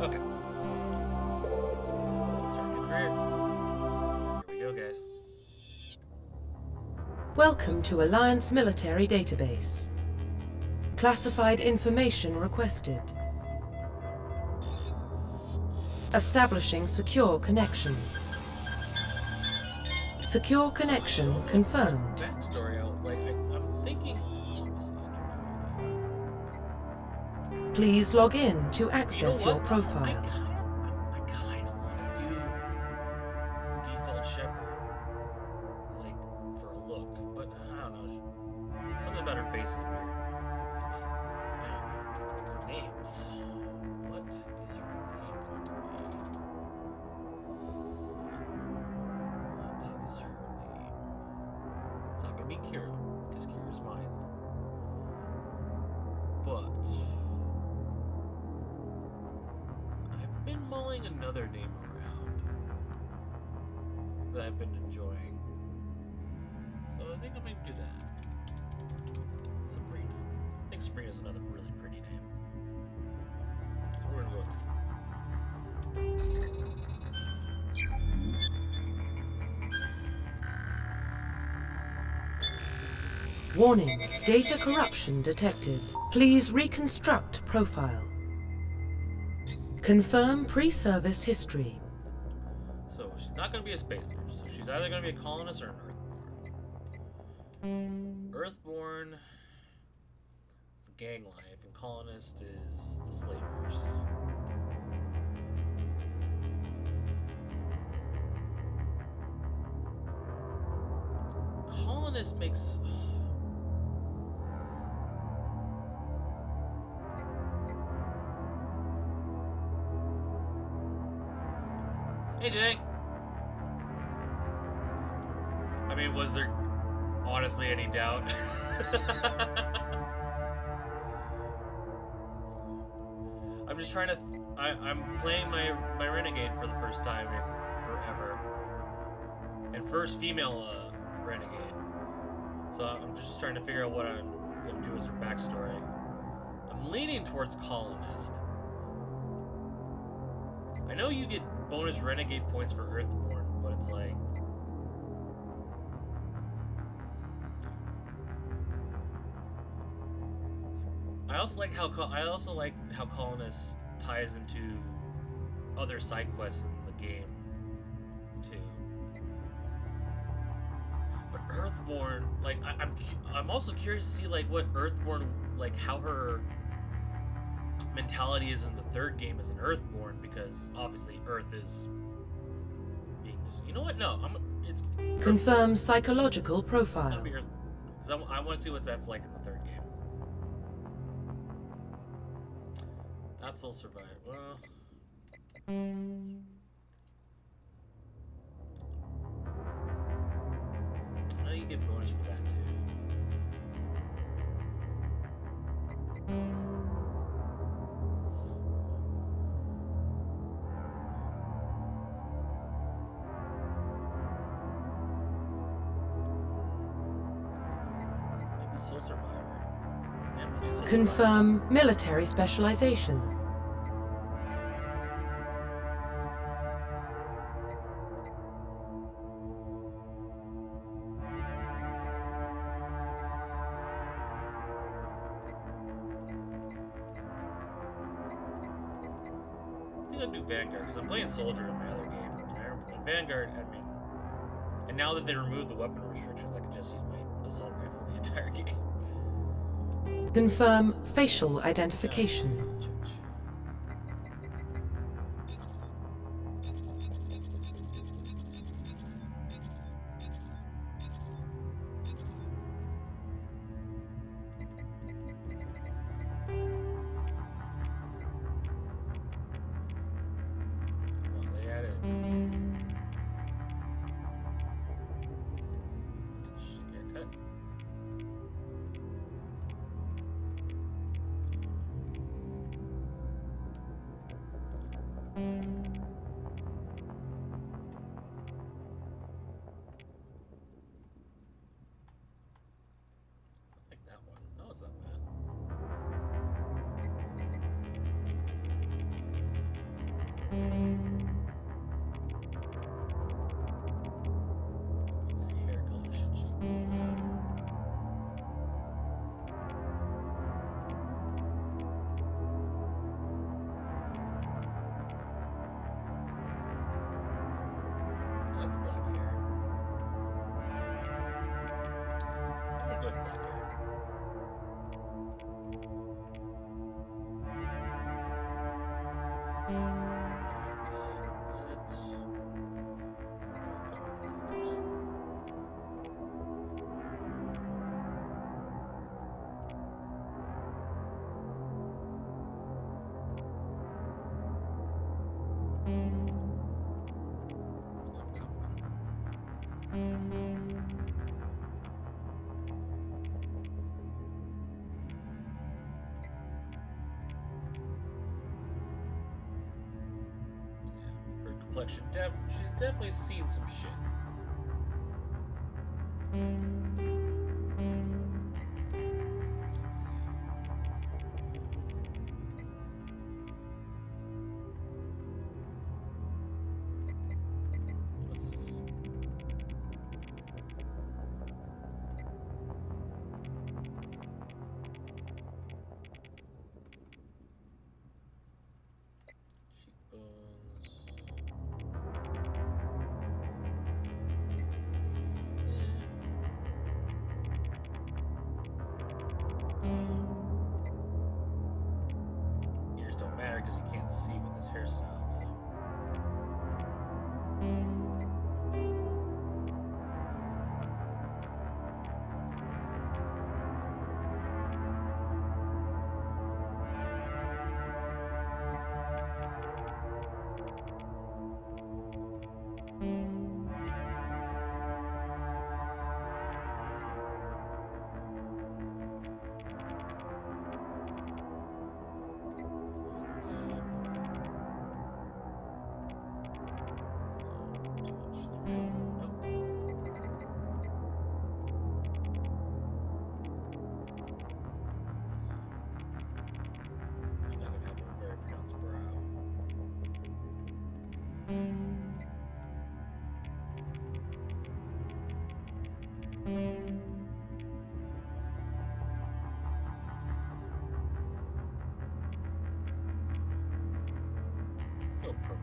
Okay. Start a new career. Here we go, guys. Welcome to Alliance Military Database. Classified information requested. Establishing secure connection. Secure connection confirmed. Backstory, I'm thinking. Please log in to access You know your what? profile. I kind of want to do default shepherd, like for a look, but I don't know. Something about her face is weird. Names. What is her name going to be? What is her name? It's not going to be Kira, because Kira's mine. But I've been mulling another name around that I've been enjoying. So I think I'm going to do that. Sabrina. I think Sabrina's another really pretty name. So we're going to go with that. Warning, data corruption detected. Please reconstruct profile. Confirm pre-service history. So she's not going to be a space nurse. So she's either going to be a colonist or an Earthborn. Earthborn, the gang life, and colonist is the slavers. Colonist makes. Hey, Jay. I mean, was there honestly any doubt? I'm just trying to. I'm playing my Renegade for the first time in forever, and first female Renegade. So I'm just trying to figure out what I'm gonna do as her backstory. I'm leaning towards colonist. I know you get bonus Renegade points for Earthborn, but it's like. I also like how colonist ties into other side quests in the game too. But Earthborn, like I'm also curious to see like what Earthborn, like how her mentality is in the third game as an Earthborn, because obviously Earth is being you know what? No, it's Confirm psychological profile. because I want to see what that's like in the third game. Not Soul Survive. Well, I know you get bonus for that too. Maybe Soul Survivor. Yeah, we'll do Soul Confirm military specialization. I'll do Vanguard because I'm playing Soldier in my other game. In Vanguard, I mean, and now that they removed the weapon restrictions, I can just use my assault rifle the entire game. Confirm facial identification. Well, they added haircut. I like that one. Oh, it's not bad. complexion. She's definitely seen some shit. Let's see. What's this? Cheekbones. Ears don't matter because you can't see with this hairstyle. So. Go purple.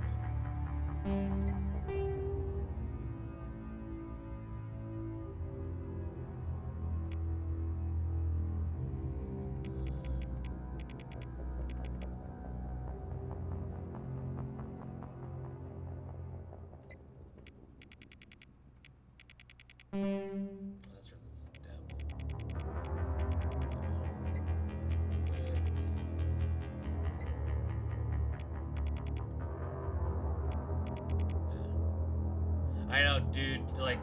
That's her. That's depth. I know, dude. Like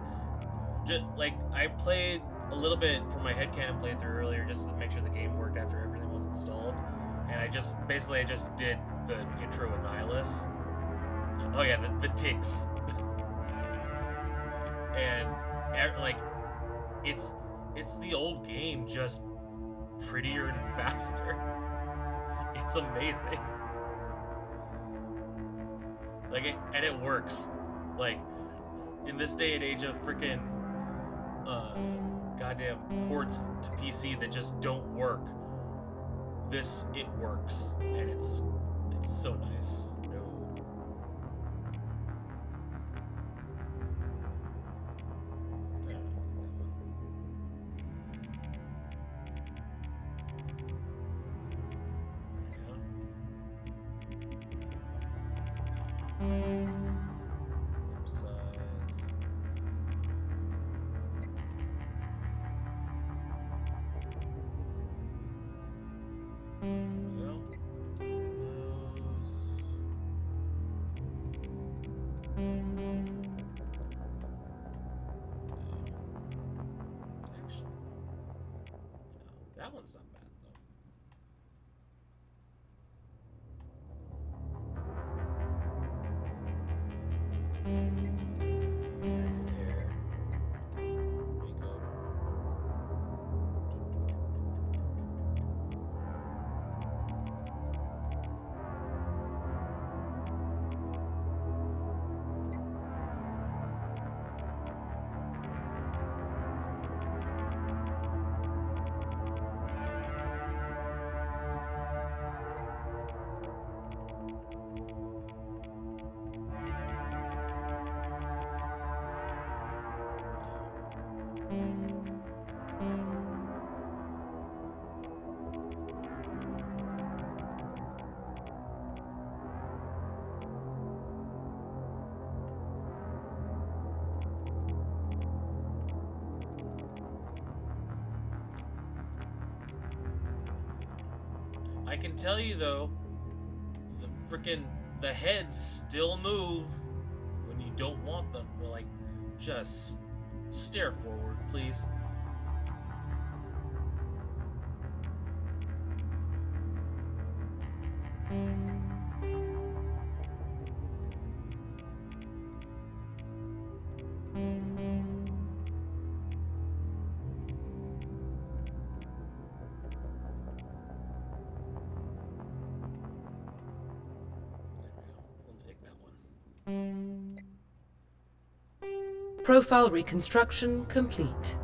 I played a little bit for my headcanon playthrough earlier just to make sure the game worked after everything was installed, and I just did the intro with Nihilus. Oh yeah, the ticks. And like it's the old game, just prettier and faster. It's amazing. And it works. Like in this day and age of freaking goddamn ports to PC that just don't work, it works, and it's so nice. That one's not bad, I can tell you though, the heads still move when you don't want them. Well, like, just stare forward, please. Profile reconstruction complete.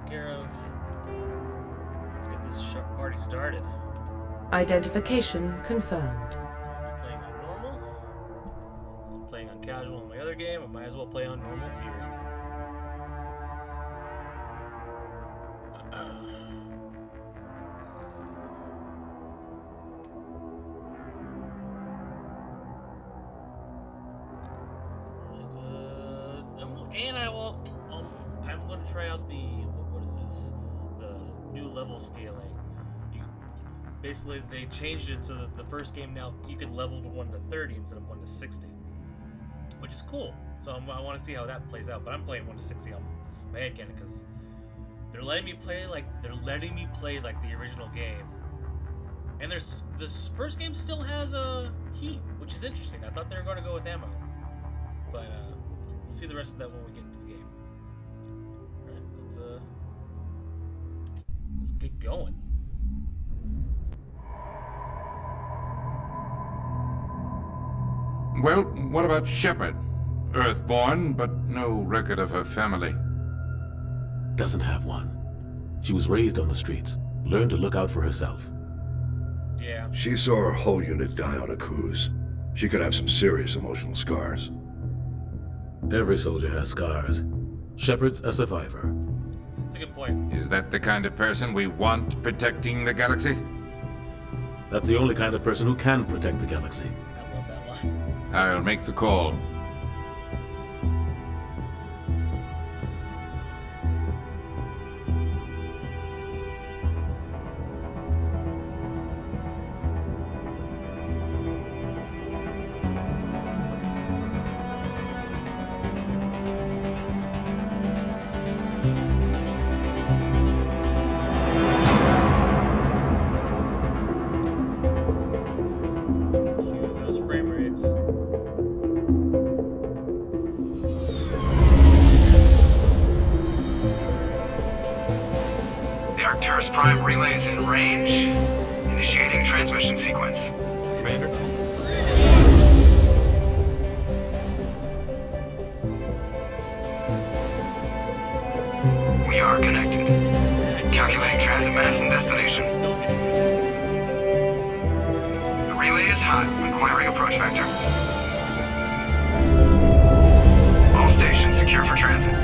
Care of. Let's get this party started. Identification confirmed. Are we playing on normal? I'm playing on casual in my other game. I might as well play on normal here. I'm going to try out the new level scaling. Basically, they changed it so that the first game now you could level to 1 to 30 instead of 1 to 60, which is cool. So I want to see how that plays out. But I'm playing 1 to 60 on my head cannon because they're letting me play like the original game. And this first game still has a heat, which is interesting. I thought they were going to go with ammo, but we'll see the rest of that when we get into the game. All right, let's get going. Well, what about Shepard? Earthborn, but no record of her family. Doesn't have one. She was raised on the streets, learned to look out for herself. Yeah. She saw her whole unit die on a cruise. She could have some serious emotional scars. Every soldier has scars. Shepard's a survivor. That's a good point. Is that the kind of person we want protecting the galaxy? That's the only kind of person who can protect the galaxy. I love that line. I'll make the call. Prime relays in range. Initiating transmission sequence. Commander? We are connected. Calculating transit mass and destination. The relay is hot. Acquiring approach vector. All stations secure for transit.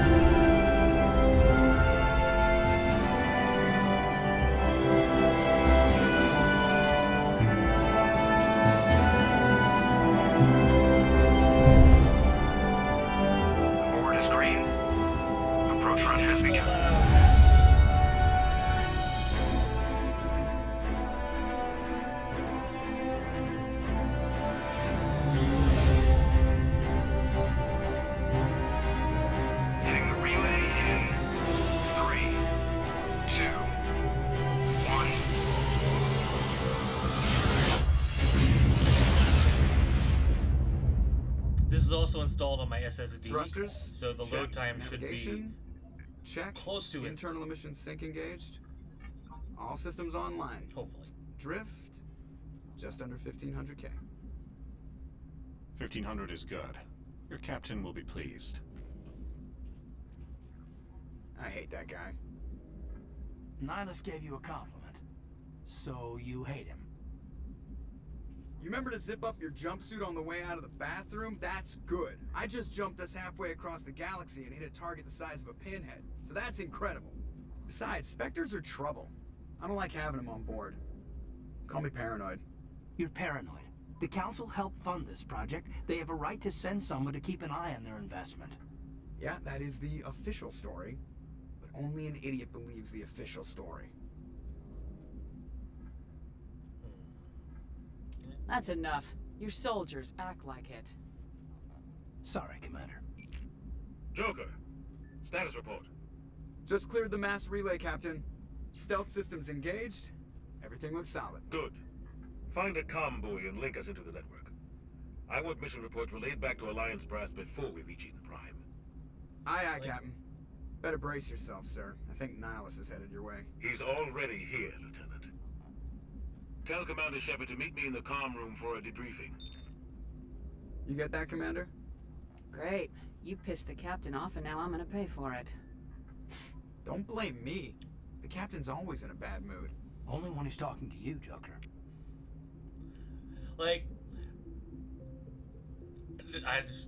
This is also installed on my SSD, Thrusters. so the check. load time should be Navigation, check. close to it. Internal emissions sync engaged. All systems online. Hopefully. Drift, just under 1500K. 1500 is good. Your captain will be pleased. I hate that guy. Nihilus gave you a compliment. So you hate him. You remember to zip up your jumpsuit on the way out of the bathroom? That's good. I just jumped us halfway across the galaxy and hit a target the size of a pinhead. So that's incredible. Besides, Spectres are trouble. I don't like having them on board. Call me paranoid. You're paranoid. The Council helped fund this project. They have a right to send someone to keep an eye on their investment. Yeah, that is the official story. But only an idiot believes the official story. That's enough. Your soldiers act like it. Sorry, Commander. Joker, status report. Just cleared the mass relay, Captain. Stealth systems engaged. Everything looks solid. Good. Find a comm buoy and link us into the network. I want mission reports relayed back to Alliance brass before we reach Eden Prime. Aye, aye, Captain. Better brace yourself, sir. I think Nihilus is headed your way. He's already here, Lieutenant. Tell Commander Shepard to meet me in the comm room for a debriefing. You get that, Commander? Great. You pissed the captain off and now I'm gonna pay for it. Don't blame me. The captain's always in a bad mood. Only when he's talking to you, Joker. Like,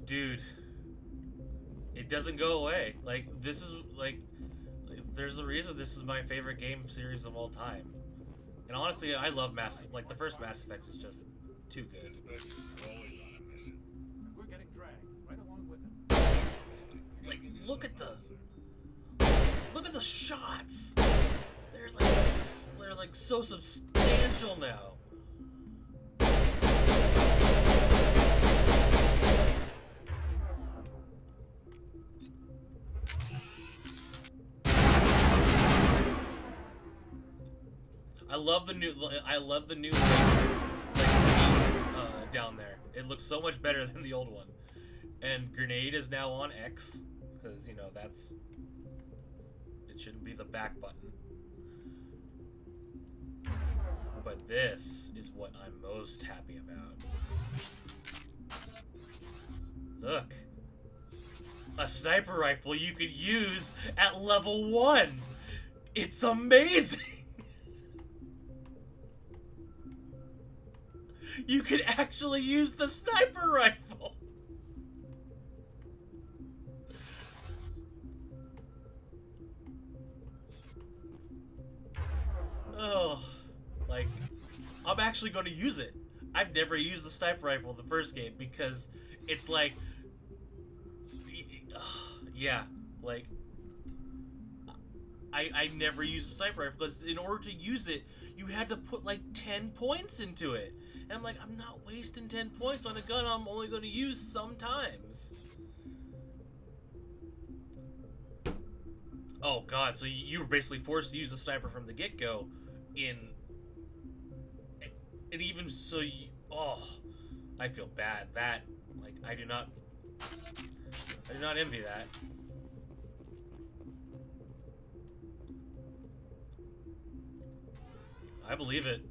dude, it doesn't go away. Like, this is, like, there's a reason this is my favorite game series of all time. And honestly, I love the first Mass Effect is just too good. We're getting dragged right along with it. Like, look at the shots. They're like so substantial now. I love the new down there. It looks so much better than the old one. And grenade is now on X because, you know, it shouldn't be the back button. But this is what I'm most happy about. Look. A sniper rifle you could use at level 1. It's amazing. You could actually use the sniper rifle. Oh, like, I'm actually going to use it. I've never used the sniper rifle in the first game because it's like, yeah, like, I never used the sniper rifle because in order to use it, you had to put like 10 points into it. And I'm like, I'm not wasting 10 points on a gun I'm only going to use sometimes. Oh god, so you were basically forced to use the sniper from the get-go and even so I feel bad. That, like, I do not envy that. I believe it.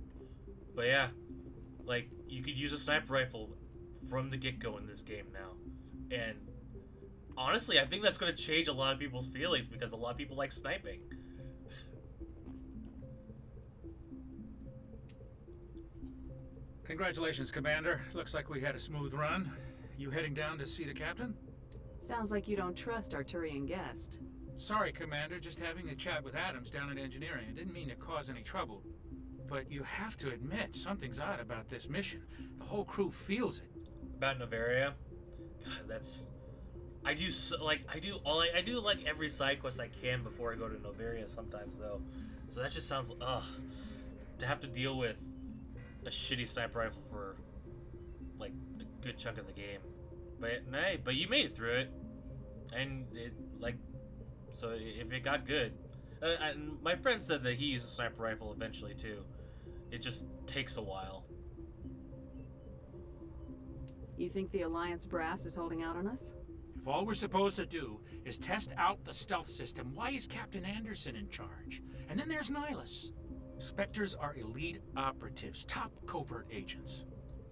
But yeah, like, you could use a sniper rifle from the get-go in this game now. And honestly, I think that's going to change a lot of people's feelings because a lot of people like sniping. Congratulations, Commander. Looks like we had a smooth run. You heading down to see the captain? Sounds like you don't trust Arturian guest. Sorry, Commander. Just having a chat with Adams down at engineering. I didn't mean to cause any trouble. But you have to admit, something's odd about this mission. The whole crew feels it. About Novaria? God, that's... I do like every side quest I can before I go to Novaria sometimes, though. So that just sounds... ugh. To have to deal with a shitty sniper rifle for, like, a good chunk of the game. But you made it through it. And it, like... So if it got good... and my friend said that he used a sniper rifle eventually, too. It just takes a while. You think the Alliance brass is holding out on us? If all we're supposed to do is test out the stealth system, why is Captain Anderson in charge? And then there's Nihilus. Spectres are elite operatives, top covert agents.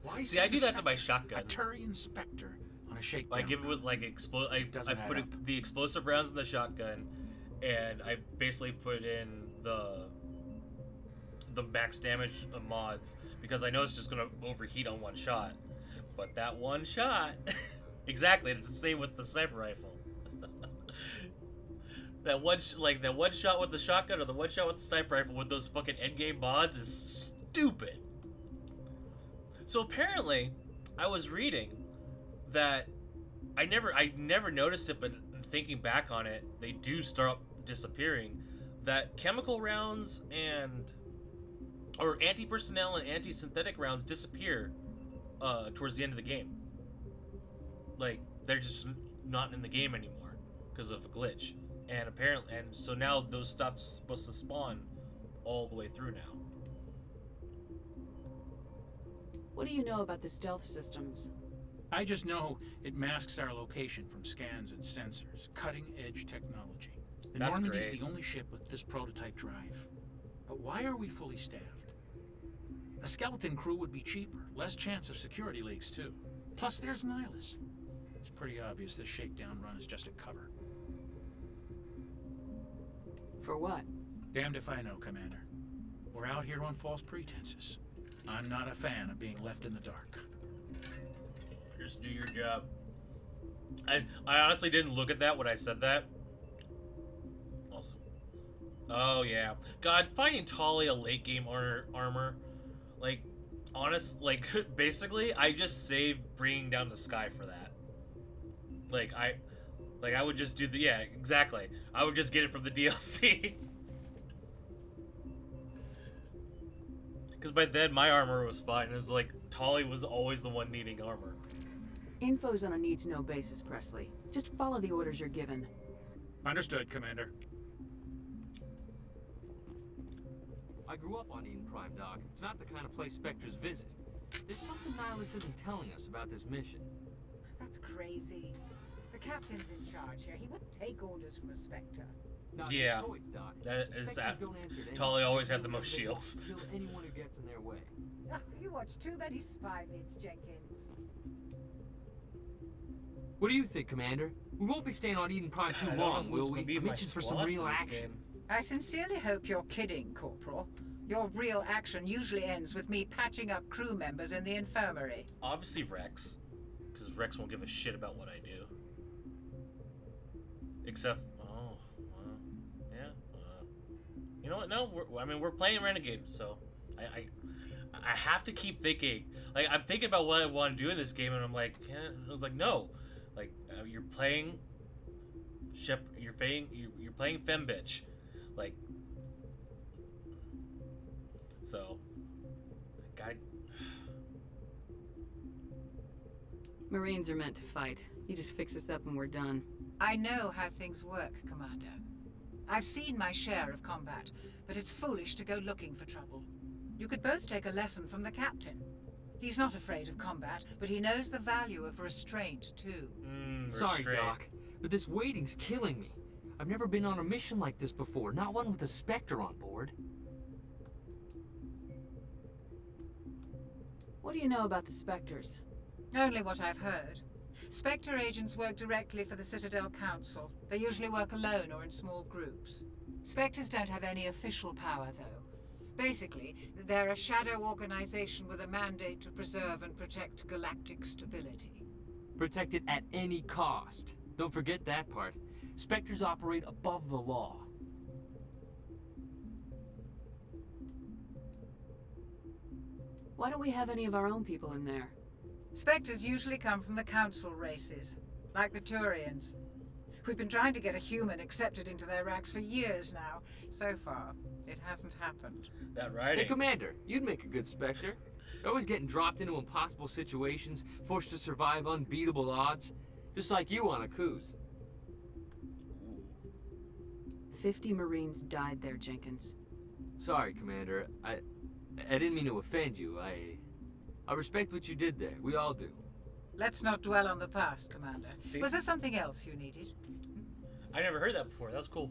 Why See, I do that to my shotgun. A Turian Spectre on a shakedown. I give it with like I put the explosive rounds in the shotgun, and I basically put in the max damage mods because I know it's just gonna overheat on one shot. But that one shot, exactly, it's the same with the sniper rifle. that one shot with the shotgun or the one shot with the sniper rifle with those fucking endgame mods is stupid. So apparently, I was reading that I never noticed it, but thinking back on it, they do start disappearing. That chemical rounds or anti-personnel and anti-synthetic rounds disappear towards the end of the game. Like they're just not in the game anymore because of a glitch. And so now those stuff's supposed to spawn all the way through now. What do you know about the stealth systems? I just know it masks our location from scans and sensors. Cutting-edge technology. The Normandy's the only ship with this prototype drive. But why are we fully staffed? A skeleton crew would be cheaper, less chance of security leaks too. Plus there's Nihilus. It's pretty obvious this shakedown run is just a cover. For what? Damned if I know, Commander. We're out here on false pretenses. I'm not a fan of being left in the dark. Just do your job. I honestly didn't look at that when I said that. Awesome. Oh yeah. God, finding Tali a late game armor, basically, I just saved bringing down the sky for that. I would just do exactly. I would just get it from the DLC. Because by then, my armor was fine. It was like, Tali was always the one needing armor. Info's on a need-to-know basis, Presley. Just follow the orders you're given. Understood, Commander. I grew up on Eden Prime, Doc. It's not the kind of place Spectres visit. There's something Nihilus isn't telling us about this mission. That's crazy. The captain's in charge here. He wouldn't take orders from a Spectre. Yeah, that is that. Tali always had the most shields. Kill anyone who gets in their way. Oh, you watch too many spy vids, Jenkins. What do you think, Commander? We won't be staying on Eden Prime too long, will we? I'm itching for some real action. I sincerely hope you're kidding, Corporal. Your real action usually ends with me patching up crew members in the infirmary. Obviously Rex, because Rex won't give a shit about what I do. Except, you know what? No, we're playing Renegade, so I have to keep thinking. Like, I'm thinking about what I want to do in this game, and I'm like, I was like, no, like you're playing you're playing Fembitch, like, so, God. Marines are meant to fight. You just fix us up and we're done. I know how things work, Commander. I've seen my share of combat, but it's foolish to go looking for trouble. You could both take a lesson from the captain. He's not afraid of combat, but he knows the value of restraint, too. Sorry, Doc, but this waiting's killing me. I've never been on a mission like this before, not one with a Spectre on board. What do you know about the Spectres? Only what I've heard. Spectre agents work directly for the Citadel Council. They usually work alone or in small groups. Spectres don't have any official power, though. Basically, they're a shadow organization with a mandate to preserve and protect galactic stability. Protect it at any cost. Don't forget that part. Spectres operate above the law. Why don't we have any of our own people in there? Spectres usually come from the Council races, like the Turians. We've been trying to get a human accepted into their ranks for years now. So far, it hasn't happened. That right? Hey, Commander, you'd make a good Spectre. You're always getting dropped into impossible situations, forced to survive unbeatable odds. Just like you on a cruise. 50 Marines died there, Jenkins. Sorry, Commander. I didn't mean to offend you. I respect what you did there. We all do. Let's not dwell on the past, Commander. See? Was there something else you needed? I never heard that before. That was cool.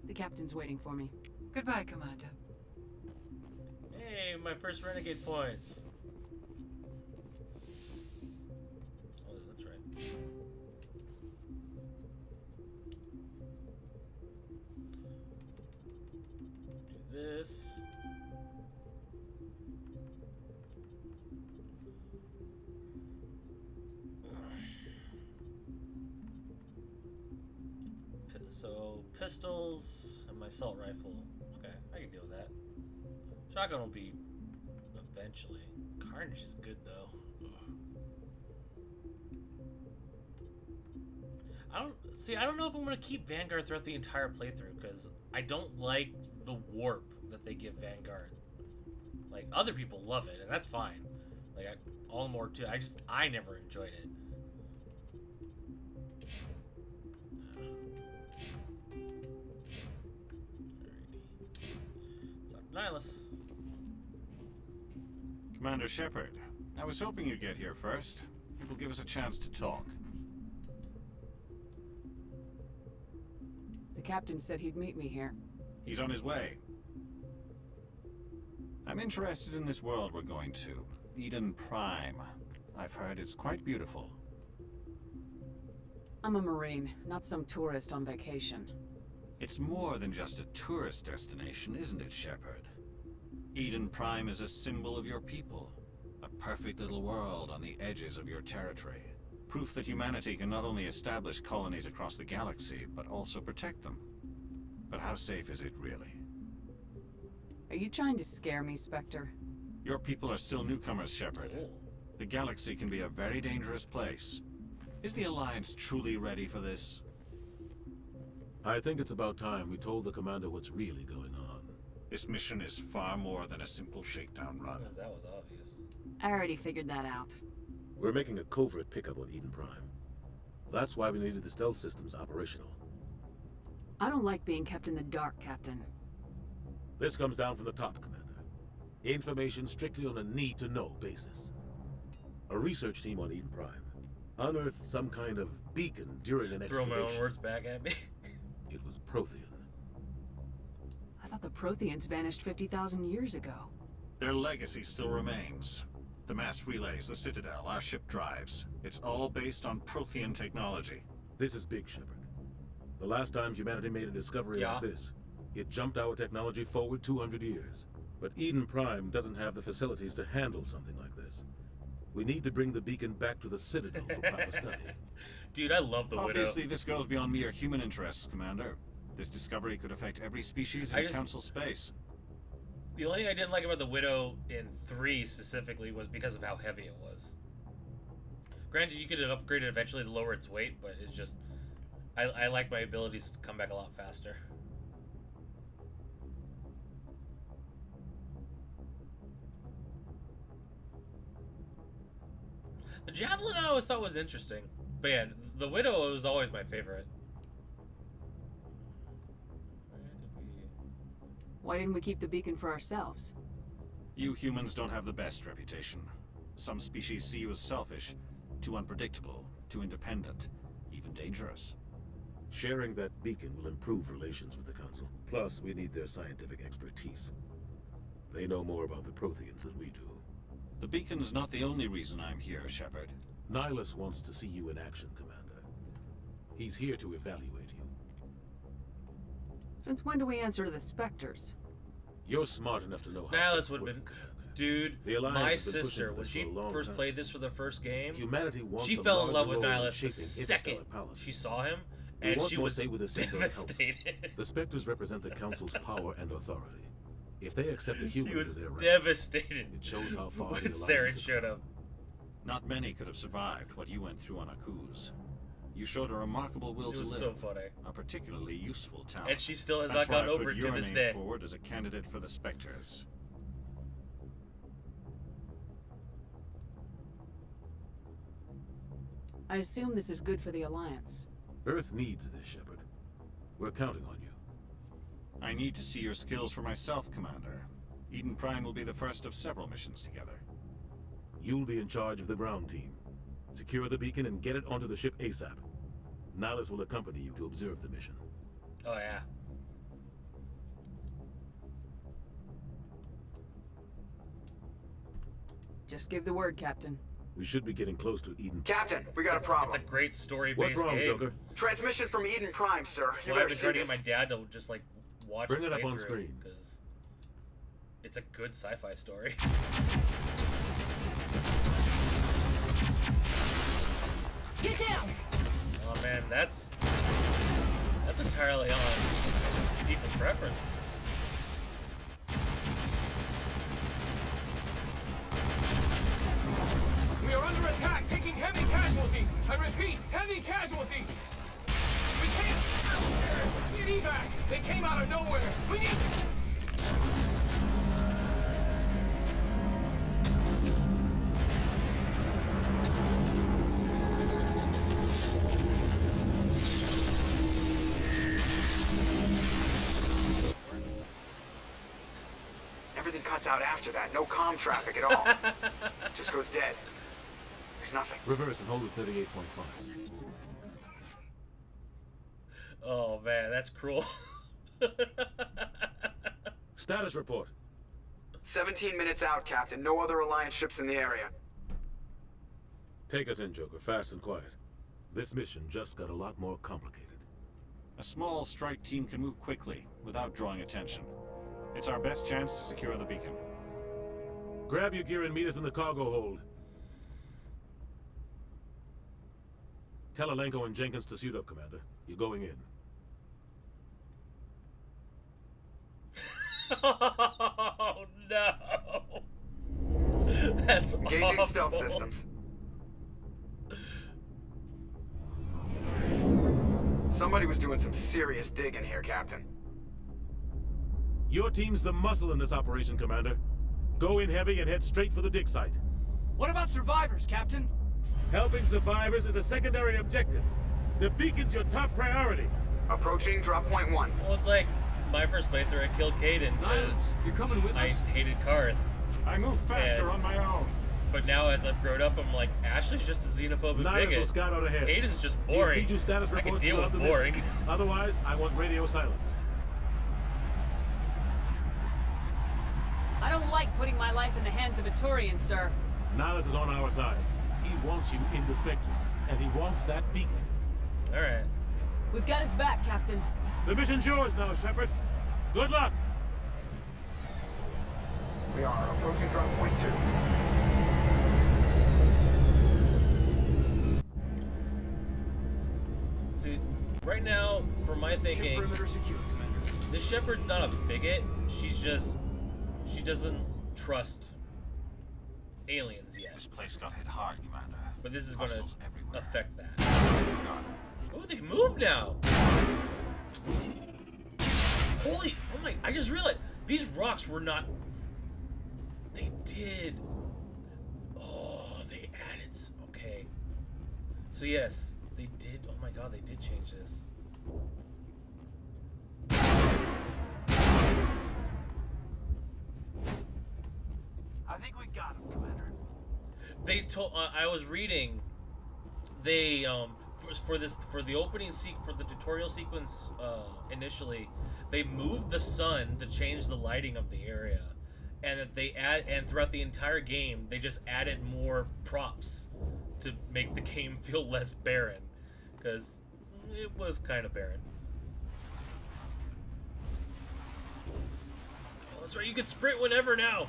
The captain's waiting for me. Goodbye, Commander. Hey, my first Renegade points. Oh, that's right. Do this. So, pistols and my assault rifle. Okay, I can deal with that. Shotgun will be eventually. Carnage is good though. Ugh. I don't know if I'm gonna keep Vanguard throughout the entire playthrough because I don't like the warp that they give Vanguard. Like other people love it and that's fine. Like all the more too. I never enjoyed it. Nihilus. Commander Shepard, I was hoping you'd get here first. It will give us a chance to talk. The captain said he'd meet me here. He's on his way. I'm interested in this world we're going to. Eden Prime. I've heard it's quite beautiful. I'm a Marine, not some tourist on vacation. It's more than just a tourist destination, isn't it, Shepard? Eden Prime is a symbol of your people. A perfect little world on the edges of your territory. Proof that humanity can not only establish colonies across the galaxy, but also protect them. But how safe is it really? Are you trying to scare me, Spectre? Your people are still newcomers, Shepard. The galaxy can be a very dangerous place. Is the Alliance truly ready for this? I think it's about time we told the commander what's really going on. This mission is far more than a simple shakedown run. That was obvious. I already figured that out. We're making a covert pickup on Eden Prime. That's why we needed the stealth systems operational. I don't like being kept in the dark, Captain. This comes down from the top, Commander. Information strictly on a need-to-know basis. A research team on Eden Prime unearthed some kind of beacon during an Throw excavation. my own words back at me. It was Prothean. I thought the Protheans vanished 50,000 years ago. Their legacy still remains. The mass relays, the Citadel, our ship drives. It's all based on Prothean technology. This is big, Shepard. The last time humanity made a discovery like this, it jumped our technology forward 200 years. But Eden Prime doesn't have the facilities to handle something like this. We need to bring the beacon back to the Citadel for proper study. Dude, I love the Obviously, Widow. this goes beyond mere human interests, Commander. This discovery could affect every species in Council space. The only thing I didn't like about the Widow in 3 specifically was because of how heavy it was. Granted, you could upgrade it eventually to lower its weight, but it's just... I like my abilities to come back a lot faster. The Javelin I always thought was interesting. But yeah, the Widow was always my favorite. Why didn't we keep the beacon for ourselves? You humans don't have the best reputation. Some species see you as selfish, too unpredictable, too independent, even dangerous. Sharing that beacon will improve relations with the Council. Plus, we need their scientific expertise. They know more about the Protheans than we do. The beacon's not the only reason I'm here, Shepard. Nihilus wants to see you in action, Commander. He's here to evaluate you. Since when do we answer to the Spectres? You're smart enough to know how Nihilus would have been... Dude, my sister, when she first played this for the first game, she fell in love with Nihilus the second she saw him, and she was devastated. The Spectres represent the Council's power and authority. If they accept a human into their ranks, devastated. It shows how far the Saren showed up. Not many could have survived what you went through on Akuz. You showed a remarkable will to live. So funny. A particularly useful talent. And she still has not gotten over it to this day. Forward as a candidate for the Spectres. I assume this is good for the Alliance. Earth needs this, Shepard. We're counting on you. I need to see your skills for myself, Commander. Eden Prime will be the first of several missions together. You'll be in charge of the ground team. Secure the beacon and get it onto the ship ASAP. Nihilus will accompany you to observe the mission. Oh, yeah. Just give the word, Captain. We should be getting close to Eden. Captain, we got a problem. It's a great story-based What's wrong, game. Joker? Transmission from Eden Prime, sir. You Well, I've better been see trying to get this. my dad to just, like, watch Bring it up on playthrough, screen. because it's a good sci-fi story. Get down! Oh, man, that's entirely on people's preference. We are under attack, taking heavy casualties. I repeat, heavy casualties. We can't. Need evac. They came out of nowhere. We need. Everything cuts out after that. No comm traffic at all. Just goes dead. There's nothing. Reverse and hold at 38.5. Oh, man, that's cruel. Status report. 17 minutes out, Captain. No other Alliance ships in the area. Take us in, Joker, fast and quiet. This mission just got a lot more complicated. A small strike team can move quickly without drawing attention. It's our best chance to secure the beacon. Grab your gear and meet us in the cargo hold. Tell Alenko and Jenkins to suit up, Commander. You're going in. Oh, no. That's Engaging awful. stealth systems. Somebody was doing some serious digging here, Captain. Your team's the muscle in this operation, Commander. Go in heavy and head straight for the dig site. What about survivors, Captain? Helping survivors is a secondary objective. The beacon's your top priority. Approaching drop point 1. Well, it's like my first playthrough, I killed Caden because You're coming with I us? hated Karth. I move faster And- on my own. But now, as I've grown up, I'm like, Ashley's just a xenophobic Nihilus will bigot. scout out ahead. Caden's just He'll boring. feed you status I can reports deal throughout with the boring. mission. Otherwise, I want radio silence. I don't like putting my life in the hands of a Turian, sir. Nihilus is on our side. He wants you in the Spectres, and he wants that beacon. All right. We've got his back, Captain. The mission's yours now, Shepard. Good luck. We are approaching drop point 2. See, right now, for my Ship thinking, perimeter secure, Commander. this Shepard's not a bigot. She doesn't trust aliens yet. This place got hit hard, Commander. But this is going to Hostiles everywhere. affect that. Got it. Oh, they move now. Holy, oh my, I just realized these rocks were not, they did. Oh, they added, okay. So yes, they did, oh my god, they did change this. I think we got him, Commander. They told, I was reading, they, for the opening for the tutorial sequence, initially, they moved the sun to change the lighting of the area, and that and throughout the entire game, they just added more props to make the game feel less barren, because it was kind of barren. Oh, that's right, you can sprint whenever now.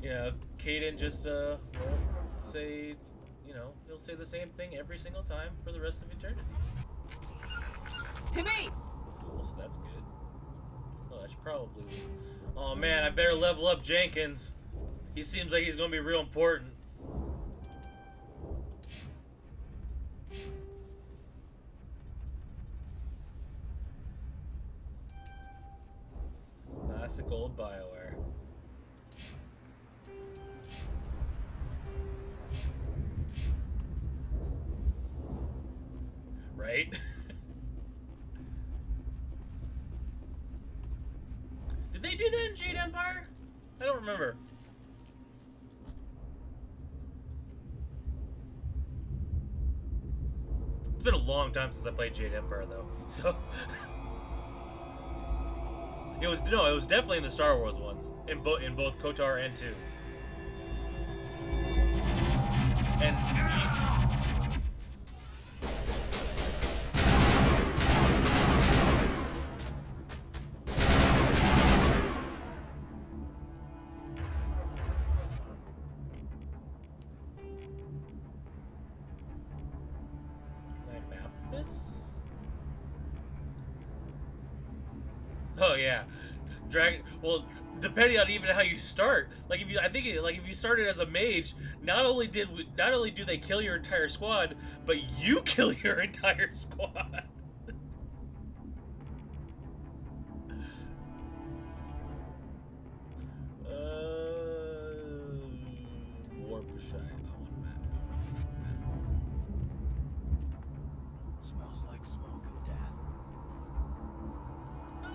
Yeah, Caden just will say, he'll say the same thing every single time for the rest of eternity. To me! Cool, so that's good. Oh, I should probably. Oh man, I better level up Jenkins. He seems like he's gonna be real important. love BioWare. Right? Did they do that in Jade Empire? I don't remember. It's been a long time since I played Jade Empire, though. So it was definitely in the Star Wars ones, in both KOTOR and 2. And oh yeah, well, depending on even how you start, like if you started as a mage, not only do they kill your entire squad, but you kill your entire squad. Warp shy. I want a map. Smells like smoke and death.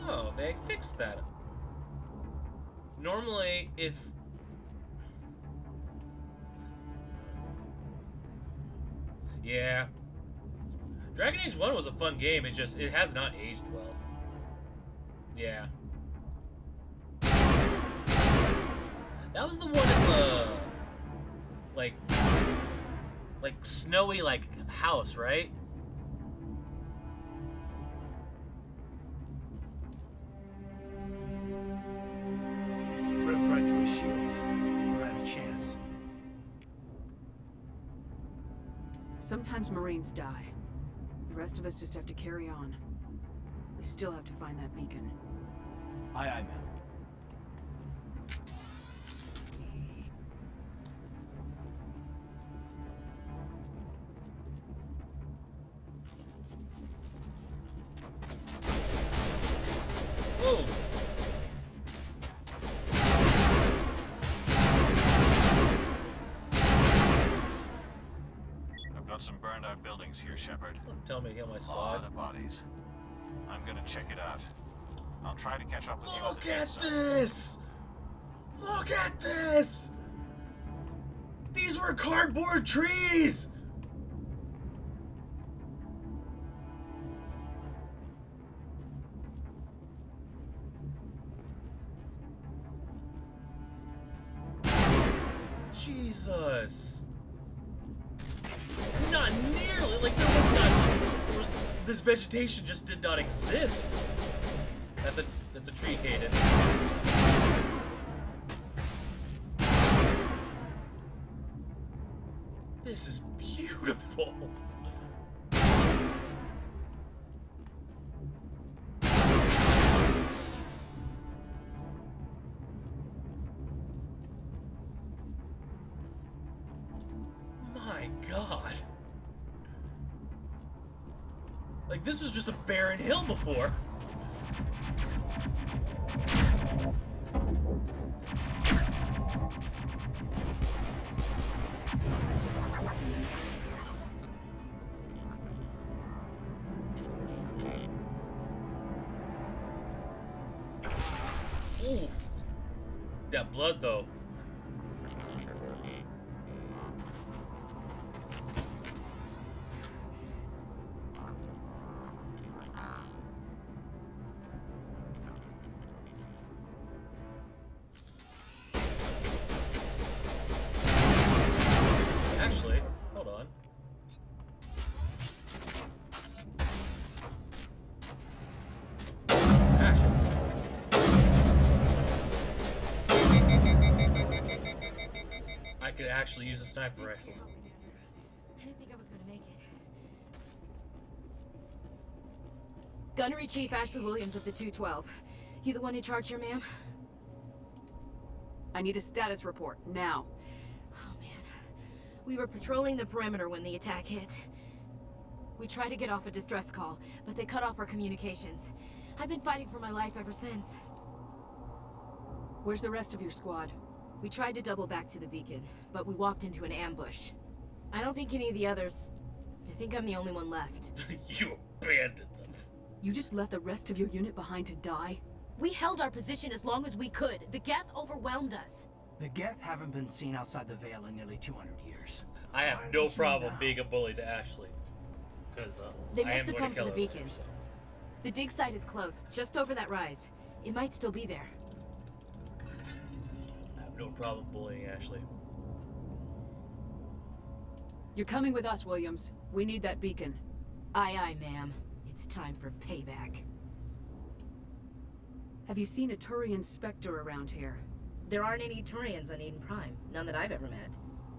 Oh, they fixed that. Normally, if... Yeah. Dragon Age 1 was a fun game, it has not aged well. Yeah. That was the one in the... Like snowy, house, right? Rip right through his shields. We're out of chance. Sometimes Marines die. The rest of us just have to carry on. We still have to find that beacon. Aye, aye, man. Whoa! I've got some burned out buildings here, Shepard. Don't tell me to kill my A squad. lot of bodies. I'm gonna check it out. I'll try to catch up with you. Look at this! Look at this! These were cardboard trees! Jesus! Not nearly, this vegetation just did not exist. That's a tree, Caden. This is beautiful. My God. Like, this was just a barren hill before. Ooh. That blood, though. Actually, hold on. I could actually use a sniper rifle. I didn't think I was gonna make it. Gunnery Chief Ashley Williams of the 212. You the one in charge here, ma'am? I need a status report, now. Oh, man. We were patrolling the perimeter when the attack hit. We tried to get off a distress call, but they cut off our communications. I've been fighting for my life ever since. Where's the rest of your squad? We tried to double back to the beacon, but we walked into an ambush. I don't think any of the others... I think I'm the only one left. You abandoned them. You just left the rest of your unit behind to die? We held our position as long as we could. The Geth overwhelmed us. The Geth haven't been seen outside the Veil in nearly 200 years. I have no problem being a bully to Ashley. Because they must have come for the beacon. Later, so. The dig site is close, just over that rise. It might still be there. I have no problem bullying Ashley. You're coming with us, Williams. We need that beacon. Aye, aye, ma'am. It's time for payback. Have you seen a Turian Spectre around here? There aren't any Turians on Eden Prime. None that I've ever met.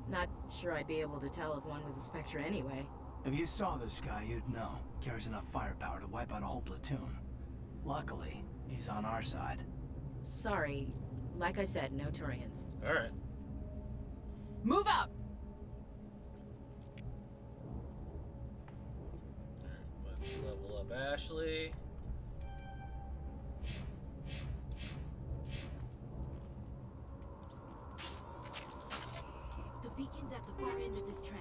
Not sure I'd be able to tell if one was a Spectre anyway. If you saw this guy, you'd know. Carries enough firepower to wipe out a whole platoon. Luckily, he's on our side. Sorry. Like I said, no Turians. Alright. Move out! Let's level up Ashley. The beacon's at the far end of this trench.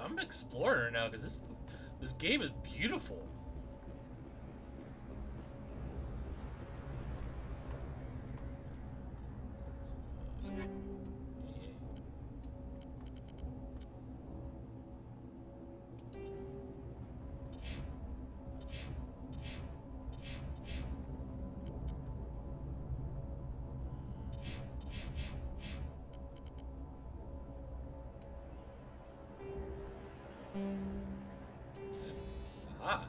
I'm exploring now because this game is beautiful. Ah.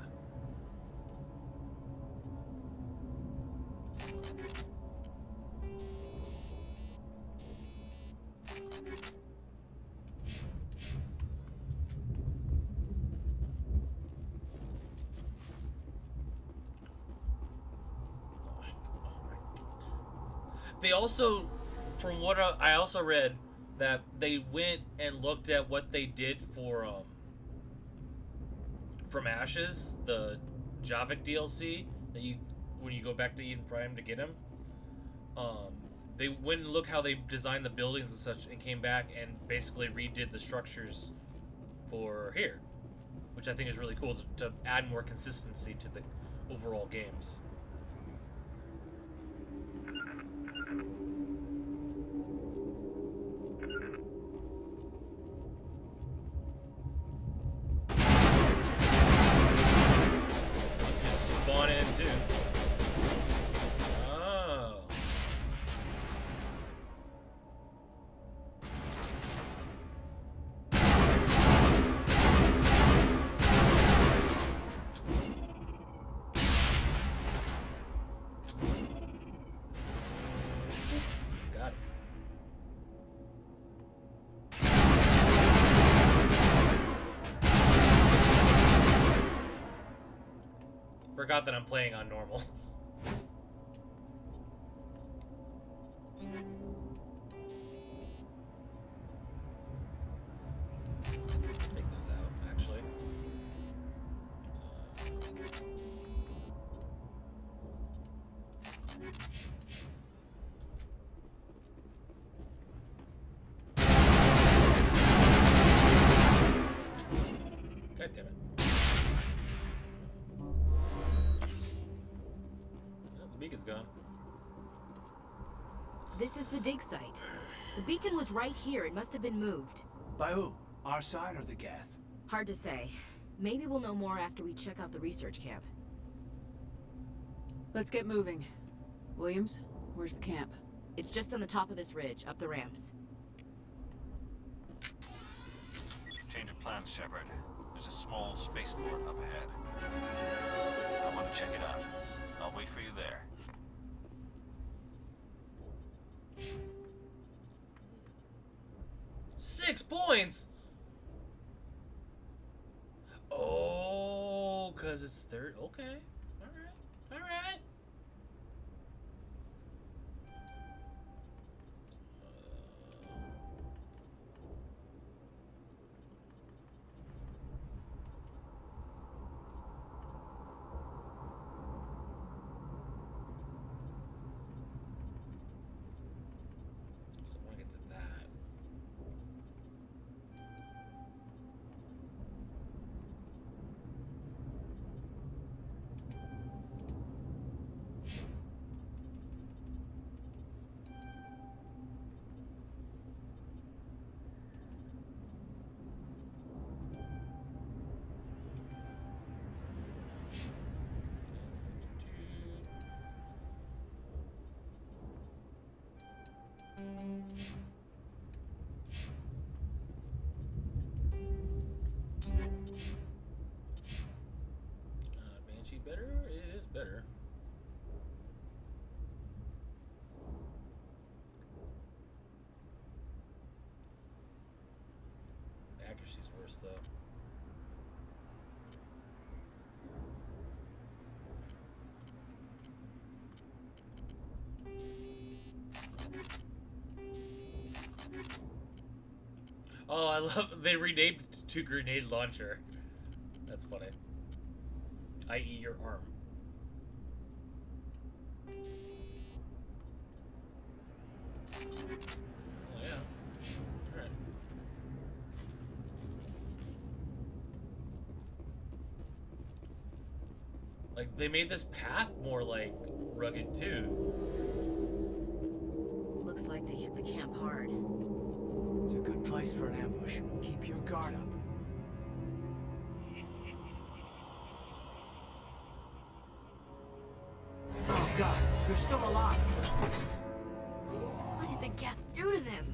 They also, from what I also read, that they went and looked at what they did for From Ashes, the Javik DLC that you when you go back to Eden Prime to get him. They went and looked how they designed the buildings and such, and came back and basically redid the structures for here, which I think is really cool to add more consistency to the overall games. Spawn in too. Oh. Got it. Forgot that I'm playing on normal. Take those out, actually. God damn it. The beacon's gone. This is the dig site. The beacon was right here. It must have been moved. By who? Our side or the Geth? Hard to say. Maybe we'll know more after we check out the research camp. Let's get moving. Williams, where's the camp? It's just on the top of this ridge, up the ramps. Change of plans, Shepard. There's a small spaceport up ahead. I want to check it out. I'll wait for you there. Six points. Oh, cause it's third. Okay, all right, all right. accuracy's worse though. Oh, I love they renamed it to grenade launcher. That's funny. I.e. your arm. Oh yeah. Alright. Like they made this path more like rugged too. Looks like they hit the camp hard. It's a good place for an ambush. Keep your guard up. Oh God, you're still alive. What did the Geth do to them?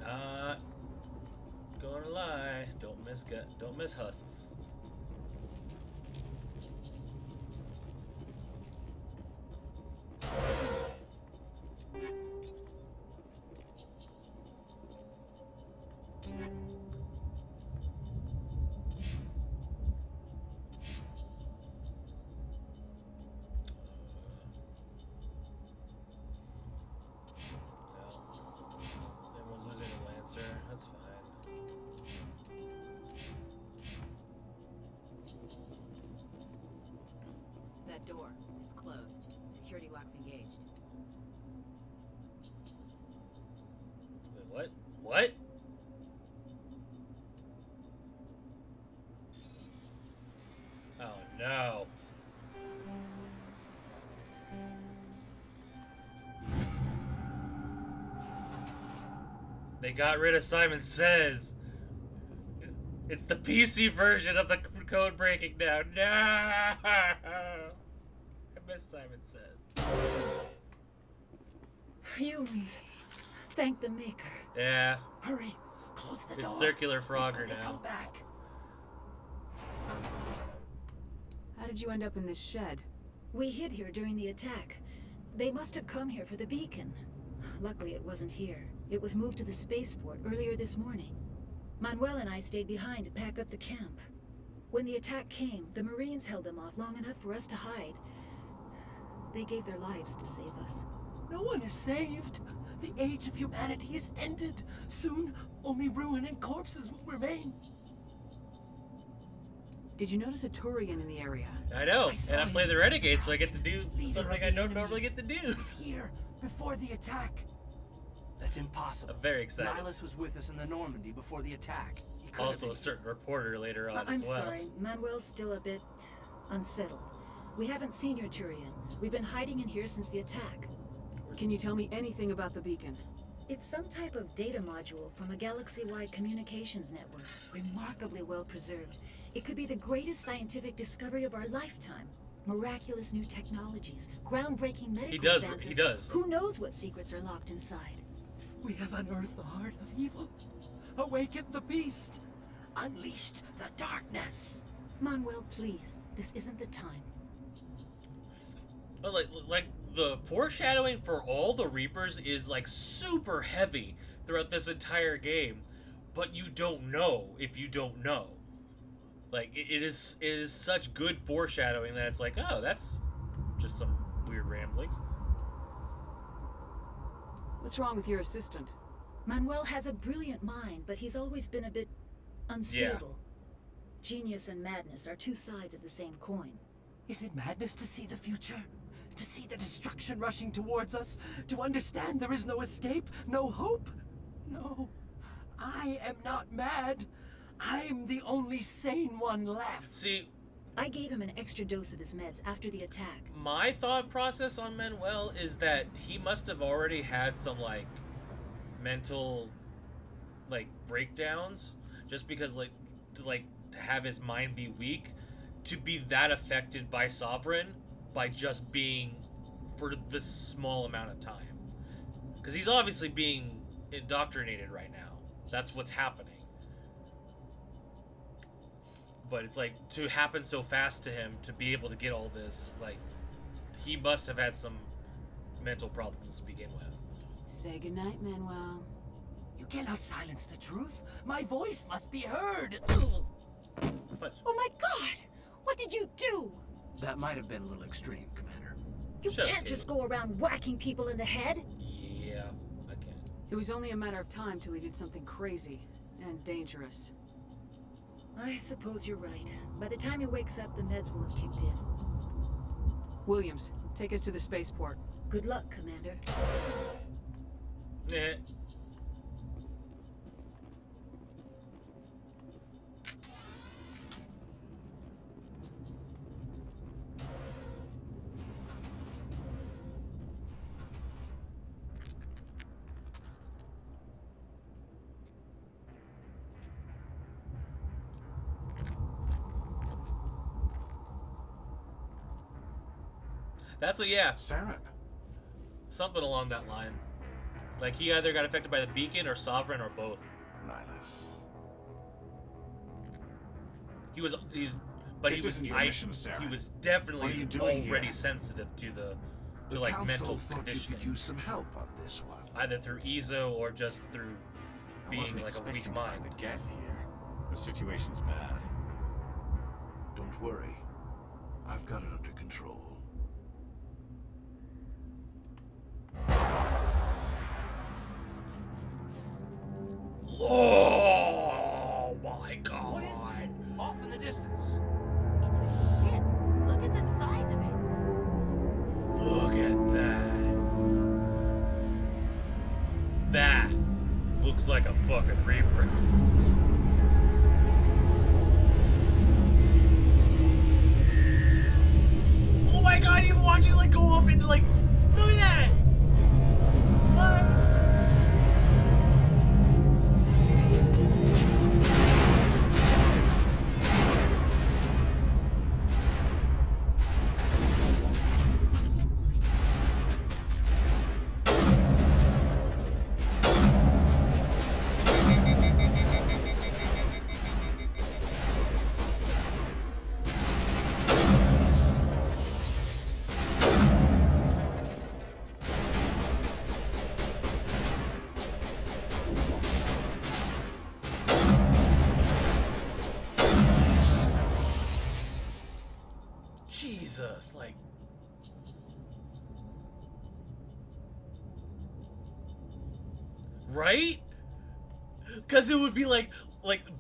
Not gonna lie, don't miss Husts. Everyone's losing a Lancer, that's fine. That door, it's closed. Security lock's engaged. Wait, what? What? Oh no. They got rid of Simon Says. It's the PC version of the code breaking now. No! I miss Simon Says. Humans, thank the Maker. Yeah. Hurry, close the door. It's Circular Frogger now. Come back. How did you end up in this shed? We hid here during the attack. They must have come here for the beacon. Luckily, it wasn't here. It was moved to the spaceport earlier this morning. Manuel and I stayed behind to pack up the camp. When the attack came, the Marines held them off long enough for us to hide. They gave their lives to save us. No one is saved. The age of humanity is ended. Soon, only ruin and corpses will remain. Did you notice a Turian in the area? I know, and I play the Renegade, so I get to do something I don't normally get to do. He's here before the attack. That's impossible. I'm very excited. Nihilus was with us in the Normandy before the attack. He could Also, a certain reporter later on I'm as well. sorry, Manuel's still a bit unsettled. We haven't seen your Turian. We've been hiding in here since the attack. Can you tell me anything about the beacon? It's some type of data module from a galaxy-wide communications network, remarkably well preserved. It could be the greatest scientific discovery of our lifetime. Miraculous new technologies, groundbreaking medical advances. He does. Who knows what secrets are locked inside? We have unearthed the heart of evil, awakened the beast, unleashed the darkness. Manuel, please, this isn't the time. But like the foreshadowing for all the Reapers is like super heavy throughout this entire game, but you don't know if you don't know. Like it is such good foreshadowing that it's like, oh, that's just some weird ramblings. What's wrong with your assistant? Manuel has a brilliant mind, but he's always been a bit unstable. Genius and madness are two sides of the same coin. Is it madness to see the future? To see the destruction rushing towards us? To understand there is no escape? No hope? No. I am not mad. I'm the only sane one left. See, I gave him an extra dose of his meds after the attack. My thought process on Manuel is that he must have already had some like mental like breakdowns, just because to have his mind be weak, to be that affected by Sovereign by just being for this small amount of time. Because he's obviously being indoctrinated right now. That's what's happening. But it's like, to happen so fast to him, to be able to get all this, like, he must have had some mental problems to begin with. Say goodnight, Manuel. You cannot silence the truth. My voice must be heard. But Oh my god! What did you do? That might have been a little extreme, Commander. You can't just go around whacking people in the head. Yeah, I can. It was only a matter of time till he did something crazy and dangerous. I suppose you're right. By the time he wakes up, the meds will have kicked in. Williams, take us to the spaceport. Good luck, Commander. Eh. That's a yeah. Saren. Something along that line. Like he either got affected by the beacon or Sovereign or both. Nihilus. He's This isn't your mission, Saren. He was What are definitely you doing already here? sensitive to The like Council mental thought conditioning. you could use some help on this one. Either through EZO or just through I being wasn't like a expecting weak to mind. find the Geth here. The situation's bad. Don't worry. I've got it under control. Oh my god! What is that? Off in the distance. It's a ship. Look at the size of it. Look at that. That looks like a fucking Reaper. Oh my god, you watch it like go up and like, look at that! What? Jesus, like... Right? Because it would be like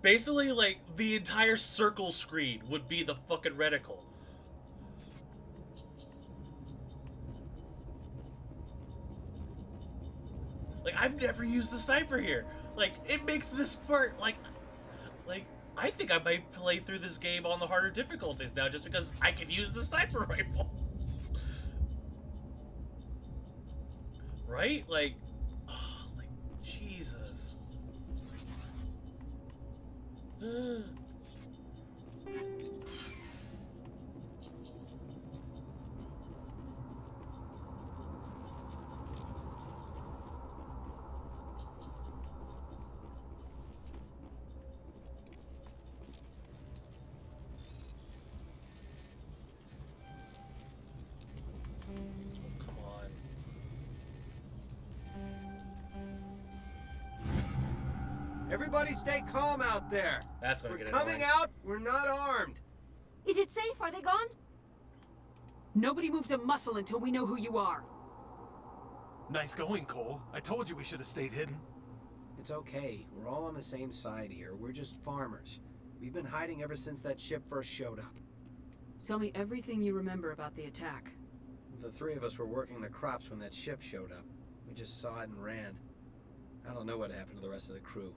basically like the entire circle screen would be the fucking reticle. Like, I've never used the sniper here. Like, it makes this part like I think I might play through this game on the harder difficulties now just because I can use the sniper rifle. Right? Like, oh, like, Jesus. Come on. Everybody stay calm out there. That's gonna We're get coming annoying. out. We're not armed. Is it safe? Are they gone? Nobody moves a muscle until we know who you are. Nice going, Cole. I told you we should have stayed hidden. It's okay. We're all on the same side here. We're just farmers. We've been hiding ever since that ship first showed up. Tell me everything you remember about the attack. The three of us were working the crops when that ship showed up. We just saw it and ran. I don't know what happened to the rest of the crew.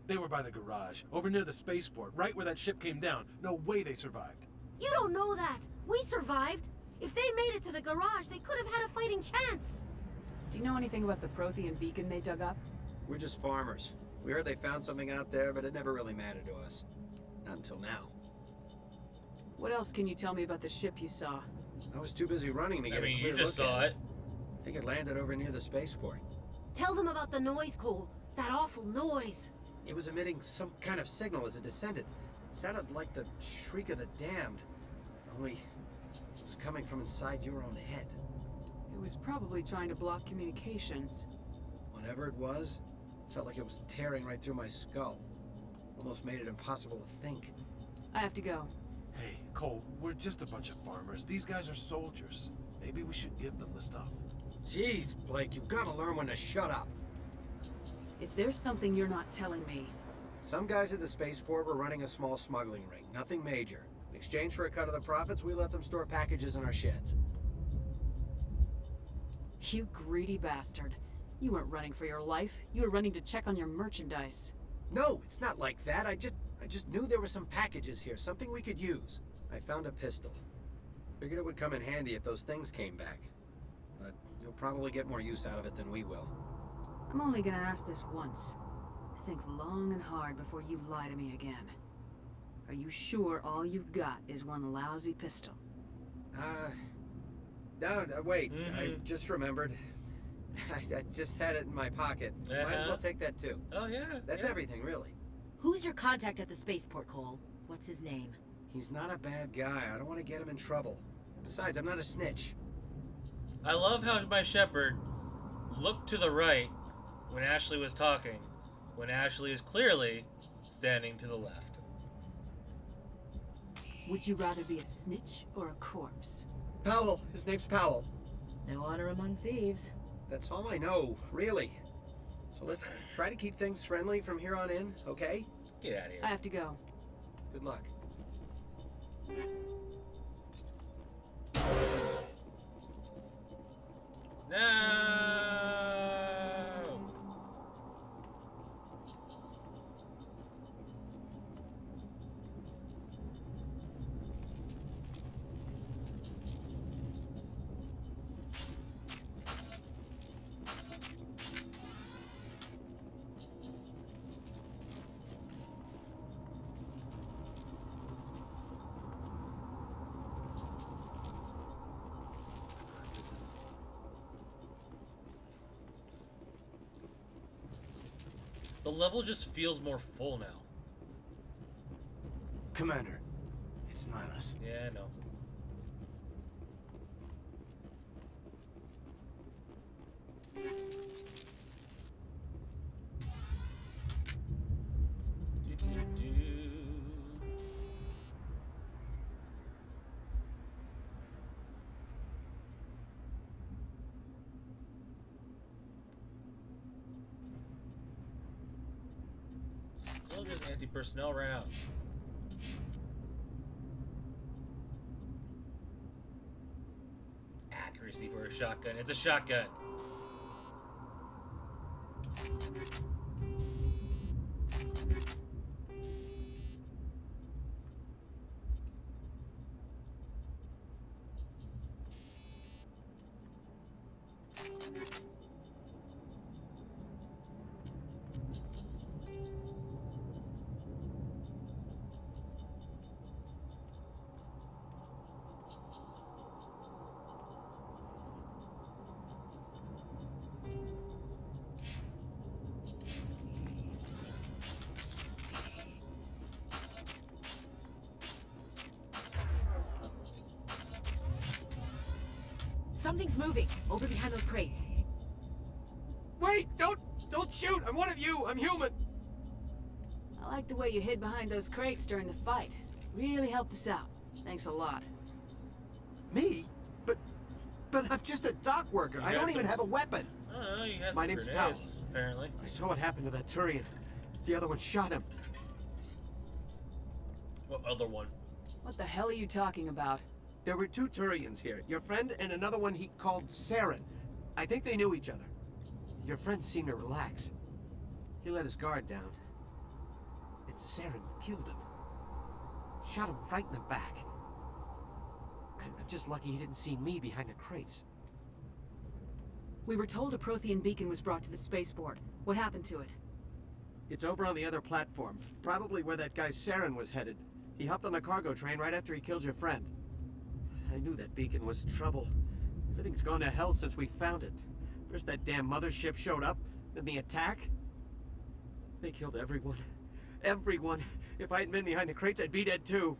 They were by the garage, over near the spaceport, right where that ship came down. No way they survived. You don't know that. We survived. If they made it to the garage, they could have had a fighting chance. Do you know anything about the Prothean beacon they dug up? We're just farmers. We heard they found something out there, but it never really mattered to us. Not until now. What else can you tell me about the ship you saw? I was too busy running to get I mean, a clear you just look saw at it. I think it landed over near the spaceport. Tell them about the noise, Cole. That awful noise. It was emitting some kind of signal as it descended. It sounded like the shriek of the damned. Only it was coming from inside your own head. It was probably trying to block communications. Whatever it was, felt like it was tearing right through my skull. Almost made it impossible to think. I have to go. Hey, Cole, we're just a bunch of farmers. These guys are soldiers. Maybe we should give them the stuff. Jeez, Blake, you gotta learn when to shut up. If there's something you're not telling me... Some guys at the spaceport were running a small smuggling ring. Nothing major. In exchange for a cut of the profits, we let them store packages in our sheds. You greedy bastard. You weren't running for your life. You were running to check on your merchandise. No, it's not like that. I just knew there were some packages here, something we could use. I found a pistol. Figured it would come in handy if those things came back. But you'll probably get more use out of it than we will. I'm only gonna ask this once. Think long and hard before you lie to me again. Are you sure all you've got is one lousy pistol? No, wait. I just remembered. I just had it in my pocket. Might as well take that too. Oh, yeah. That's everything, really. Who's your contact at the spaceport, Cole? What's his name? He's not a bad guy. I don't want to get him in trouble. Besides, I'm not a snitch. I love how my shepherd looked to the right when Ashley was talking, when Ashley is clearly standing to the left. Would you rather be a snitch or a corpse? Powell. His name's Powell. No honor among thieves. That's all I know, really. So let's try to keep things friendly from here on in, okay? Get out of here. I have to go. Good luck. No! The level just feels more full now. Commander, it's Nihilus. Yeah, I know. Still just anti-personnel rounds. Accuracy for a shotgun. It's a shotgun. Something's moving over behind those crates. Wait! Don't shoot! I'm one of you! I'm human! I like the way you hid behind those crates during the fight. Really helped us out. Thanks a lot. Me? But I'm just a dock worker. I don't even have a weapon. I don't know, you had My some name's grenades, Powell. apparently. I saw what happened to that Turian. The other one shot him. What other one? What the hell are you talking about? There were two Turians here. Your friend and another one he called Saren. I think they knew each other. Your friend seemed to relax. He let his guard down. And Saren killed him. Shot him right in the back. I'm just lucky he didn't see me behind the crates. We were told a Prothean beacon was brought to the spaceport. What happened to it? It's over on the other platform. Probably where that guy Saren was headed. He hopped on the cargo train right after he killed your friend. knew that beacon was trouble. Everything's gone to hell since we found it. First that damn mothership showed up, then the attack. They killed everyone. Everyone. If I hadn't been behind the crates, I'd be dead too.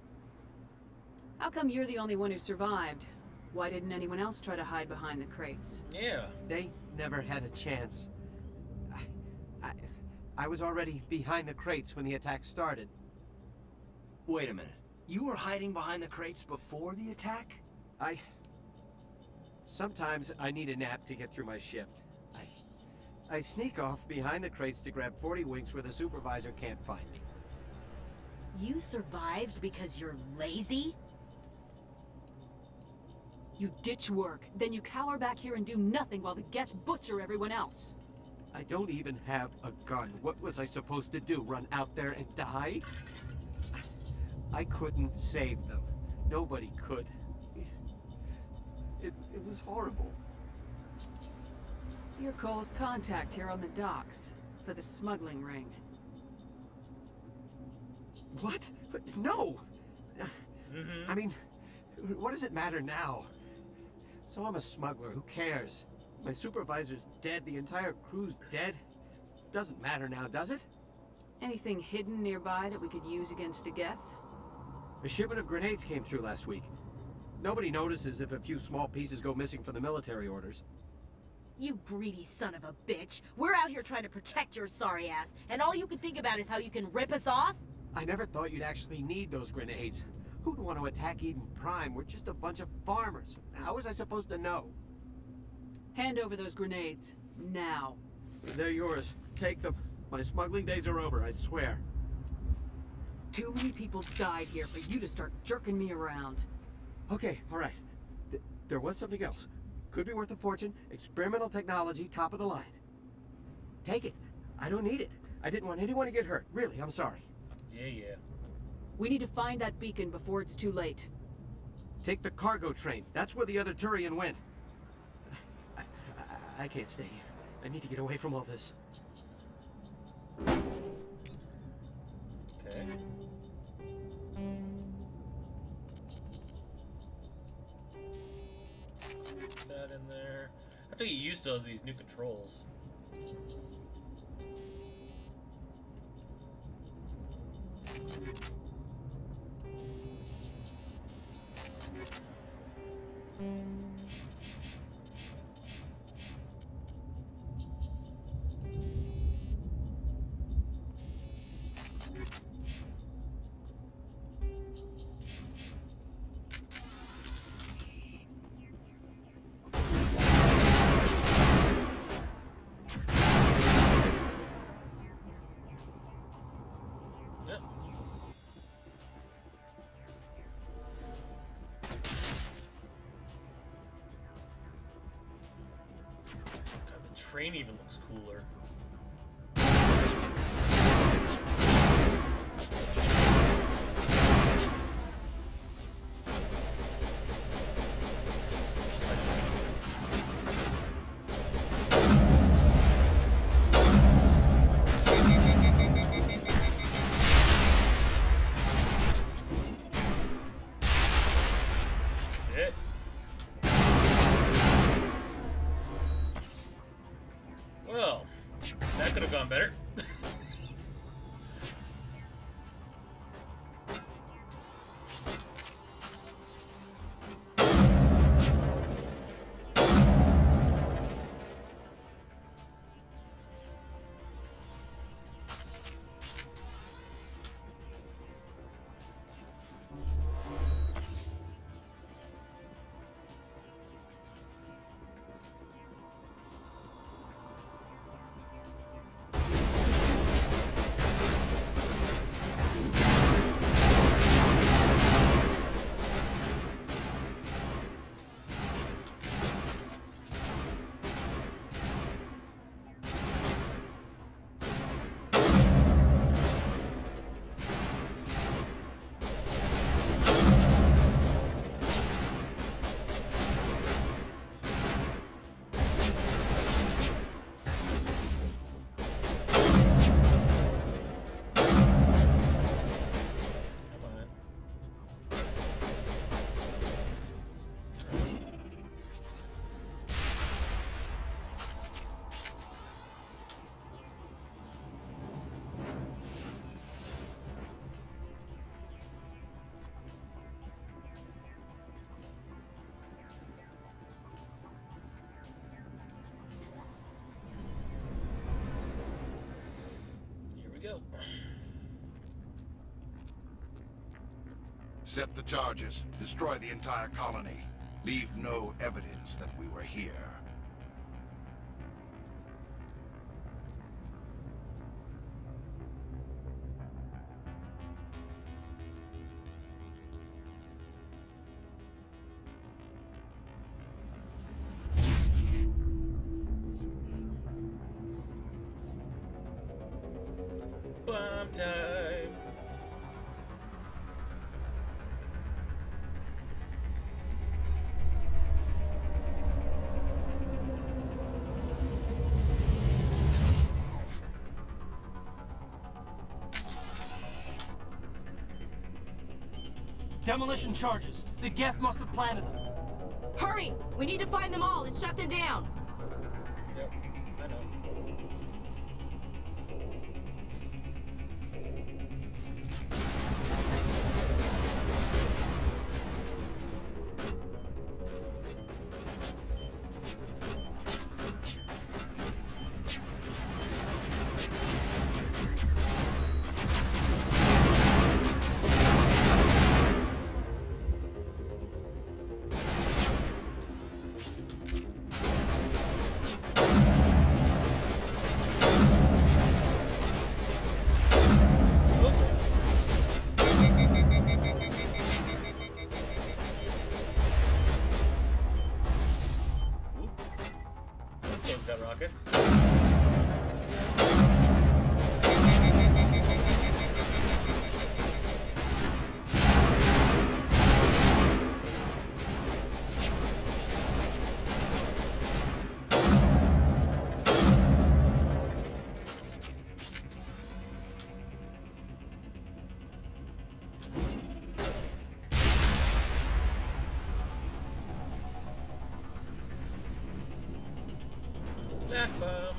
How come you're the only one who survived? Why didn't anyone else try to hide behind the crates? Yeah. They never had a chance. I was already behind the crates when the attack started. Wait a minute. You were hiding behind the crates before the attack? Sometimes I need a nap to get through my shift. I sneak off behind the crates to grab 40 winks where the supervisor can't find me. You survived because you're lazy? You ditch work, then you cower back here and do nothing while the Geth butcher everyone else. I don't even have a gun. What was I supposed to do? Run out there and die? I couldn't save them. Nobody could. It was horrible. You're Cole's contact here on the docks for the smuggling ring. What? No! I mean, what does it matter now? So I'm a smuggler, who cares? My supervisor's dead, the entire crew's dead. Doesn't matter now, does it? Anything hidden nearby that we could use against the Geth? A shipment of grenades came through last week. Nobody notices if a few small pieces go missing from the military orders. You greedy son of a bitch. We're out here trying to protect your sorry ass, and all you can think about is how you can rip us off? I never thought you'd actually need those grenades. Who'd want to attack Eden Prime? We're just a bunch of farmers. How was I supposed to know? Hand over those grenades. Now. They're yours. Take them. My smuggling days are over, I swear. Too many people died here for you to start jerking me around. Okay, all right. There was something else. Could be worth a fortune. Experimental technology, top of the line. Take it. I don't need it. I didn't want anyone to get hurt. Really, I'm sorry. Yeah. We need to find that beacon before it's too late. Take the cargo train. That's where the other Turian went. I can't stay here. I need to get away from all this. Okay. Put that in there. I have to get used to these new controls. Train even looks cooler. Shit. Well, that could have gone better. Set the charges. Destroy the entire colony. Leave no evidence that we were here. Bomb time. Demolition charges. The Geth must have planted them. Hurry! We need to find them all and shut them down. Yep, I know. Got rockets. Flash bomb.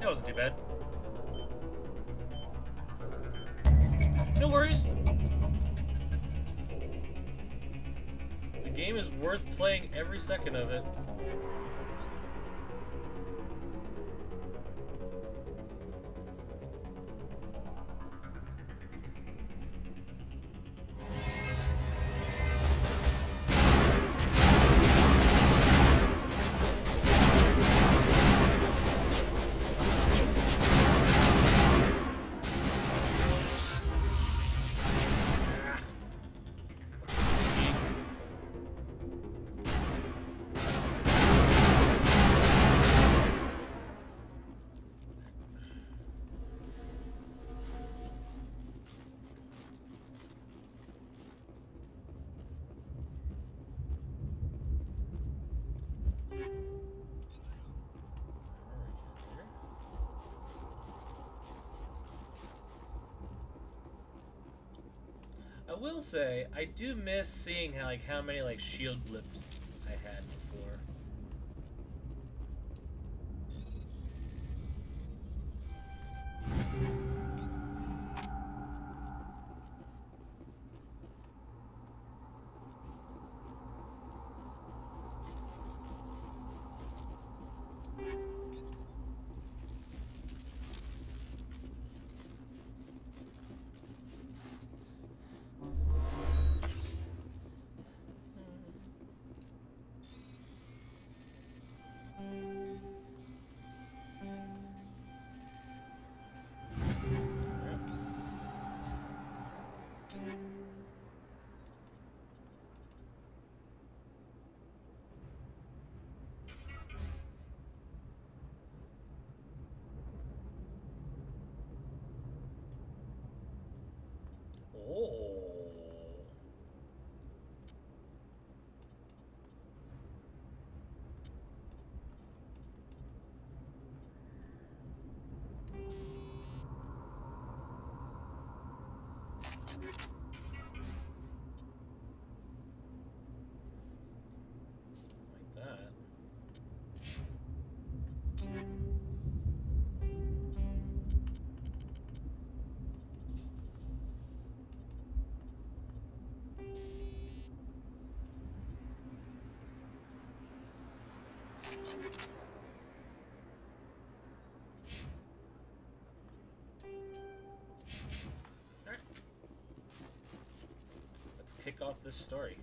That wasn't too bad. No worries. The game is worth playing every second of it. I will say, I do miss seeing how many shield blips I had before. Like that. this story?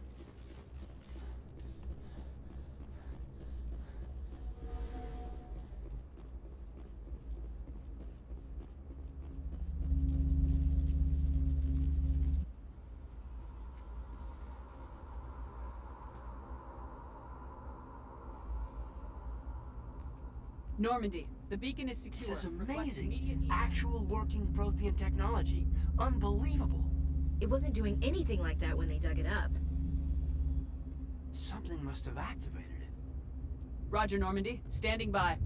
Normandy, the beacon is secure. This is amazing. Actual working Prothean technology. Unbelievable. It wasn't doing anything like that when they dug it up. Something must have activated it. Roger, Normandy. Standing by.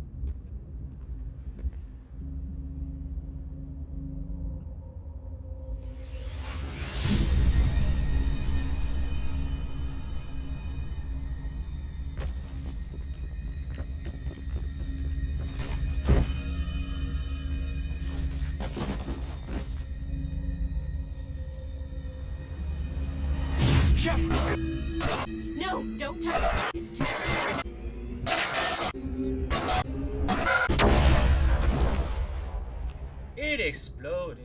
No, don't touch it. It's too scary. It exploded.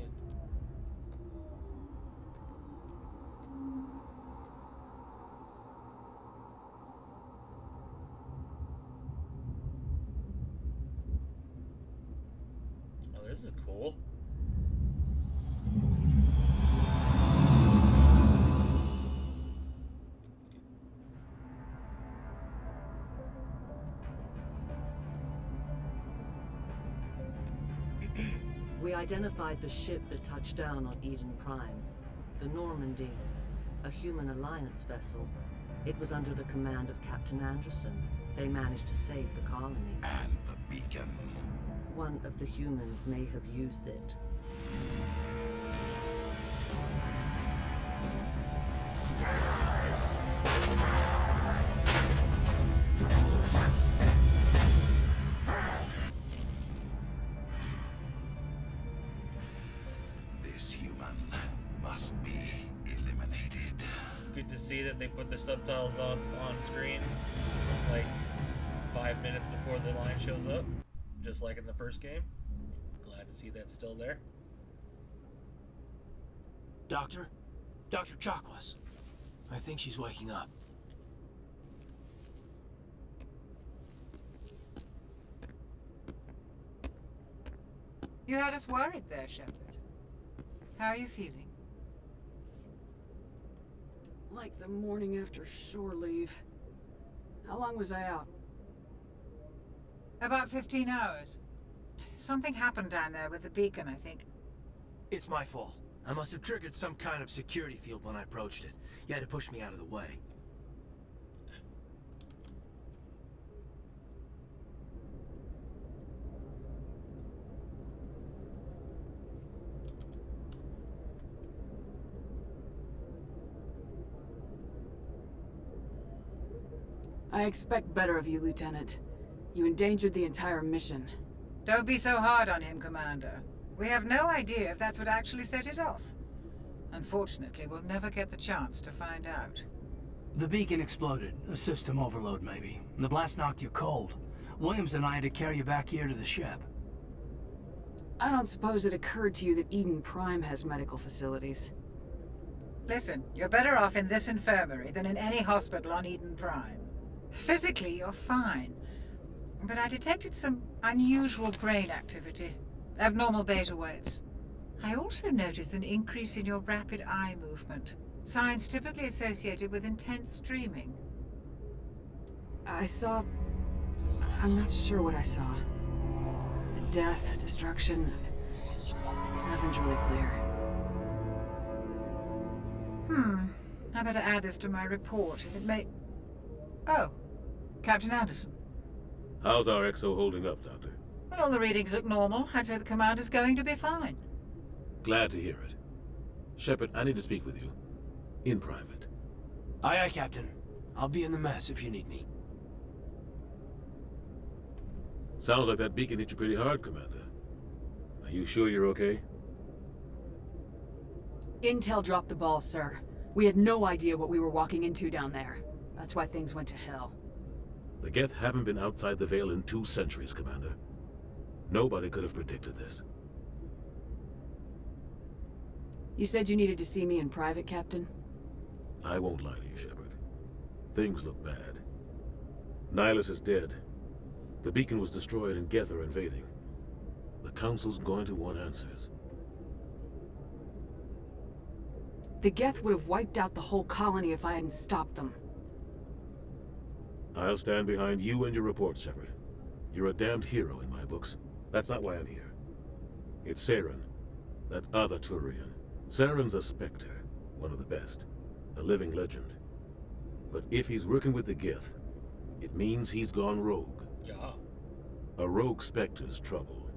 Oh, this is cool. We identified the ship that touched down on Eden Prime. The Normandy, a human alliance vessel. It was under the command of Captain Anderson. They managed to save the colony. And the beacon. One of the humans may have used it. This human must be eliminated. Good to see that they put the subtitles on screen like 5 minutes before the line shows up, just like in the first game. Glad to see that's still there. Doctor? Dr. Chakwas. I think she's waking up. You had us worried there, Shepard. How are you feeling? Like the morning after shore leave. How long was I out? About 15 hours. Something happened down there with the beacon, I think. It's my fault. I must have triggered some kind of security field when I approached it. You had to push me out of the way. I expect better of you, Lieutenant. You endangered the entire mission. Don't be so hard on him, Commander. We have no idea if that's what actually set it off. Unfortunately, we'll never get the chance to find out. The beacon exploded. A system overload, maybe. The blast knocked you cold. Williams and I had to carry you back here to the ship. I don't suppose it occurred to you that Eden Prime has medical facilities. Listen, you're better off in this infirmary than in any hospital on Eden Prime. Physically, you're fine. But I detected some unusual brain activity. Abnormal beta waves. I also noticed an increase in your rapid eye movement. Signs typically associated with intense dreaming. I saw... I'm not sure what I saw. Death, destruction... Nothing's really clear. I better add this to my report. It may... Oh, Captain Anderson. How's our XO holding up, Doctor? Well, all the readings look normal. I'd say the commander's going to be fine. Glad to hear it. Shepard, I need to speak with you. In private. Aye, aye, Captain. I'll be in the mess if you need me. Sounds like that beacon hit you pretty hard, Commander. Are you sure you're okay? Intel dropped the ball, sir. We had no idea what we were walking into down there. That's why things went to hell. The Geth haven't been outside the Veil in 2 centuries, Commander. Nobody could have predicted this. You said you needed to see me in private, Captain? I won't lie to you, Shepard. Things look bad. Nihilus is dead. The beacon was destroyed and Geth are invading. The Council's going to want answers. The Geth would have wiped out the whole colony if I hadn't stopped them. I'll stand behind you and your report, Shepard. You're a damned hero in my books. That's not why I'm here. It's Saren, that other Turian. Saren's a Spectre, one of the best. A living legend. But if he's working with the Geth, it means he's gone rogue. Yeah. A rogue Spectre's trouble.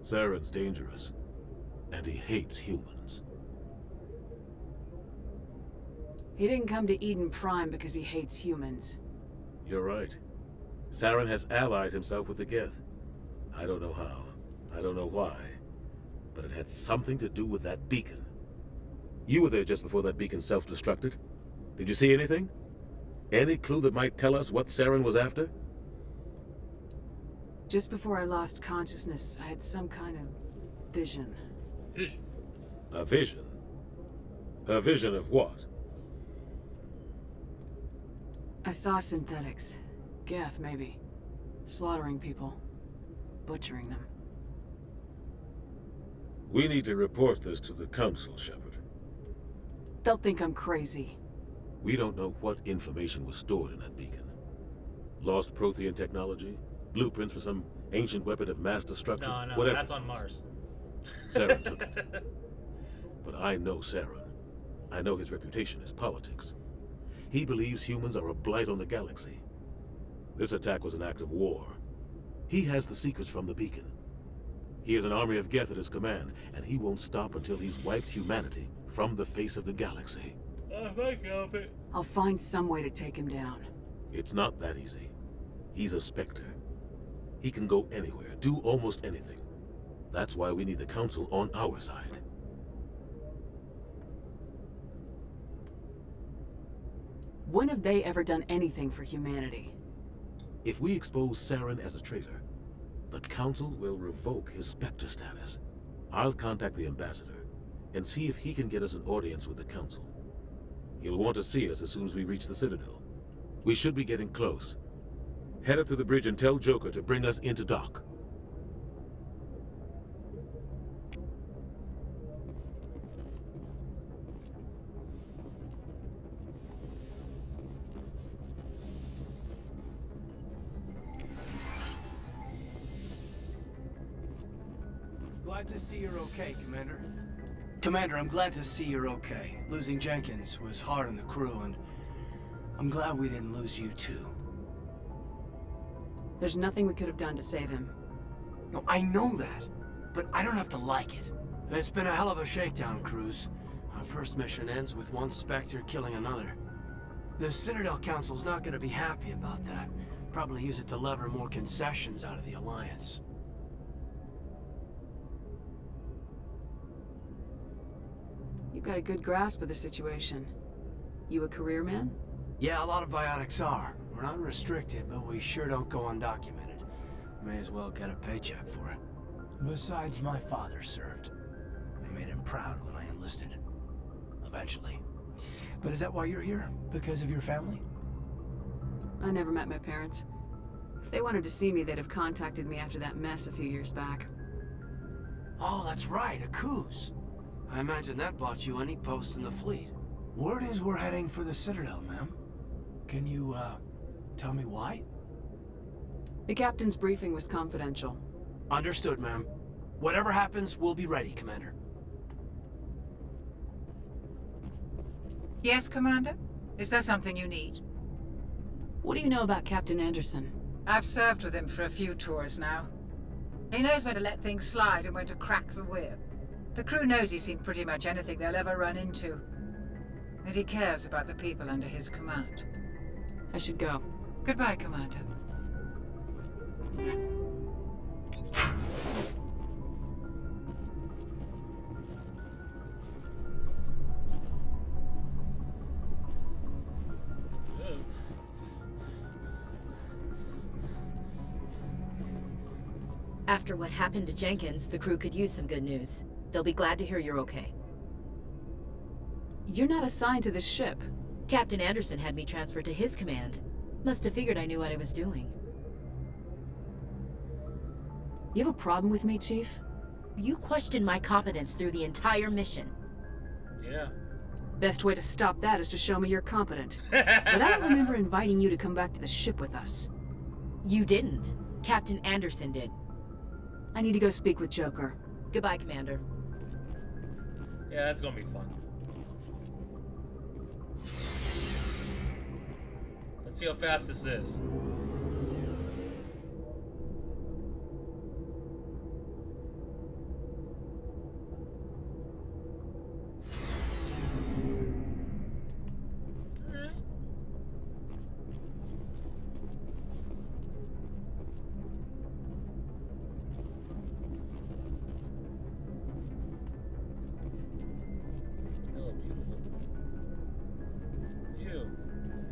Saren's dangerous, and he hates humans. He didn't come to Eden Prime because he hates humans. You're right. Saren has allied himself with the Geth. I don't know how. I don't know why. But it had something to do with that beacon. You were there just before that beacon self-destructed. Did you see anything? Any clue that might tell us what Saren was after? Just before I lost consciousness, I had some kind of vision. A vision? A vision of what? I saw synthetics. Geth, maybe. Slaughtering people. Butchering them. We need to report this to the Council, Shepard. They'll think I'm crazy. We don't know what information was stored in that beacon. Lost Prothean technology? Blueprints for some ancient weapon of mass destruction? No, whatever. That's on Mars. Saren took it. But I know Saren. I know his reputation is politics. He believes humans are a blight on the galaxy. This attack was an act of war. He has the secrets from the beacon. He has an army of Geth at his command, and he won't stop until he's wiped humanity from the face of the galaxy. I'll find some way to take him down. It's not that easy. He's a Spectre. He can go anywhere, do almost anything. That's why we need the Council on our side. When have they ever done anything for humanity? If we expose Saren as a traitor, the Council will revoke his Spectre status. I'll contact the Ambassador and see if he can get us an audience with the Council. He'll want to see us as soon as we reach the Citadel. We should be getting close. Head up to the bridge and tell Joker to bring us into dock. Glad to see you're okay, Commander. Commander, I'm glad to see you're okay. Losing Jenkins was hard on the crew, and I'm glad we didn't lose you too. There's nothing we could have done to save him. No, I know that, but I don't have to like it. It's been a hell of a shakedown, Cruz. Our first mission ends with one Spectre killing another. The Citadel Council's not gonna be happy about that. Probably use it to lever more concessions out of the Alliance. You've got a good grasp of the situation. You a career man? Yeah, a lot of biotics are. We're not restricted, but we sure don't go undocumented. May as well get a paycheck for it. Besides, my father served. I made him proud when I enlisted. Eventually. But is that why you're here? Because of your family? I never met my parents. If they wanted to see me, they'd have contacted me after that mess a few years back. Oh, that's right, a Coos. I imagine that bought you any post in the fleet. Word is we're heading for the Citadel, ma'am. Can you, tell me why? The captain's briefing was confidential. Understood, ma'am. Whatever happens, we'll be ready, Commander. Yes, Commander? Is there something you need? What do you know about Captain Anderson? I've served with him for a few tours now. He knows when to let things slide and when to crack the whip. The crew knows he's seen pretty much anything they'll ever run into. And he cares about the people under his command. I should go. Goodbye, Commander. After what happened to Jenkins, the crew could use some good news. They'll be glad to hear you're okay. You're not assigned to this ship. Captain Anderson had me transferred to his command. Must have figured I knew what I was doing. You have a problem with me, Chief? You questioned my competence through the entire mission. Yeah. Best way to stop that is to show me you're competent. But I don't remember inviting you to come back to the ship with us. You didn't. Captain Anderson did. I need to go speak with Joker. Goodbye, Commander. Yeah, that's gonna be fun. Let's see how fast this is.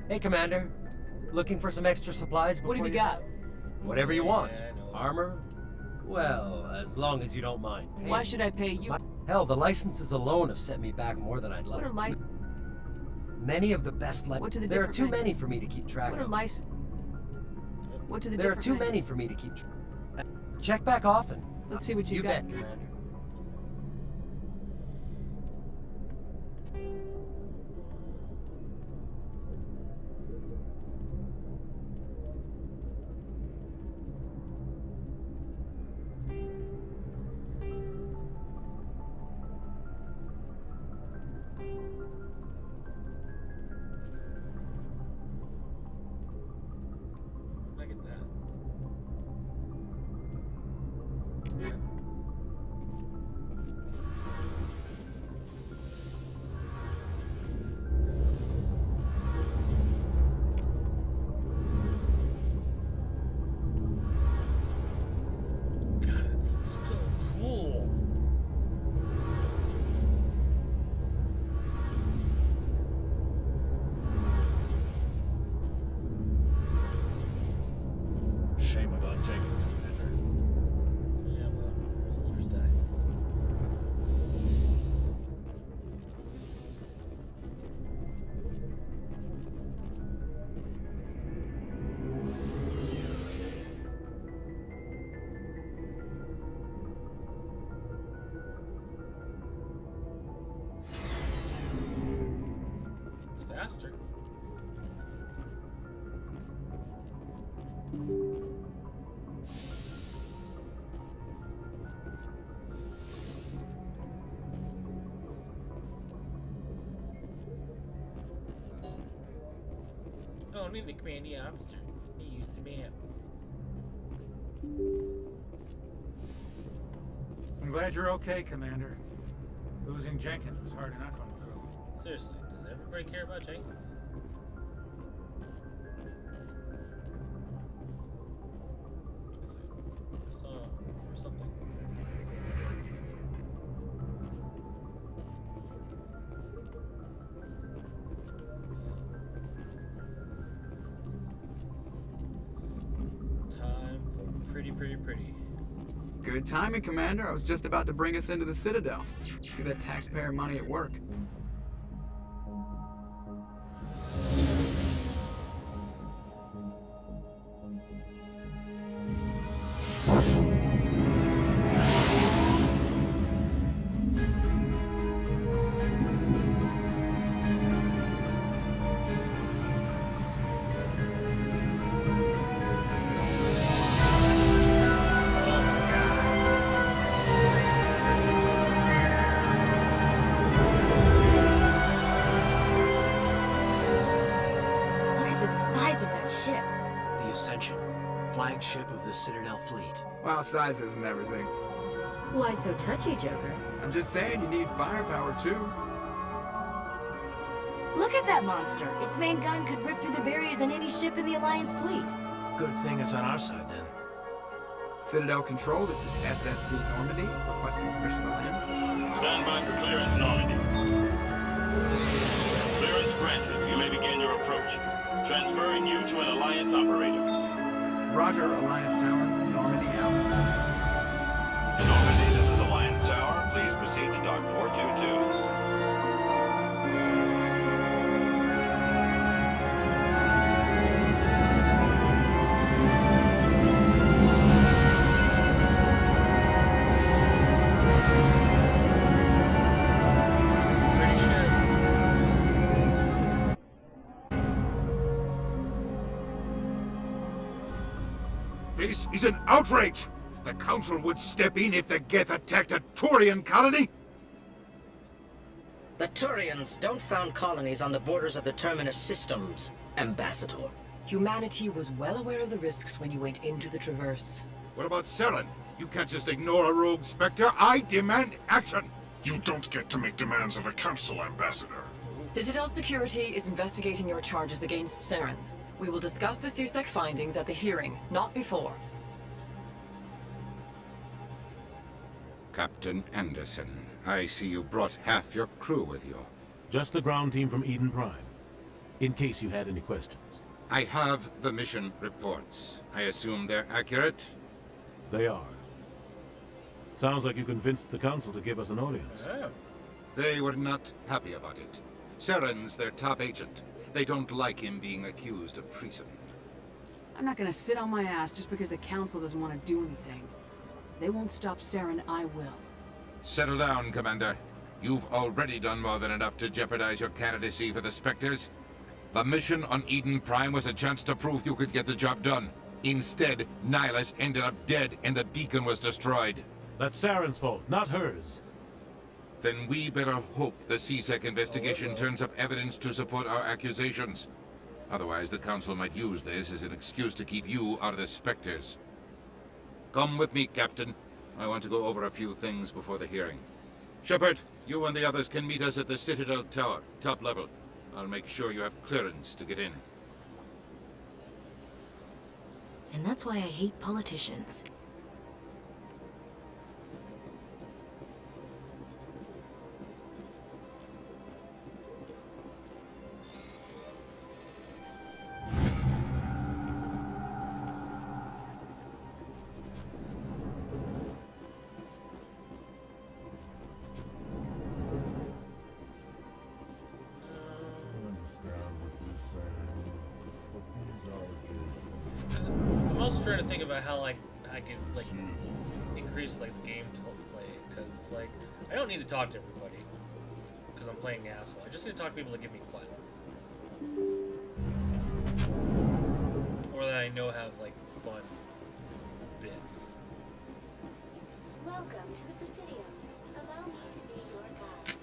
Hey, Commander. Looking for some extra supplies before What have you got? Whatever you want. Armor? Well, as long as you don't mind. Why should I pay you? Hell, the licenses alone have set me back more than I'd like. What are licenses? Many of the best licenses. There are too many for me to keep track What are of. licenses? What are the There are different too many for me to keep track. Check back often. Let's see what you You got. bet, Commander. I get that. God, it looks so cool. Shame about Jenkins, Commander. Yeah, well, soldiers die. It's faster. Oh, I need the commanding officer. He used the map. I'm glad you're okay, Commander. Losing Jenkins was hard enough on the crew. Seriously, does everybody care about Jenkins? I saw or something. Time for pretty. Good timing, Commander. I was just about to bring us into the Citadel. See that taxpayer money at work. Look at the size of that ship. The Ascension, flagship of the Citadel fleet. Well, size isn't everything. Why so touchy, Joker? I'm just saying you need firepower, too. Look at that monster. Its main gun could rip through the barriers in any ship in the Alliance fleet. Good thing it's on our side, then. Citadel Control, this is SSV Normandy, requesting permission to land. Stand by for clearance, Normandy. Clearance granted. You may begin your approach. Transferring you to an Alliance operator. Roger, Alliance Tower, Normandy out. Normandy, this is Alliance Tower. Please proceed to Dock 422. This is an outrage! The Council would step in if the Geth attacked a Turian colony? The Turians don't found colonies on the borders of the Terminus systems, Ambassador. Humanity was well aware of the risks when you went into the Traverse. What about Saren? You can't just ignore a rogue Spectre. I demand action! You don't get to make demands of a Council, Ambassador. Citadel Security is investigating your charges against Saren. We will discuss the CSEC findings at the hearing, not before. Captain Anderson, I see you brought half your crew with you. Just the ground team from Eden Prime, in case you had any questions. I have the mission reports. I assume they're accurate? They are. Sounds like you convinced the Council to give us an audience. Oh. They were not happy about it. Saren's their top agent. They don't like him being accused of treason. I'm not gonna sit on my ass just because the Council doesn't want to do anything. They won't stop Saren, I will. Settle down, Commander. You've already done more than enough to jeopardize your candidacy for the Spectres. The mission on Eden Prime was a chance to prove you could get the job done. Instead, Nihilus ended up dead and the beacon was destroyed. That's Saren's fault, not hers. Then we better hope the CSEC investigation turns up evidence to support our accusations. Otherwise, the Council might use this as an excuse to keep you out of the Spectres. Come with me, Captain. I want to go over a few things before the hearing. Shepard, you and the others can meet us at the Citadel Tower, top level. I'll make sure you have clearance to get in. And that's why I hate politicians. I'm also trying to think about how like I can like increase like the game play, because like I don't need to talk to everybody because I'm playing asshole. I just need to talk to people that give me quests or that I know have like fun bits. Welcome to the Presidium. Allow me to be your guide.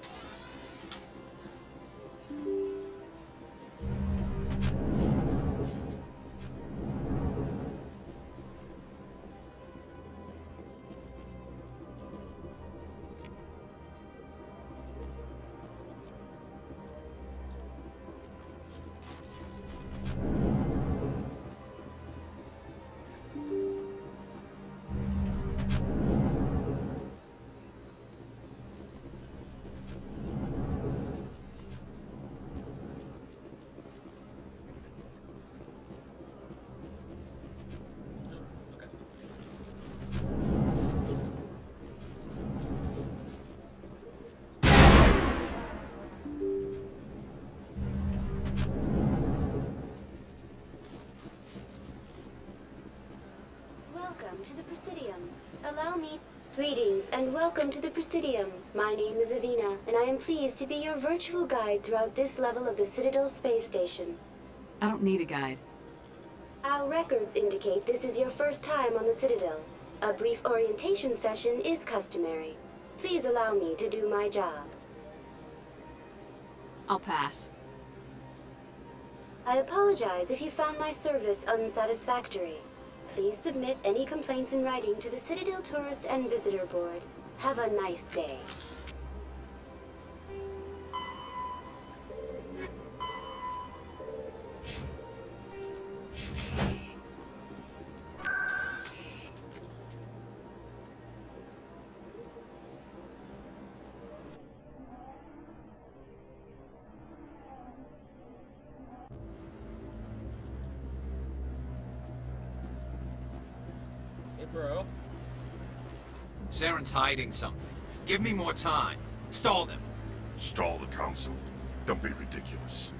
Welcome to the Presidium. Allow me... Greetings and welcome to the Presidium. My name is Avina, and I am pleased to be your virtual guide throughout this level of the Citadel space station. I don't need a guide. Our records indicate this is your first time on the Citadel. A brief orientation session is customary. Please allow me to do my job. I'll pass. I apologize if you found my service unsatisfactory. Please submit any complaints in writing to the Citadel Tourist and Visitor Board. Have a nice day. Bro. Saren's hiding something. Give me more time. Stall them. Stall the Council? Don't be ridiculous.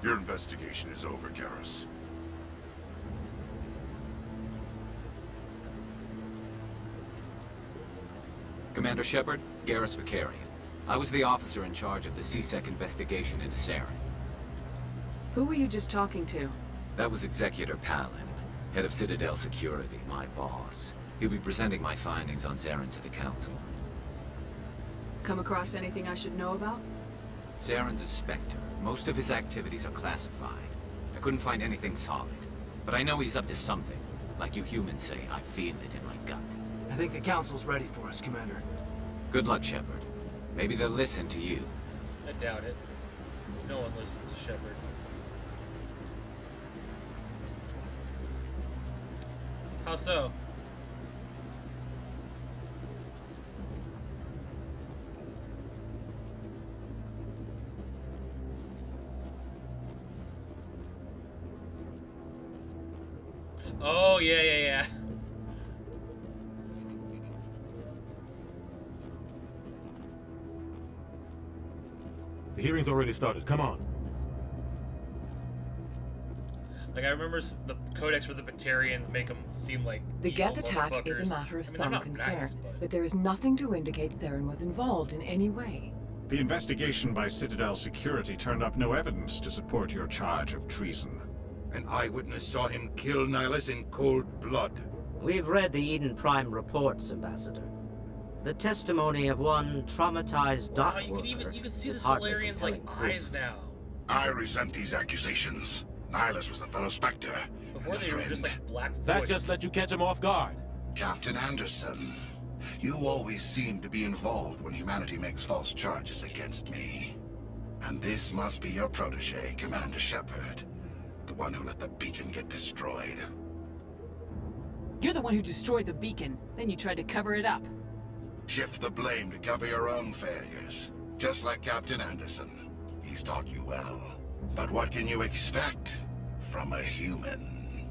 Your investigation is over, Garrus. Commander Shepard, Garrus Vicarian. I was the officer in charge of the CSEC investigation into Saren. Who were you just talking to? That was Executor Palin. Head of Citadel Security, my boss. He'll be presenting my findings on Saren to the Council. Come across anything I should know about? Saren's a Spectre. Most of his activities are classified. I couldn't find anything solid. But I know he's up to something. Like you humans say, I feel it in my gut. I think the Council's ready for us, Commander. Good luck, Shepard. Maybe they'll listen to you. I doubt it. No one listens to Shepard. How so? Oh, yeah. The hearing's already started. Come on. Like, I remember the codex for the Batarians make them seem like The evil Geth attack is a motherfuckers. matter of I mean, some they're not concern, nice, but there is nothing to indicate Saren was involved in any way. The investigation by Citadel Security turned up no evidence to support your charge of treason. An eyewitness saw him kill Nihilus in cold blood. We've read the Eden Prime reports, Ambassador. The testimony of one traumatized dock worker you can see the is hardly Solarians like compelling eyes proof. now. I resent these accusations. Nihilus was a fellow Spectre. Before and a they were friend. just like black voids. That just let you catch him off guard. Captain Anderson, you always seem to be involved when humanity makes false charges against me. And this must be your protege, Commander Shepard. The one who let the beacon get destroyed. You're the one who destroyed the beacon, then you tried to cover it up. Shift the blame to cover your own failures. Just like Captain Anderson. He's taught you well. But what can you expect from a human?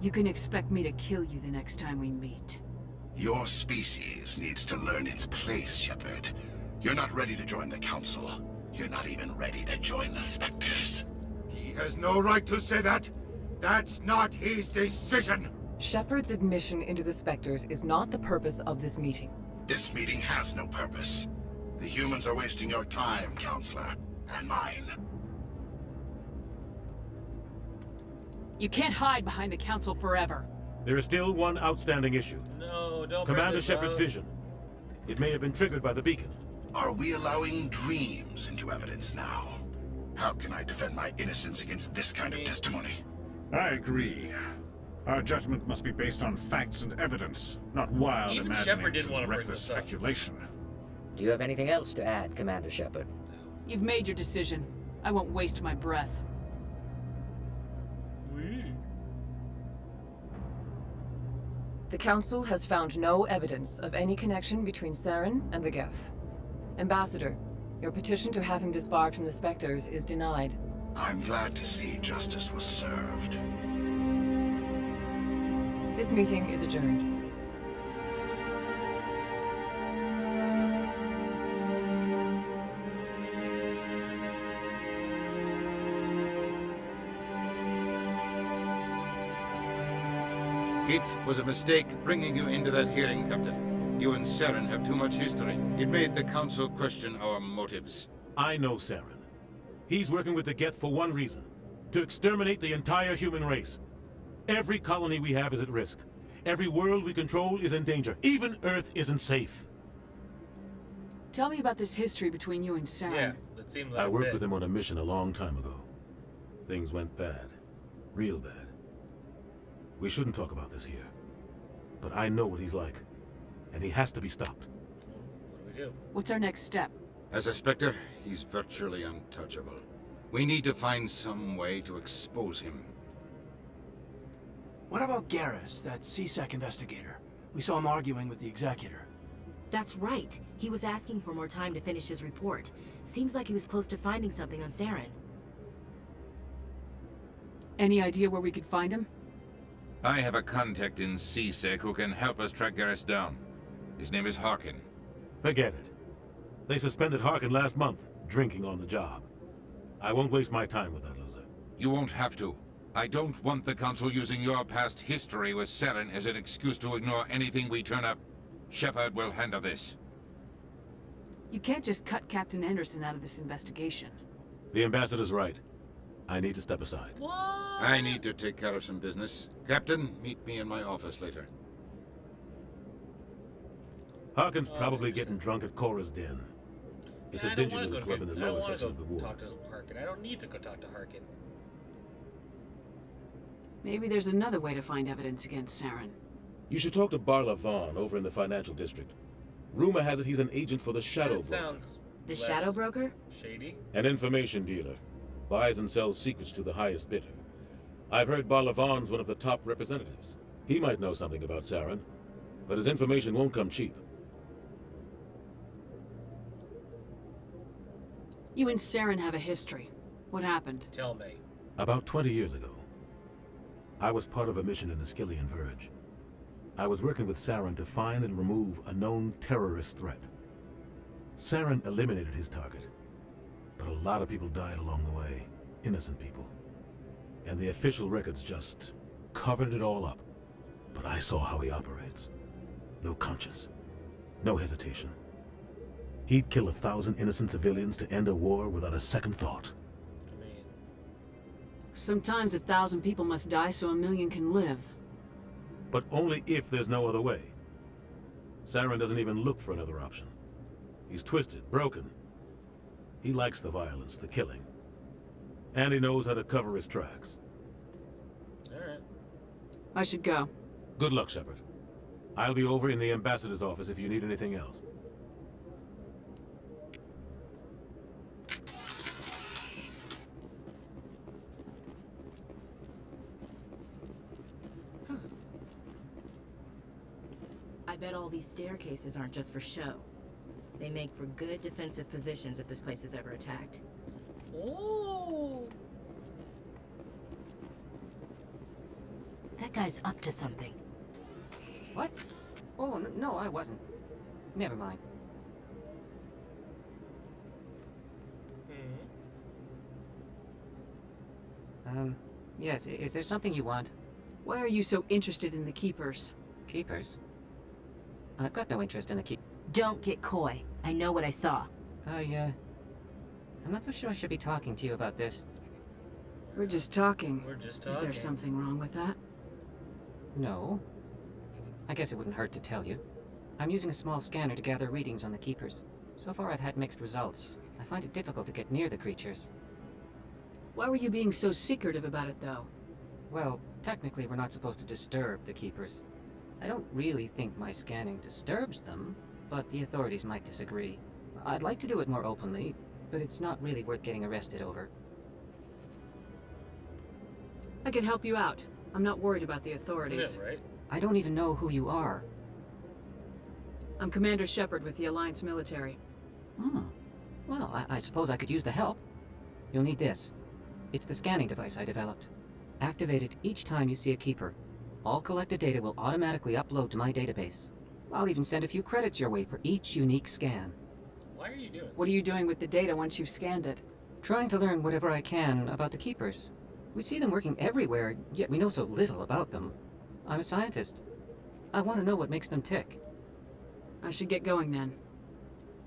You can expect me to kill you the next time we meet. Your species needs to learn its place, Shepard. You're not ready to join the Council. You're not even ready to join the Spectres. He has no right to say that. That's not his decision. Shepard's admission into the Spectres is not the purpose of this meeting. This meeting has no purpose. The humans are wasting your time, Counselor. And mine. You can't hide behind the Council forever. There is still one outstanding issue. No, don't. Commander Shepard's vision. It may have been triggered by the beacon. Are we allowing dreams into evidence now? How can I defend my innocence against this kind of testimony? I agree. Our judgment must be based on facts and evidence, not wild Even Shepard imaginings didn't want and to bring reckless this up. speculation. Do you have anything else to add, Commander Shepard? You've made your decision. I won't waste my breath. The Council has found no evidence of any connection between Saren and the Geth. Ambassador, your petition to have him disbarred from the Spectres is denied. I'm glad to see justice was served. This meeting is adjourned. It was a mistake bringing you into that hearing, Captain. You and Saren have too much history. It made the Council question our motives. I know Saren. He's working with the Geth for one reason. To exterminate the entire human race. Every colony we have is at risk. Every world we control is in danger. Even Earth isn't safe. Tell me about this history between you and Saren. Yeah, that seemed like I worked with him on a mission a long time ago. Things went bad. Real bad. We shouldn't talk about this here. But I know what he's like. And he has to be stopped. What do we do? What's our next step? As a Spectre, he's virtually untouchable. We need to find some way to expose him. What about Garrus, that CSEC investigator? We saw him arguing with the Executor. That's right. He was asking for more time to finish his report. Seems like he was close to finding something on Saren. Any idea where we could find him? I have a contact in CSEC who can help us track Garrus down. His name is Harkin. Forget it. They suspended Harkin last month, drinking on the job. I won't waste my time with that loser. You won't have to. I don't want the Council using your past history with Saren as an excuse to ignore anything we turn up. Shepard will handle this. You can't just cut Captain Anderson out of this investigation. The Ambassador's right. I need to step aside. What? I need to take care of some business. Captain, meet me in my office later. Harkin's probably getting drunk at Cora's den. It's a dingy little club in the lower section of the Talk to wards. Harkin. I don't need to go talk to Harkin. Maybe there's another way to find evidence against Saren. You should talk to Barla Vaughn over in the financial district. Rumor has it he's an agent for the Shadow Broker. The Shadow Broker? Shady? An information dealer. Buys and sells secrets to the highest bidder. I've heard Barla Vaughn's one of the top representatives. He might know something about Saren, but his information won't come cheap. You and Saren have a history. What happened? Tell me. About 20 years ago, I was part of a mission in the Skillian Verge. I was working with Saren to find and remove a known terrorist threat. Saren eliminated his target, but a lot of people died along the way. Innocent people. And the official records just covered it all up. But I saw how he operates. No conscience. No hesitation. He'd kill 1,000 innocent civilians to end a war without a second thought. Sometimes 1,000 people must die so 1,000,000 can live. But only if there's no other way. Saren doesn't even look for another option. He's twisted, broken. He likes the violence, the killing. And he knows how to cover his tracks. Alright. I should go. Good luck, Shepard. I'll be over in the ambassador's office if you need anything else. I bet all these staircases aren't just for show. They make for good defensive positions if this place is ever attacked. Oh. That guy's up to something. What? Oh, no, I wasn't. Never mind. Yes, is there something you want? Why are you so interested in the Keepers? Keepers? I've got no interest in the keep. Don't get coy. I know what I saw. I'm not so sure I should be talking to you about this. We're just talking. We're just Is talking. there something wrong with that? No. I guess it wouldn't hurt to tell you. I'm using a small scanner to gather readings on the Keepers. So far I've had mixed results. I find it difficult to get near the creatures. Why were you being so secretive about it, though? Well, technically we're not supposed to disturb the Keepers. I don't really think my scanning disturbs them, but the authorities might disagree. I'd like to do it more openly, but it's not really worth getting arrested over. I can help you out. I'm not worried about the authorities. Yeah, right? I don't even know who you are. I'm Commander Shepard with the Alliance military. Well, I suppose I could use the help. You'll need this. It's the scanning device I developed. Activate it each time you see a Keeper. All collected data will automatically upload to my database. I'll even send a few credits your way for each unique scan. Why are you doing What are you doing with the data once you've scanned it? Trying to learn whatever I can about the Keepers. We see them working everywhere, yet we know so little about them. I'm a scientist. I want to know what makes them tick. I should get going then.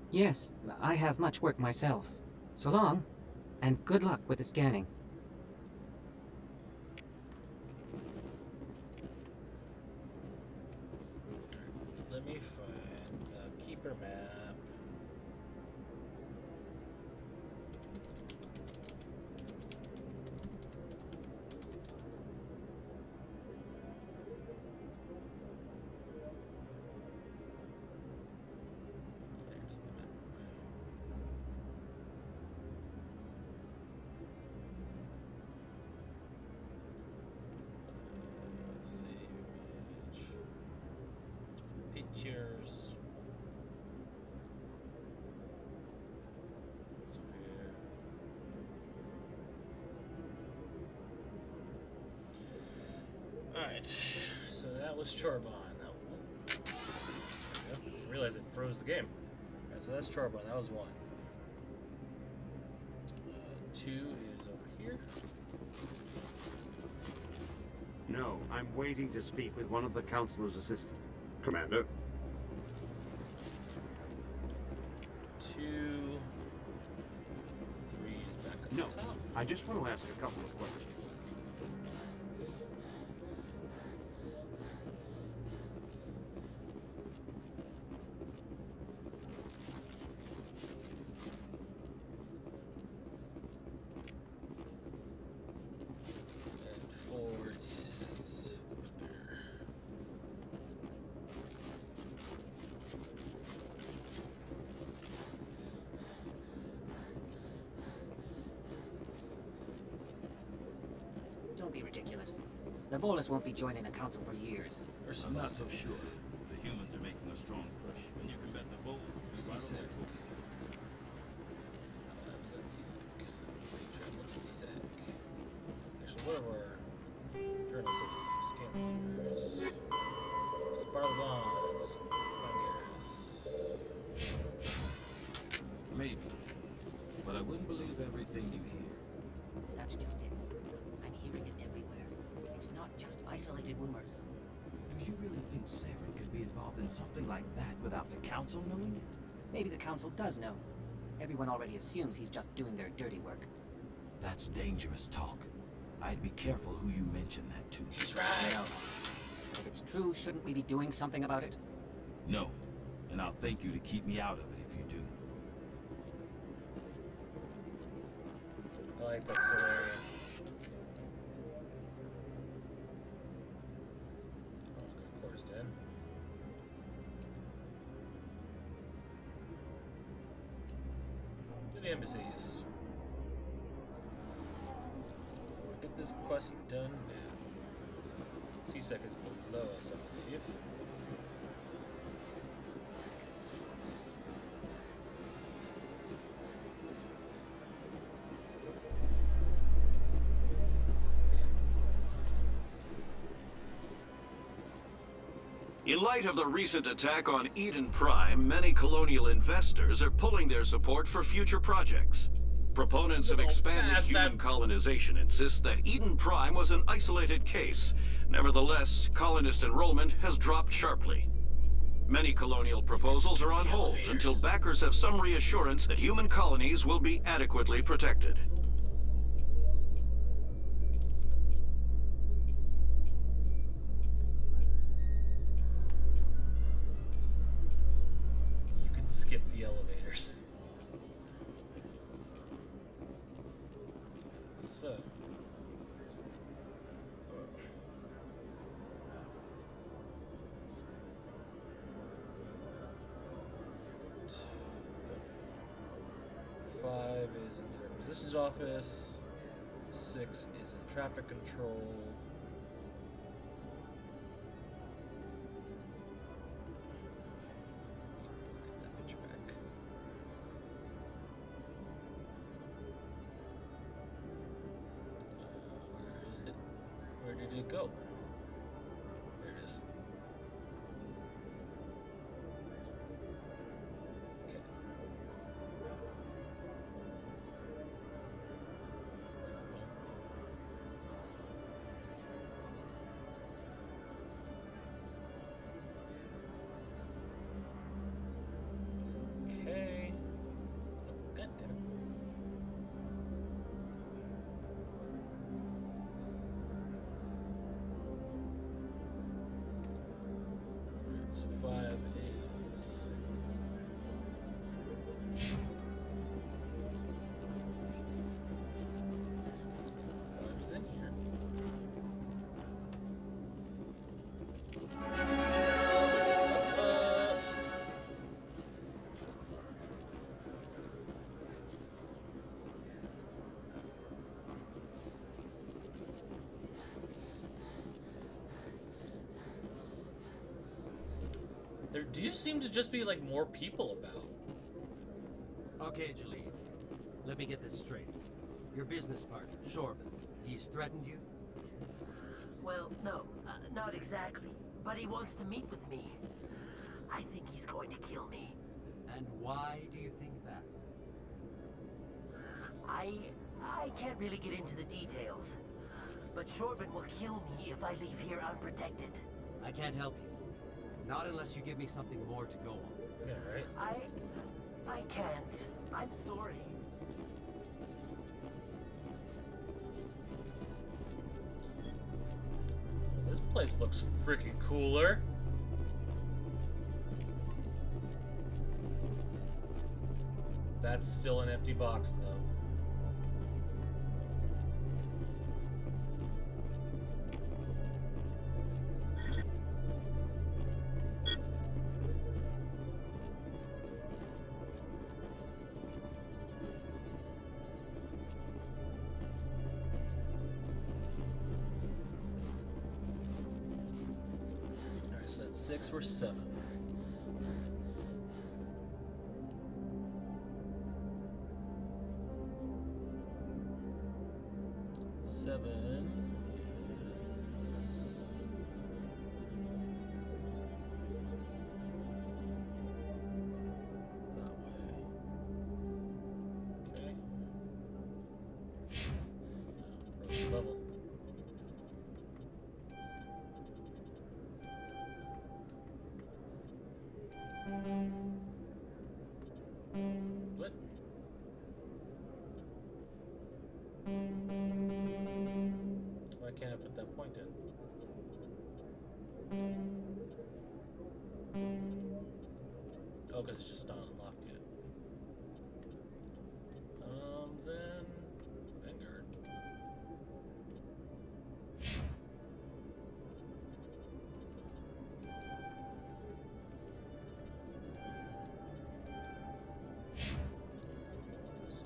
Yes, I have much work myself. So long, and good luck with the scanning. Let me find the Keeper map. There's the map. Save image. Pictures. It's over here. Alright, so that was Chorbon. I realized it froze the game. Alright, so that's Chorbon. That was one. 2 is over here. No, I'm waiting to speak with one of the Councilor's assistants. Commander. 2, 3 is back up No, top. I just want to ask a couple of questions. Don't be ridiculous. The Volus won't be joining the Council for years. I'm not so sure. The humans are making a strong push, and you can bet the Volus will be right on their Actually, what are our journal cities? Scan Spiral Bonds. Maybe. But I wouldn't believe everything you hear. That's just it. I'm hearing it everywhere. It's not just isolated rumors. Do you really think Saren could be involved in something like that without the Council knowing it? Maybe the Council does know. Everyone already assumes he's just doing their dirty work. That's dangerous talk. I'd be careful who you mention that to. He's right. Well, if it's true, shouldn't we be doing something about it? No. And I'll thank you to keep me out of it if you do. I like that scenario. Of course, Den. To the embassies. So we'll get this quest done now. C-Sec is below us, I believe. In light of the recent attack on Eden Prime, many colonial investors are pulling their support for future projects. Proponents of expanded human colonization insist that Eden Prime was an isolated case. Nevertheless, colonist enrollment has dropped sharply. Many colonial proposals are on hold until backers have some reassurance that human colonies will be adequately protected. Skip the elevators. So. Five is in the requisitions office. 6 is in traffic control. Where did it go? There it is. Okay. Okay. Oh, God damn it. So 5 is... Five's in here. There do seem to just be like more people about. Okay, Jaleel. Let me get this straight. Your business partner, Shorban, he's threatened you? Well, no, not exactly. But he wants to meet with me. I think he's going to kill me. And why do you think that? I can't really get into the details. But Shorban will kill me if I leave here unprotected. I can't help you. Not unless you give me something more to go on. Yeah, right? I can't. I'm sorry. place looks freaking cooler. That's still an empty box, though. Alright, so that's 6 or 7. Level. What? Why can't I put that point in? Oh, because it's just not unlocked yet. Then Vanguard.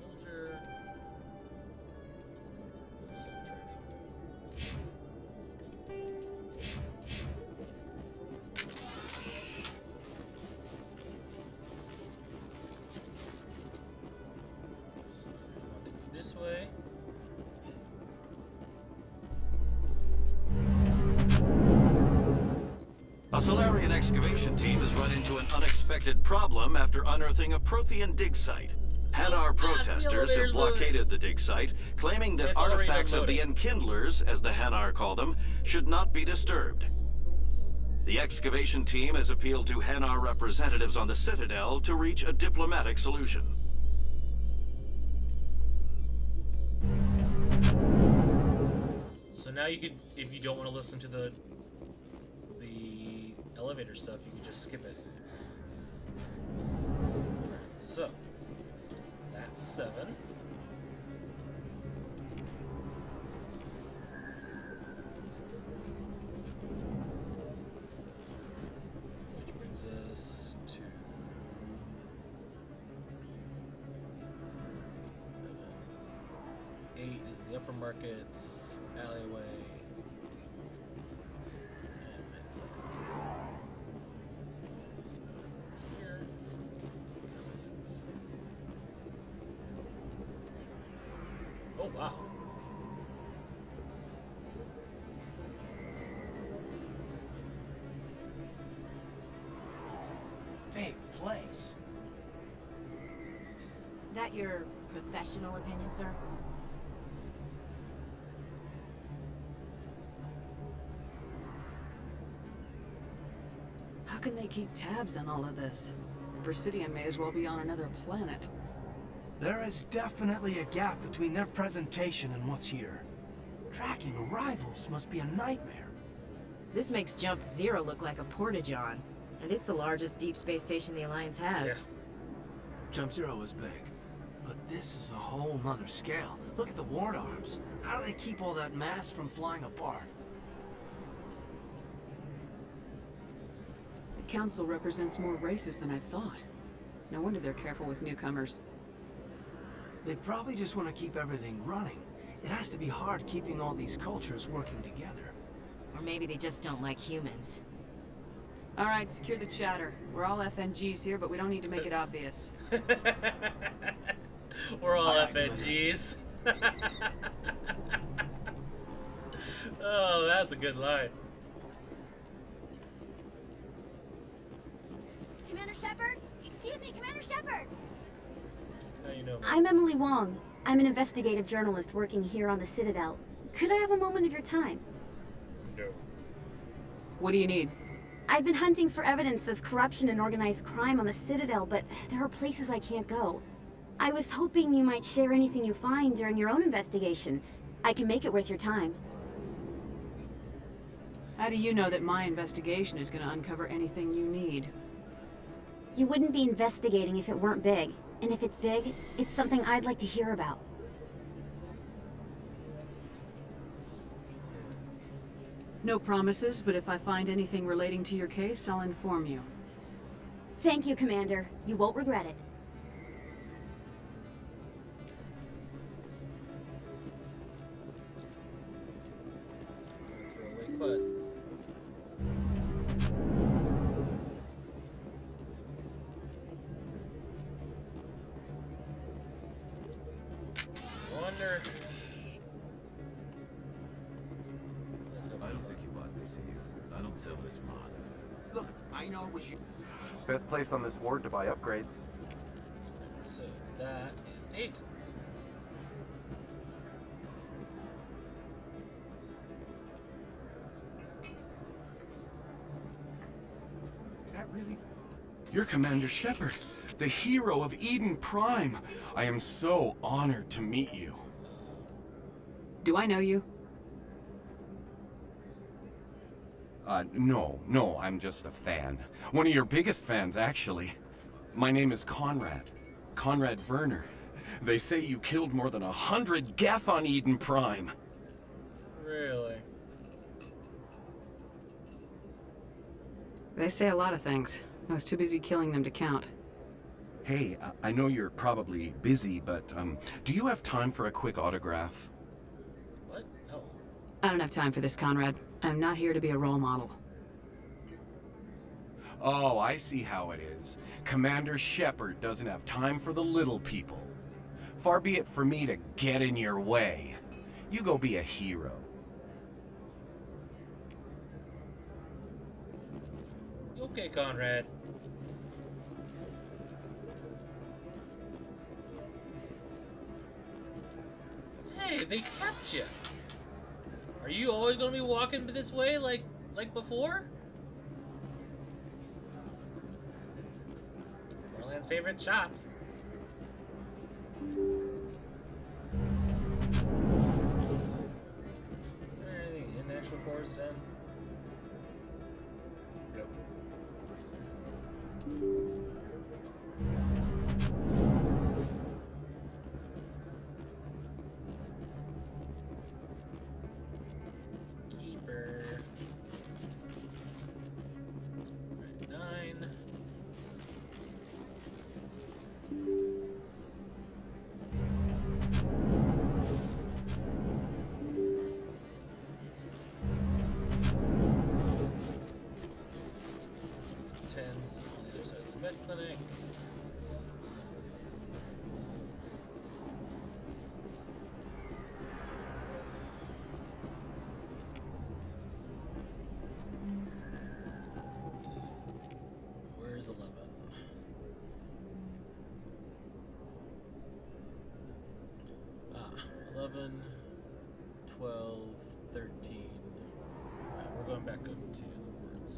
Soldier. This way. A Solarian excavation team has run into an unexpected problem after unearthing a Prothean dig site. Hanar protesters have blockaded the dig site, claiming that artifacts of the Enkindlers, as the Hanar call them, should not be disturbed. The excavation team has appealed to Hanar representatives on the Citadel to reach a diplomatic solution. So now you could, if you don't want to listen to the elevator stuff, you can just skip it. So that's 7. Which brings us to 8 is the upper markets, alleyway. Oh, wow. Big place. That your professional opinion, sir? How can they keep tabs on all of this? The Presidium may as well be on another planet. There is definitely a gap between their presentation and what's here. Tracking rivals must be a nightmare. This makes Jump Zero look like a porta-john. And it's the largest deep space station the Alliance has. Yeah. Jump Zero is big. But this is a whole nother scale. Look at the ward arms. How do they keep all that mass from flying apart? The Council represents more races than I thought. No wonder they're careful with newcomers. They probably just want to keep everything running. It has to be hard keeping all these cultures working together. Or maybe they just don't like humans. Alright, secure the chatter. We're all FNGs here, but we don't need to make it obvious. We're all FNGs. Oh, that's a good line. Commander Shepard? Excuse me, Commander Shepard! How you know? I'm Emily Wong. I'm an investigative journalist working here on the Citadel. Could I have a moment of your time? No. What do you need? I've been hunting for evidence of corruption and organized crime on the Citadel, but there are places I can't go. I was hoping you might share anything you find during your own investigation. I can make it worth your time. How do you know that my investigation is going to uncover anything you need? You wouldn't be investigating if it weren't big. And if it's big, it's something I'd like to hear about. No promises, but if I find anything relating to your case, I'll inform you. Thank you, Commander. You won't regret it. Throwaway quests. Wonder. I don't think you bought this here. I don't sell this mod. Look, I know it was you. Best place on this ward to buy upgrades. So that is 8. Is that really? You're Commander Shepard, the hero of Eden Prime. I am so honored to meet you. Do I know you? No, I'm just a fan. One of your biggest fans, actually. My name is Conrad. Conrad Werner. They say you killed more than 100 Geth on Eden Prime. Really? They say a lot of things. I was too busy killing them to count. Hey, I know you're probably busy, but do you have time for a quick autograph? What? Oh. I don't have time for this, Conrad. I'm not here to be a role model. Oh, I see how it is. Commander Shepard doesn't have time for the little people. Far be it for me to get in your way. You go be a hero. Okay, Conrad. Hey, they kept you. Are you always gonna be walking this way like before? Orland's favorite shops. Anything in actual forest done? Nope. Keeper. 9. Tens on the other side of the vet clinic. Where's 11? Ah, 11, 12, 13. Right, we're going back up to the woods.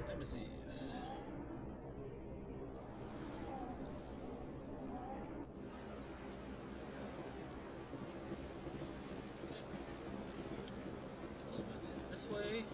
Nemesis. Is this way?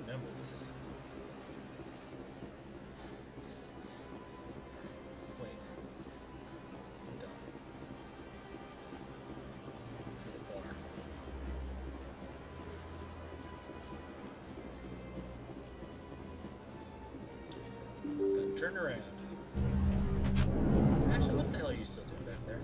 Remember this. Wait. I'm done. Let's go through the bar. Gotta turn around. Ashley, what the hell are you still doing back there?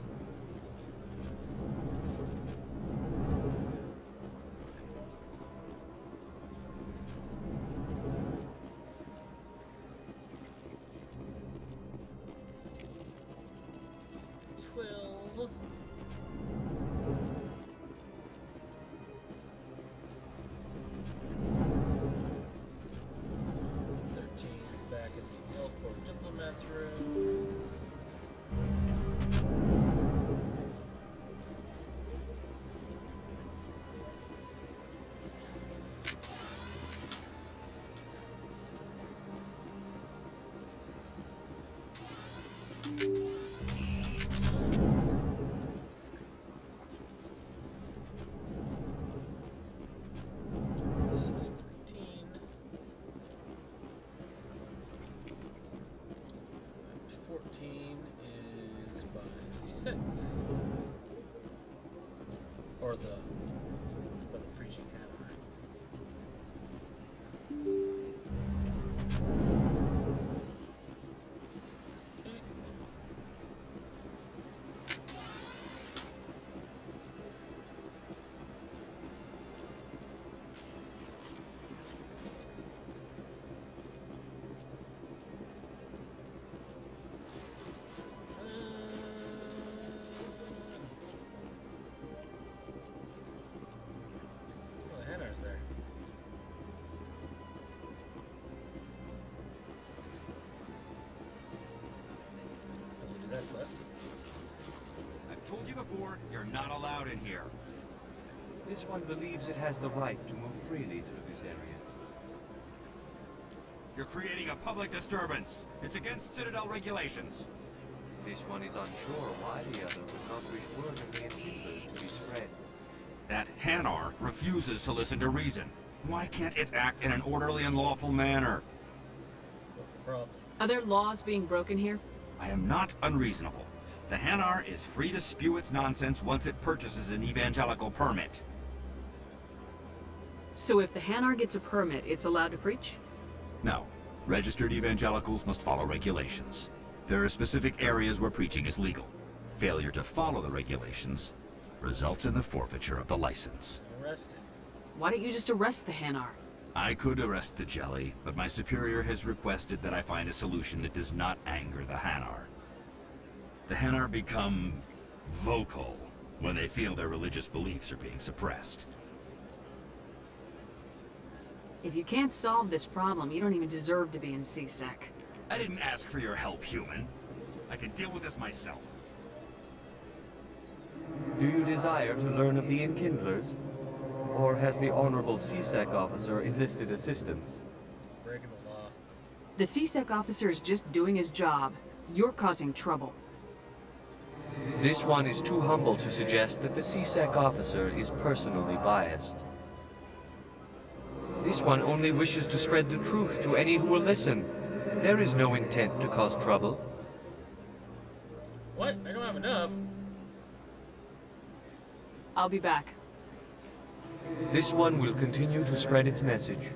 Or the preaching hammer. I've told you before, you're not allowed in here. This one believes it has the right to move freely through this area. You're creating a public disturbance. It's against Citadel regulations. This one is unsure why the other would not wish word of the enkindlers to be spread. That Hanar refuses to listen to reason. Why can't it act in an orderly and lawful manner? What's the problem? Are there laws being broken here? I am not unreasonable. The Hanar is free to spew its nonsense once it purchases an evangelical permit. So if the Hanar gets a permit, it's allowed to preach? No. Registered evangelicals must follow regulations. There are specific areas where preaching is legal. Failure to follow the regulations results in the forfeiture of the license. Arrested. Why don't you just arrest the Hanar? I could arrest the jelly, but my superior has requested that I find a solution that does not anger the Hanar. The Hanar become vocal when they feel their religious beliefs are being suppressed. If you can't solve this problem, you don't even deserve to be in CSEC. I didn't ask for your help, human. I can deal with this myself. Do you desire to learn of the enkindlers? Or has the Honorable CSEC officer enlisted assistance? Breaking the law. The CSEC officer is just doing his job. You're causing trouble. This one is too humble to suggest that the CSEC officer is personally biased. This one only wishes to spread the truth to any who will listen. There is no intent to cause trouble. What? I don't have enough. I'll be back. This one will continue to spread its message.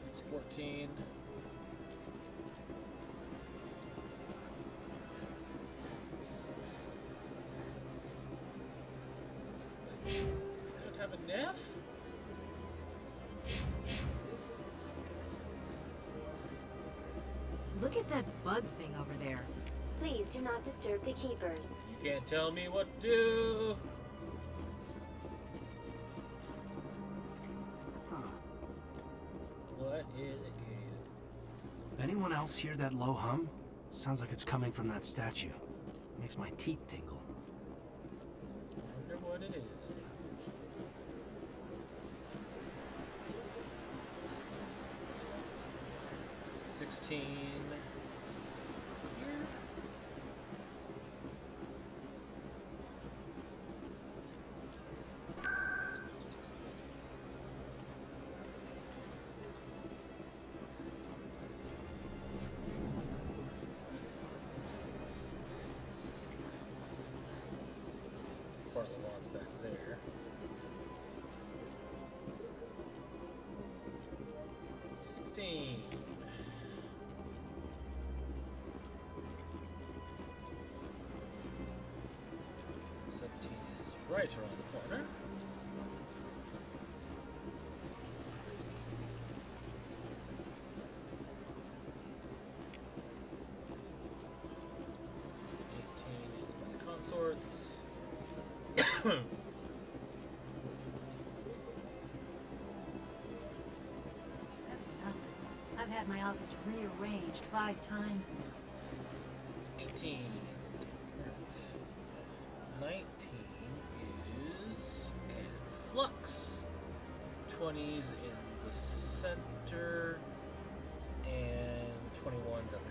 It's 14. I don't have enough? Look at that bug thing over there. Please do not disturb the keepers. You can't tell me what to do. Huh. What is it? Anyone else hear that low hum? Sounds like it's coming from that statue. Makes my teeth tingle. I wonder what it is. $16. Part of the lawn's back there. 16. 17 is right around the corner. Consorts. That's nothing. I've had my office rearranged 5 times now. 18. 19 is in flux. 20's in the center. And 21's up in.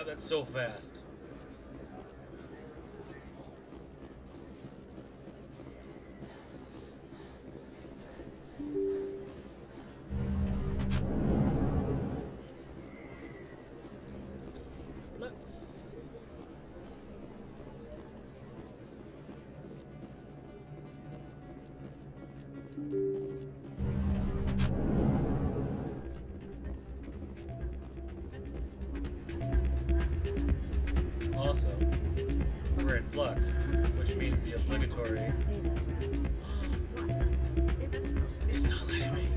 God, that's so fast. Also, we're in flux, which means the obligatory. It's not letting me.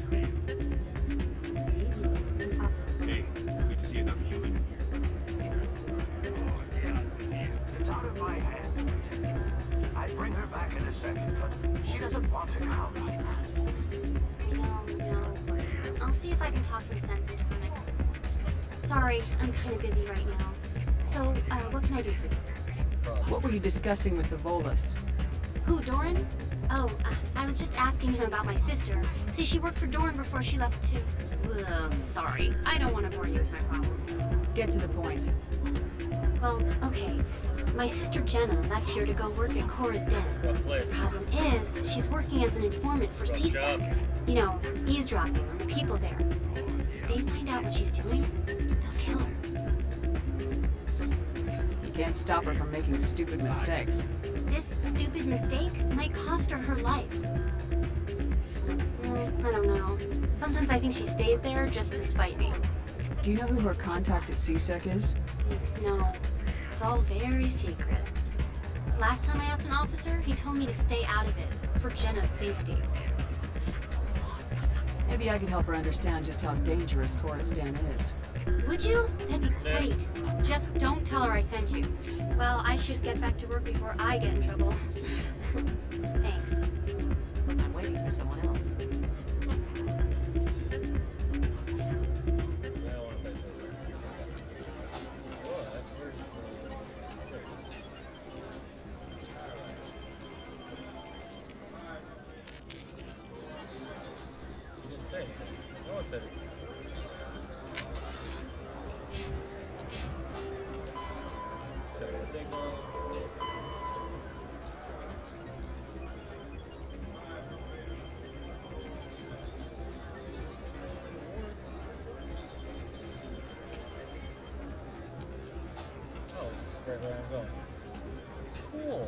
Hey, good to see another human in here. It's out of my hands. I'd bring her back in a second, but she doesn't want to come. I know. I'll see if I can talk some sense into her next. Sorry, I'm kind of busy right now. So, what can I do for you? What were you discussing with the Volus? Who, Doran? Oh, I was just asking him about my sister. See, she worked for Doran before she left too. Ugh, sorry. I don't want to bore you with my problems. Get to the point. Well, okay. My sister Jenna left here to go work at Cora's Den. Problem is, she's working as an informant for CSEC. You know, eavesdropping on the people there. If they find out what she's doing, they'll kill her. You can't stop her from making stupid mistakes. This stupid mistake might cost her her life. I don't know. Sometimes I think she stays there just to spite me. Do you know who her contact at CSEC is? No. It's all very secret. Last time I asked an officer, he told me to stay out of it, for Jenna's safety. Maybe I could help her understand just how dangerous Cora's Den is. Would you? That'd be great. Just don't tell her I sent you. Well, I should get back to work before I get in trouble. Thanks. I'm waiting for someone else. Where I'm going. Cool.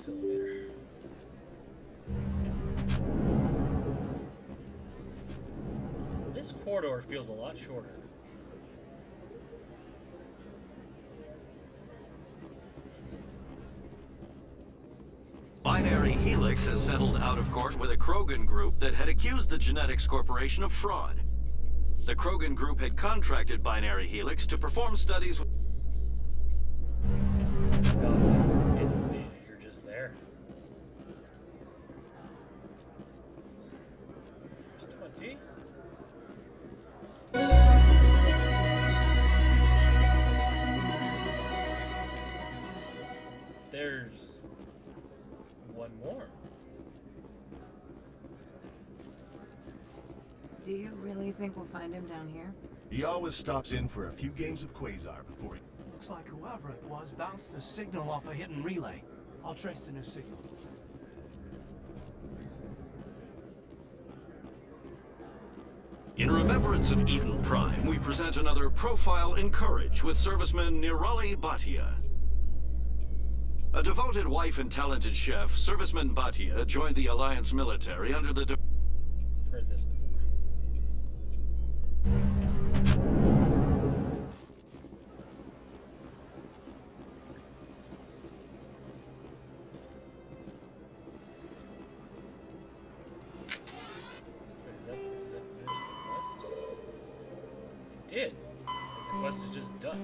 Elevator. This corridor feels a lot shorter. Binary Helix has settled out of court with a Krogan group that had accused the Genetics Corporation of fraud. The Krogan group had contracted Binary Helix to perform studies. You're just there. There's 20. There's one more. Do you really think we'll find him down here? He always stops in for a few games of Quasar before he... Looks like whoever it was bounced the signal off a hidden relay. I'll trace the new signal. In remembrance of Eden Prime, we present another profile in courage with serviceman Renegade Bhatia. A devoted wife and talented chef, serviceman Bhatia joined the Alliance military under the... Heard this before. Did. The quest is just done.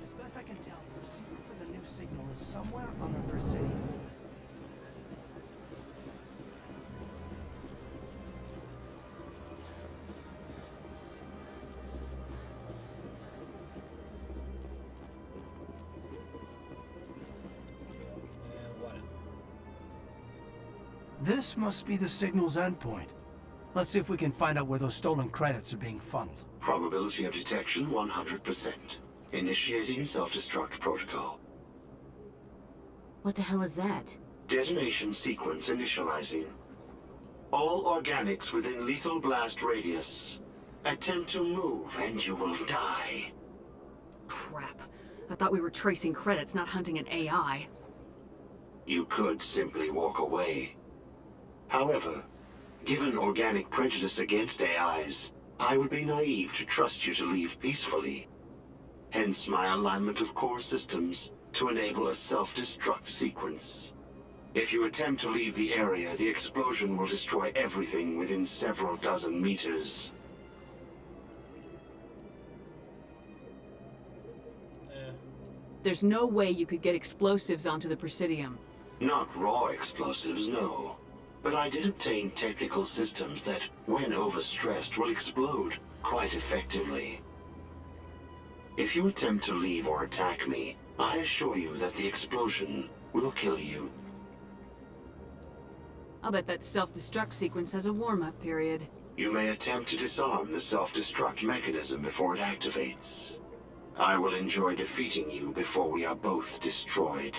As best I can tell, the receiver for the new signal is somewhere on the Presidium. This must be the signal's endpoint. Let's see if we can find out where those stolen credits are being funneled. Probability of detection 100%. Initiating self-destruct protocol. What the hell is that? Detonation sequence initializing. All organics within lethal blast radius. Attempt to move and you will die. Crap. I thought we were tracing credits, not hunting an AI. You could simply walk away. However, given organic prejudice against AIs, I would be naive to trust you to leave peacefully. Hence my alignment of core systems to enable a self-destruct sequence. If you attempt to leave the area, the explosion will destroy everything within several dozen meters. There's no way you could get explosives onto the Presidium. Not raw explosives, no. But I did obtain technical systems that, when overstressed, will explode quite effectively. If you attempt to leave or attack me, I assure you that the explosion will kill you. I'll bet that self-destruct sequence has a warm-up period. You may attempt to disarm the self-destruct mechanism before it activates. I will enjoy defeating you before we are both destroyed.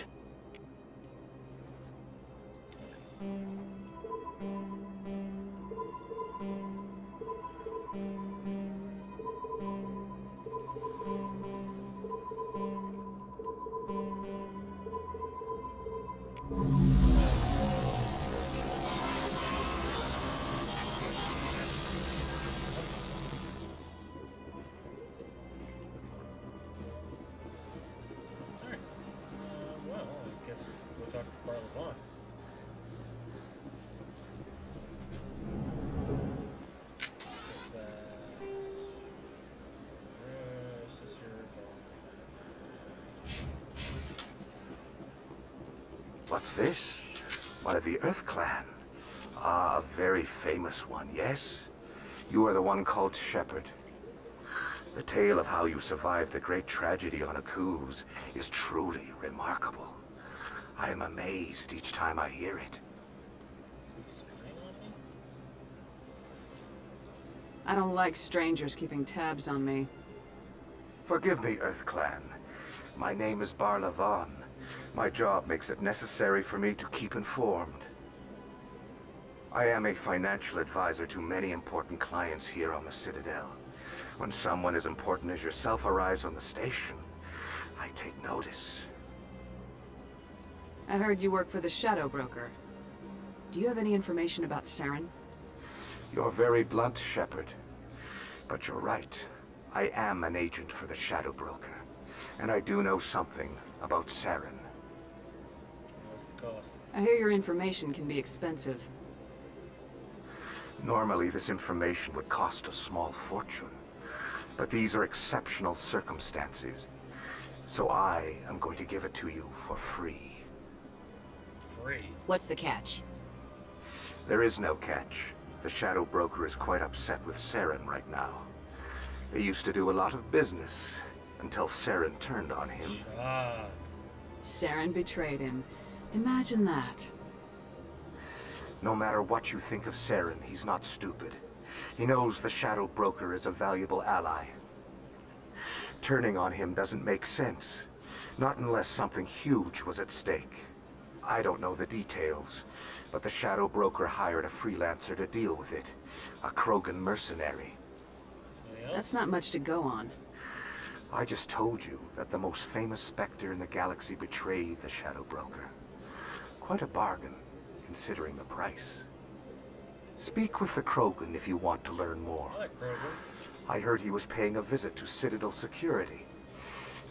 What's this? One of the Earth Clan. Ah, a very famous one, yes? You are the one called Shepard. The tale of how you survived the great tragedy on Akuz is truly remarkable. I am amazed each time I hear it. I don't like strangers keeping tabs on me. Forgive me, Earth Clan. My name is Barla Vaughn. My job makes it necessary for me to keep informed. I am a financial advisor to many important clients here on the Citadel. When someone as important as yourself arrives on the station, I take notice. I heard you work for the Shadow Broker. Do you have any information about Saren? You're very blunt, Shepard. But you're right. I am an agent for the Shadow Broker. And I do know something about Saren. What's the cost? I hear your information can be expensive. Normally, this information would cost a small fortune. But these are exceptional circumstances. So I am going to give it to you for free. Free? What's the catch? There is no catch. The Shadow Broker is quite upset with Saren right now. They used to do a lot of business until Saren turned on him. Saren betrayed him. Imagine that. No matter what you think of Saren, he's not stupid. He knows the Shadow Broker is a valuable ally. Turning on him doesn't make sense. Not unless something huge was at stake. I don't know the details, but the Shadow Broker hired a freelancer to deal with it. A Krogan mercenary. That's not much to go on. I just told you that the most famous Spectre in the galaxy betrayed the Shadow Broker. Quite a bargain, considering the price. Speak with the Krogan if you want to learn more. I like Krogans. I heard he was paying a visit to Citadel security.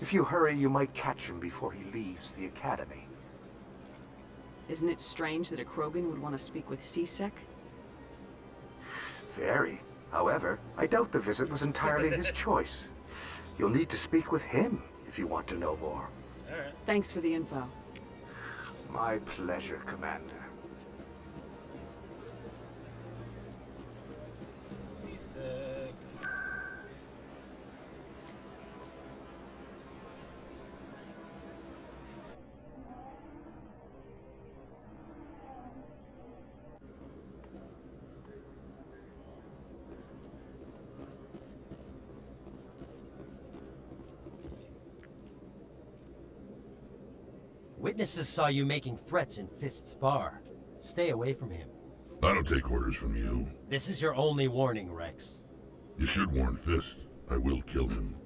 If you hurry, you might catch him before he leaves the Academy. Isn't it strange that a Krogan would want to speak with C-Sec? Very. However, I doubt the visit was entirely his choice. You'll need to speak with him if you want to know more. All right. Thanks for the info. My pleasure, Commander. Seasick. Witnesses saw you making threats in Fist's bar. Stay away from him. I don't take orders from you. This is your only warning, Rex. You should warn Fist. I will kill him.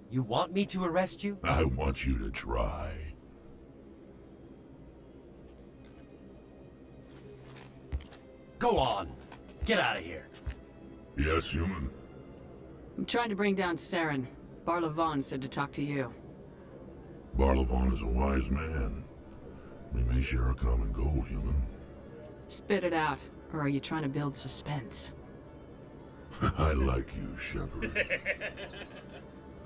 You want me to arrest you? I want you to try. Go on. Get out of here. Yes, human. I'm trying to bring down Saren. Barlavon said to talk to you. Barlavon is a wise man. We may share a common goal, human. Spit it out, or are you trying to build suspense? I like you, Shepard.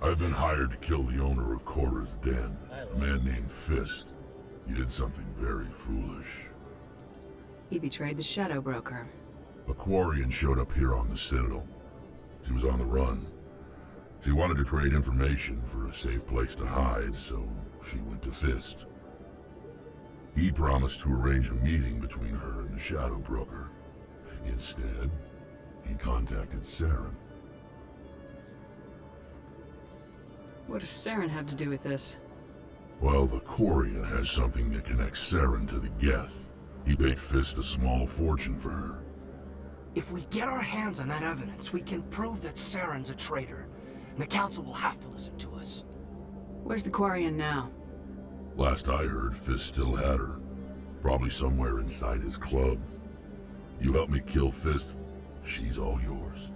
I've been hired to kill the owner of Cora's Den, a man named Fist. He did something very foolish. He betrayed the Shadow Broker. A Quarian showed up here on the Citadel. She was on the run. She wanted to trade information for a safe place to hide, so she went to Fist. He promised to arrange a meeting between her and the Shadow Broker. Instead, he contacted Saren. What does Saren have to do with this? Well, the Quarian has something that connects Saren to the Geth. He paid Fist a small fortune for her. If we get our hands on that evidence, we can prove that Saren's a traitor. And the Council will have to listen to us. Where's the Quarian now? Last I heard, Fist still had her. Probably somewhere inside his club. You help me kill Fist, she's all yours.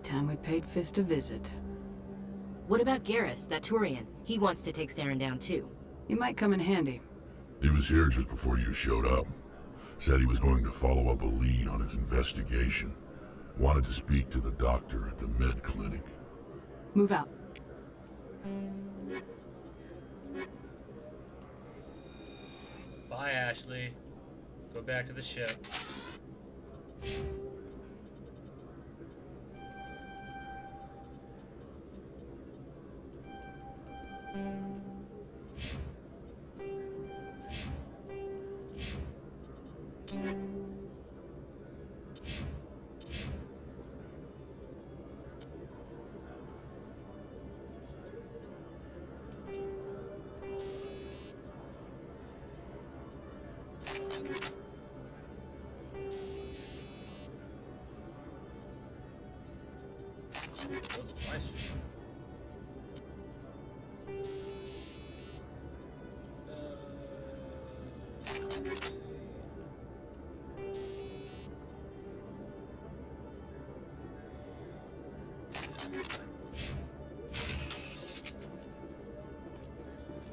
Time we paid Fist a visit. What about Garrus, that Turian? He wants to take Saren down too. He might come in handy. He was here just before you showed up. Said he was going to follow up a lead on his investigation. Wanted to speak to the doctor at the med clinic. Move out. Bye, Ashley. Go back to the ship.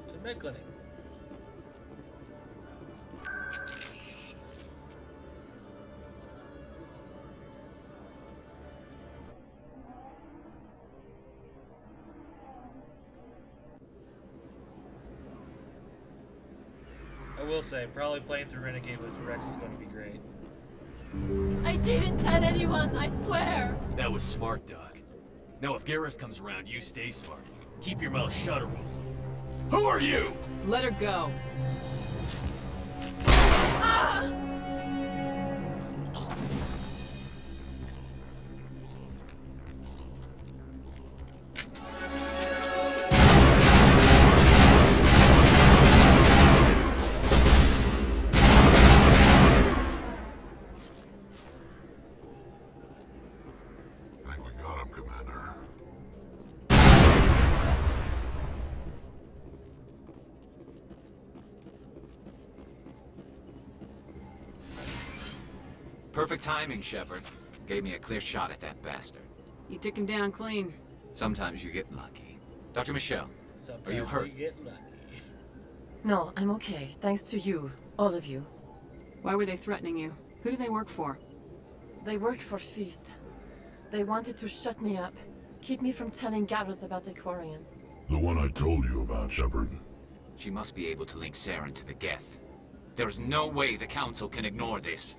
To med clinic. will say, probably playing through Renegade with Rex is going to be great. I didn't tell anyone, I swear! That was smart, Doc. Now if Garrus comes around, you stay smart. Keep your mouth shut or we'll... Who are you? Let her go. Ah! Think we got him, Commander. Perfect timing, Shepard. Gave me a clear shot at that bastard. You took him down clean. Sometimes you get lucky. Dr. Michelle, are you hurt? You get lucky. No, I'm okay. Thanks to you. All of you. Why were they threatening you? Who do they work for? They work for Feast. They wanted to shut me up. Keep me from telling Garrus about the Quarian. The one I told you about, Shepard. She must be able to link Saren to the Geth. There's no way the Council can ignore this.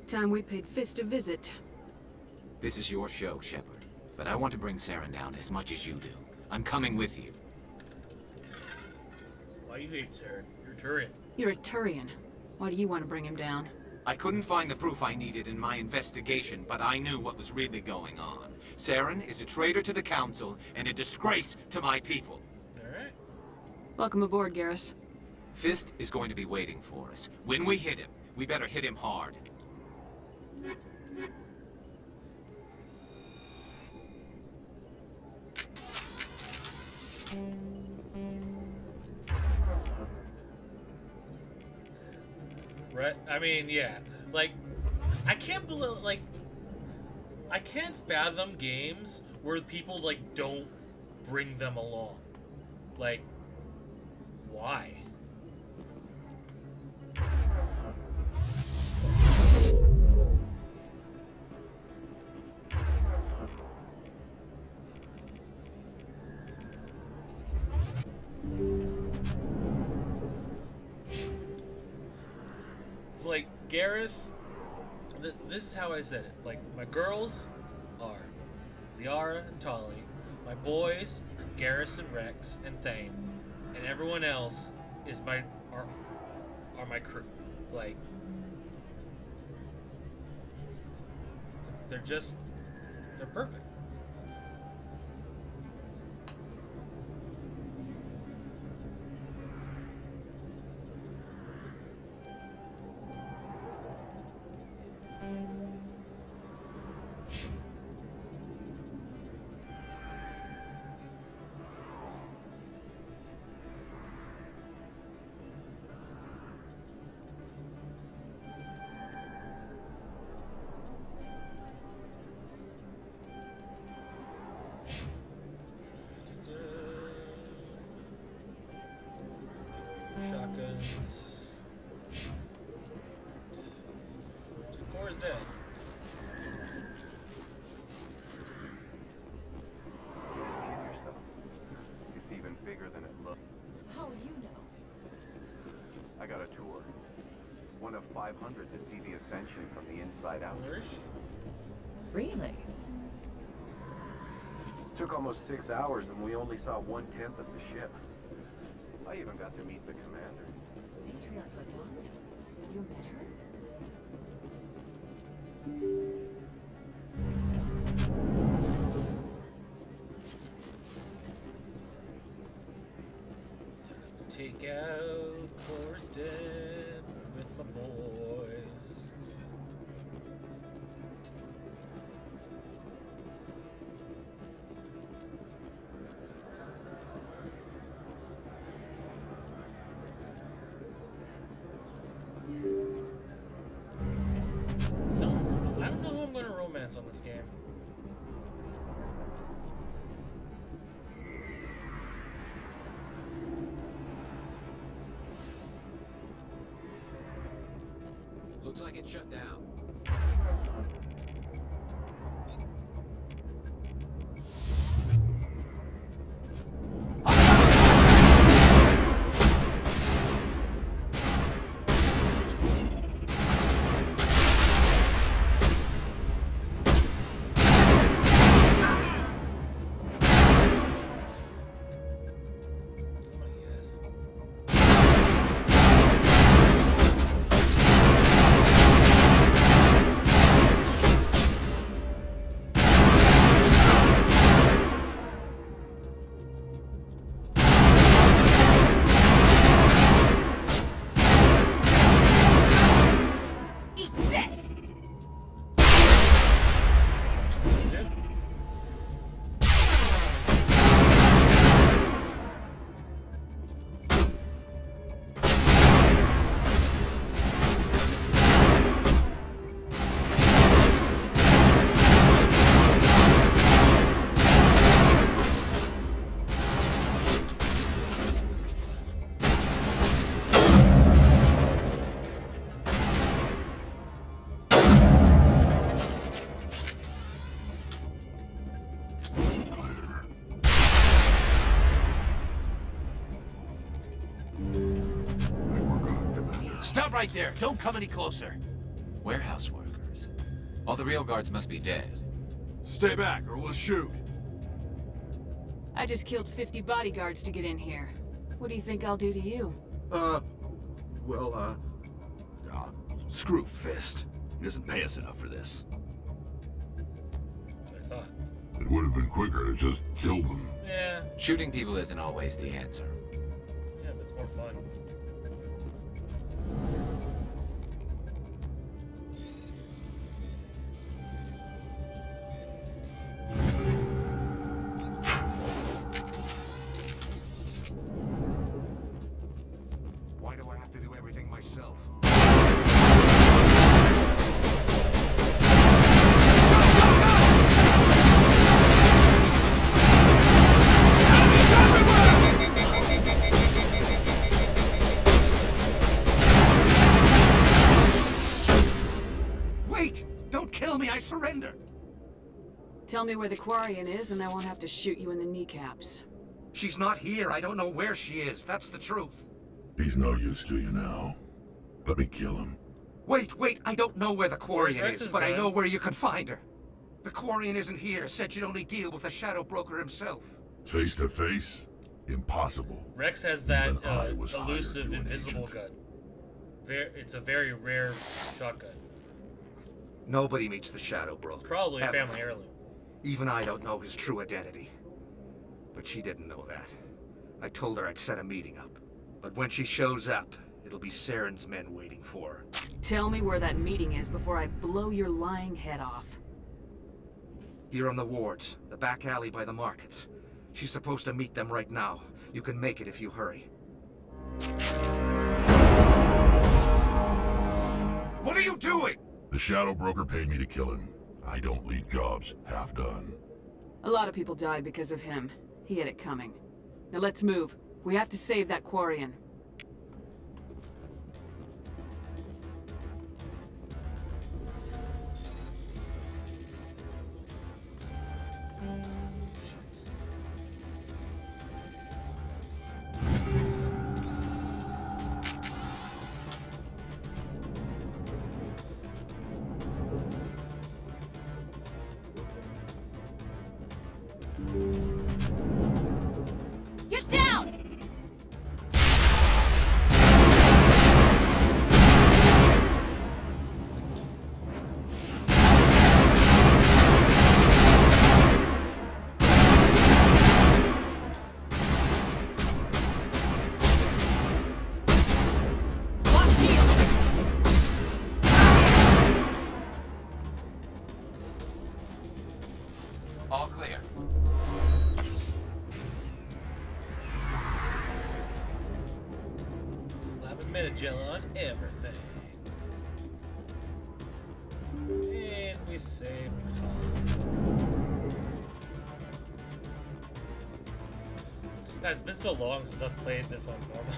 Time we paid Fist a visit. This is your show, Shepard. But I want to bring Saren down as much as you do. I'm coming with you. Why you hate Saren? You're a Turian. You're a Turian. Why do you want to bring him down? I couldn't find the proof I needed in my investigation, but I knew what was really going on. Saren is a traitor to the Council and a disgrace to my people. Alright. Welcome aboard, Garrus. Fist is going to be waiting for us. When we hit him, we better hit him hard. Right? I mean, yeah. Like, I can't believe, like, I can't fathom games where people, like, don't bring them along. Like, why? It's like, Garrus, this is how I said it. Like, my girls are Liara and Tali. My boys are Garrus and Rex and Thane. And everyone else is are my crew. Like, they're perfect. Shotguns. Core's dead. Kid yourself. It's even bigger than it looks. How will you know? I got a tour. One of 500 to see the Ascension from the inside out. Really? Took almost 6 hours and we only saw 1/10 of the ship. I even got to meet the commander. Matriarch Latanya. You met her? Take out Core's dead with my boys. So, I don't know who I'm going to romance on this game. Looks like it's shut down. Stop right there. Don't come any closer. Warehouse workers. All the real guards must be dead. Stay back or we'll shoot. I just killed 50 bodyguards to get in here. What do you think I'll do to you? Screw Fist. He doesn't pay us enough for this. I thought. It would have been quicker to just kill them. Yeah. Shooting people isn't always the answer. Yeah, but it's more fun. Why do I have to do everything myself? Wait! Don't kill me, I surrender! Tell me where the Quarian is and I won't have to shoot you in the kneecaps. She's not here, I don't know where she is, that's the truth. He's no use to you now. Let me kill him. Wait, I don't know where the Quarian Rex is, is but I gone. know where you can find her. The Quarian isn't here, said you'd only deal with the Shadow Broker himself. Face to face? Impossible. Rex has that Even I was hired elusive, to an invisible agent. gun. It's a very rare shotgun. Nobody meets the Shadow Broker. Probably a ever. family heirloom. Even I don't know his true identity. But she didn't know that. I told her I'd set a meeting up. But when she shows up, it'll be Saren's men waiting for her. Tell me where that meeting is before I blow your lying head off. Here on the wards, the back alley by the markets. She's supposed to meet them right now. You can make it if you hurry. What are you doing? The Shadow Broker paid me to kill him. I don't leave jobs half done. A lot of people died because of him. He had it coming. Now let's move. We have to save that Quarian. Get down! All clear. Slap a Metagel on everything. And we save. God, it's been so long since I've played this on normal.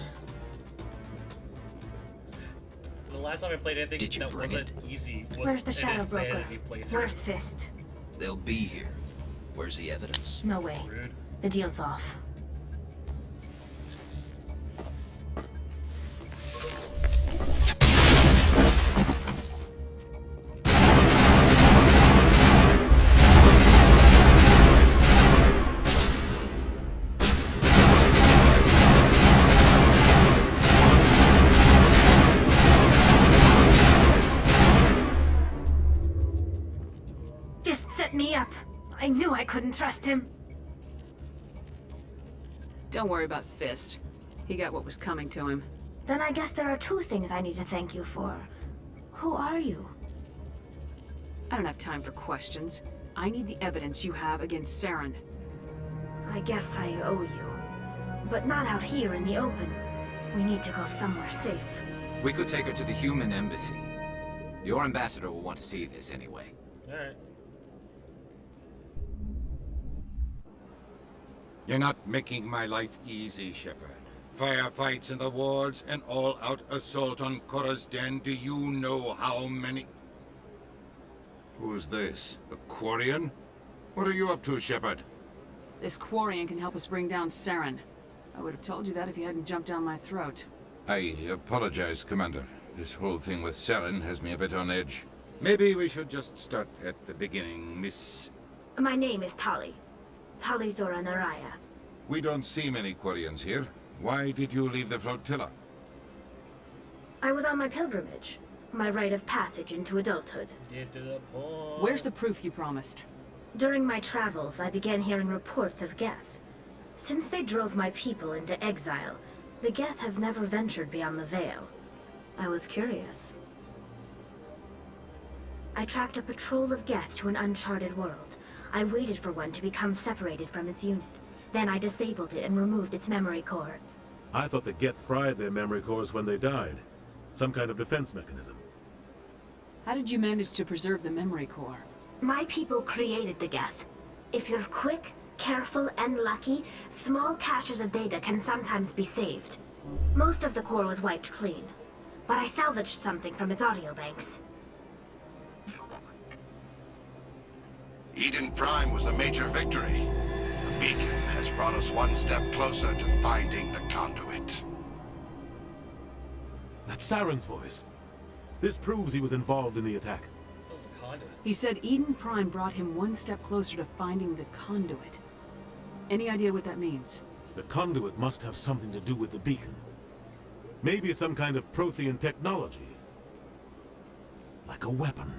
The last time I played anything that wasn't easy was Where's the an Shadow Broker? Insanity playthrough. Where's Fist? They'll be here. Where's the evidence? No way. Rude. The deal's off. Fist set me up. I knew I couldn't trust him. Don't worry about Fist. He got what was coming to him. Then I guess there are two things I need to thank you for. Who are you? I don't have time for questions. I need the evidence you have against Saren. I guess I owe you. But not out here in the open. We need to go somewhere safe. We could take her to the human embassy. Your ambassador will want to see this anyway. Alright. You're not making my life easy, Shepard. Firefights in the wards, an all-out assault on Korra's den. Do you know how many... Who's this? A Quarian? What are you up to, Shepard? This Quarian can help us bring down Saren. I would have told you that if you hadn't jumped down my throat. I apologize, Commander. This whole thing with Saren has me a bit on edge. Maybe we should just start at the beginning, Miss... My name is Tali. Tali Zora Naraya. We don't see many Quarians here. Why did you leave the flotilla? I was on my pilgrimage. My rite of passage into adulthood. Get to the point. Where's the proof you promised? During my travels, I began hearing reports of Geth. Since they drove my people into exile, the Geth have never ventured beyond the Veil. I was curious. I tracked a patrol of Geth to an uncharted world. I waited for one to become separated from its unit. Then I disabled it and removed its memory core. I thought the Geth fried their memory cores when they died. Some kind of defense mechanism. How did you manage to preserve the memory core? My people created the Geth. If you're quick, careful, and lucky, small caches of data can sometimes be saved. Most of the core was wiped clean, but I salvaged something from its audio banks. Eden Prime was a major victory. The beacon has brought us one step closer to finding the conduit. That's Saren's voice. This proves he was involved in the attack. He said Eden Prime brought him one step closer to finding the conduit. Any idea what that means? The conduit must have something to do with the beacon. Maybe it's some kind of Prothean technology. Like a weapon.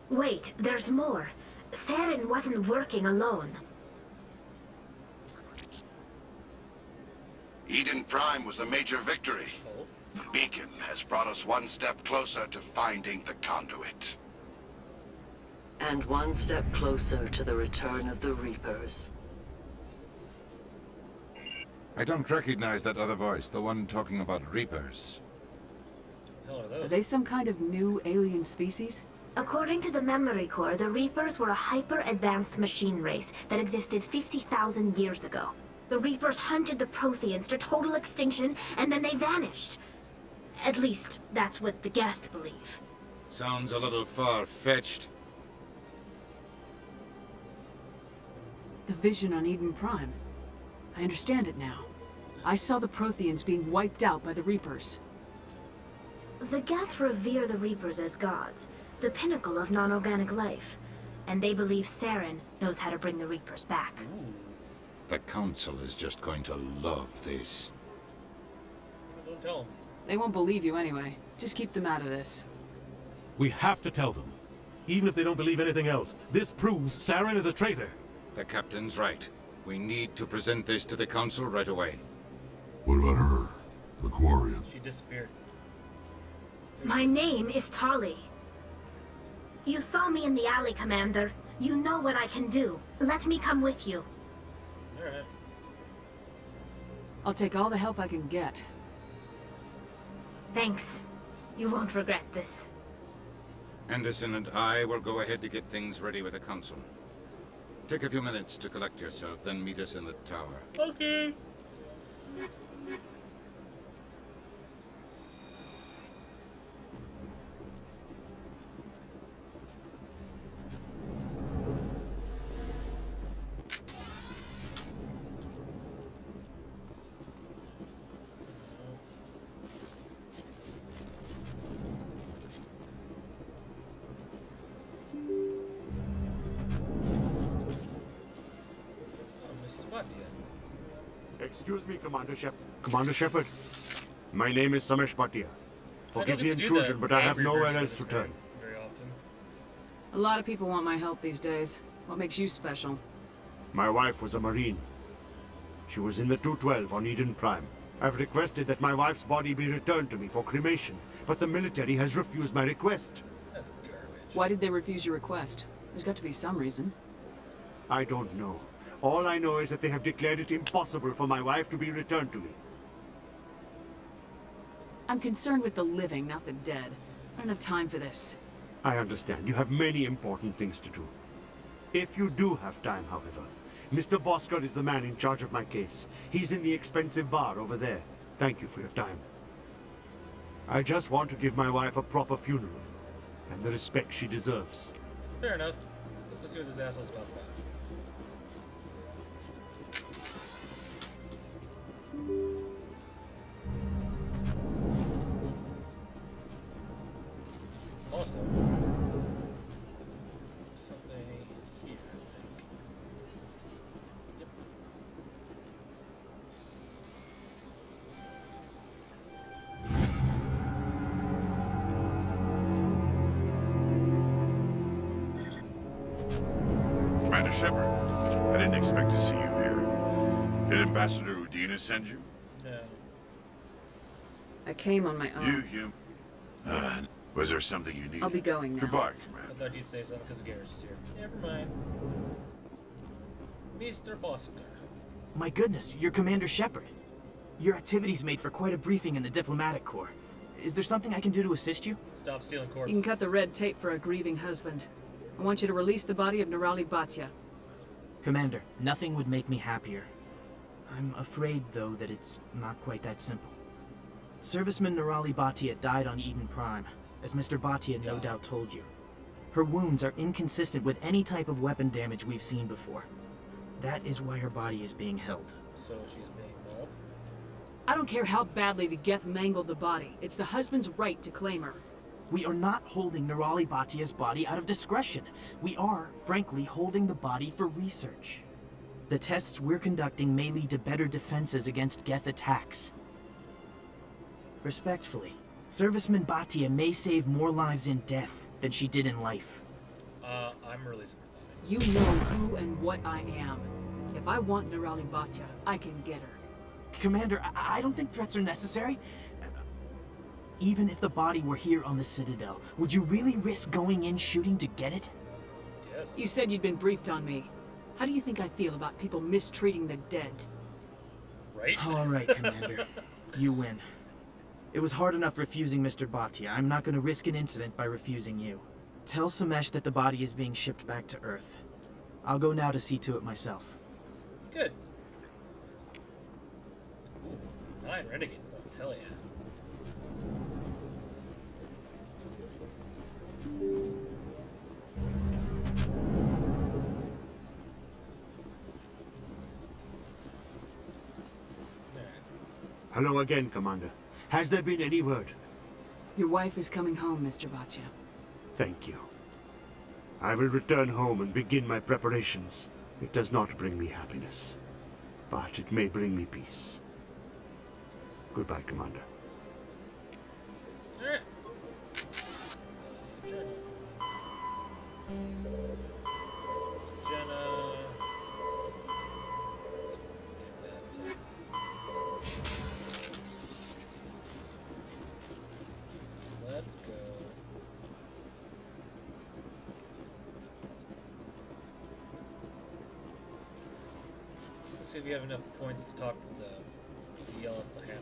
Wait, there's more. Saren wasn't working alone. Eden Prime was a major victory. The beacon has brought us one step closer to finding the conduit. And one step closer to the return of the Reapers. I don't recognize that other voice, the one talking about Reapers. Are they some kind of new alien species? According to the memory core, the Reapers were a hyper-advanced machine race that existed 50,000 years ago. The Reapers hunted the Protheans to total extinction, and then they vanished. At least, that's what the Geth believe. Sounds a little far-fetched. The vision on Eden Prime. I understand it now. I saw the Protheans being wiped out by the Reapers. The Geth revere the Reapers as gods, the pinnacle of non-organic life. And they believe Saren knows how to bring the Reapers back. The Council is just going to love this. Don't tell them. They won't believe you anyway. Just keep them out of this. We have to tell them. Even if they don't believe anything else, this proves Saren is a traitor. The captain's right. We need to present this to the Council right away. What about her? The Quarian? She disappeared. My name is Tali. You saw me in the alley, Commander. You know what I can do. Let me come with you. Alright. I'll take all the help I can get. Thanks. You won't regret this. Anderson and I will go ahead to get things ready with the Council. Take a few minutes to collect yourself, then meet us in the tower. Okay. Excuse me, Commander Shepard. My name is Samesh Bhatia. Forgive the intrusion, but I have nowhere else to turn. Very often. A lot of people want my help these days. What makes you special? My wife was a Marine. She was in the 212 on Eden Prime. I've requested that my wife's body be returned to me for cremation, but the military has refused my request. That's garbage. Why did they refuse your request? There's got to be some reason. I don't know. All I know is that they have declared it impossible for my wife to be returned to me. I'm concerned with the living, not the dead. I don't have time for this. I understand. You have many important things to do. If you do have time, however, Mr. Bosker is the man in charge of my case. He's in the expensive bar over there. Thank you for your time. I just want to give my wife a proper funeral, and the respect she deserves. Fair enough. Let's go see what this asshole's talking about. Also, something here, I think. Yep. Commander Shepard, I didn't expect to see you here. Did Ambassador Udina send you? No. I came on my own. You? Was there something you needed? I'll be going now. Goodbye, I Commander. thought you'd say something because Garrus was here. Never mind. Mr. Bosker. My goodness, you're Commander Shepard. Your activities made for quite a briefing in the diplomatic corps. Is there something I can do to assist you? Stop stealing corpses. You can cut the red tape for a grieving husband. I want you to release the body of Nerali Batya. Commander, nothing would make me happier. I'm afraid, though, that it's not quite that simple. Serviceman Nerali Batya died on Eden Prime, as Mr. Batya no doubt told you. Her wounds are inconsistent with any type of weapon damage we've seen before. That is why her body is being held. So she's being mauled? I don't care how badly the Geth mangled the body. It's the husband's right to claim her. We are not holding Nerali Batya's body out of discretion. We are, frankly, holding the body for research. The tests we're conducting may lead to better defenses against Geth attacks. Respectfully, Serviceman Batya may save more lives in death than she did in life. I'm releasing the body. You know who and what I am. If I want Nerali Batya, I can get her. Commander, I don't think threats are necessary. Even if the body were here on the Citadel, would you really risk going in shooting to get it? Yes. You said you'd been briefed on me. How do you think I feel about people mistreating the dead? Right? All right, Commander. You win. It was hard enough refusing Mr. Batya. I'm not going to risk an incident by refusing you. Tell Samesh that the body is being shipped back to Earth. I'll go now to see to it myself. Good. 9 Renegade points, hell yeah. Hello again, Commander. Has there been any word? Your wife is coming home, Mr. Batya. Thank you. I will return home and begin my preparations. It does not bring me happiness, but it may bring me peace. Goodbye, Commander. Alright. Jenna. Let's go. Let's see if we have enough points to talk to the yell at the Hanar.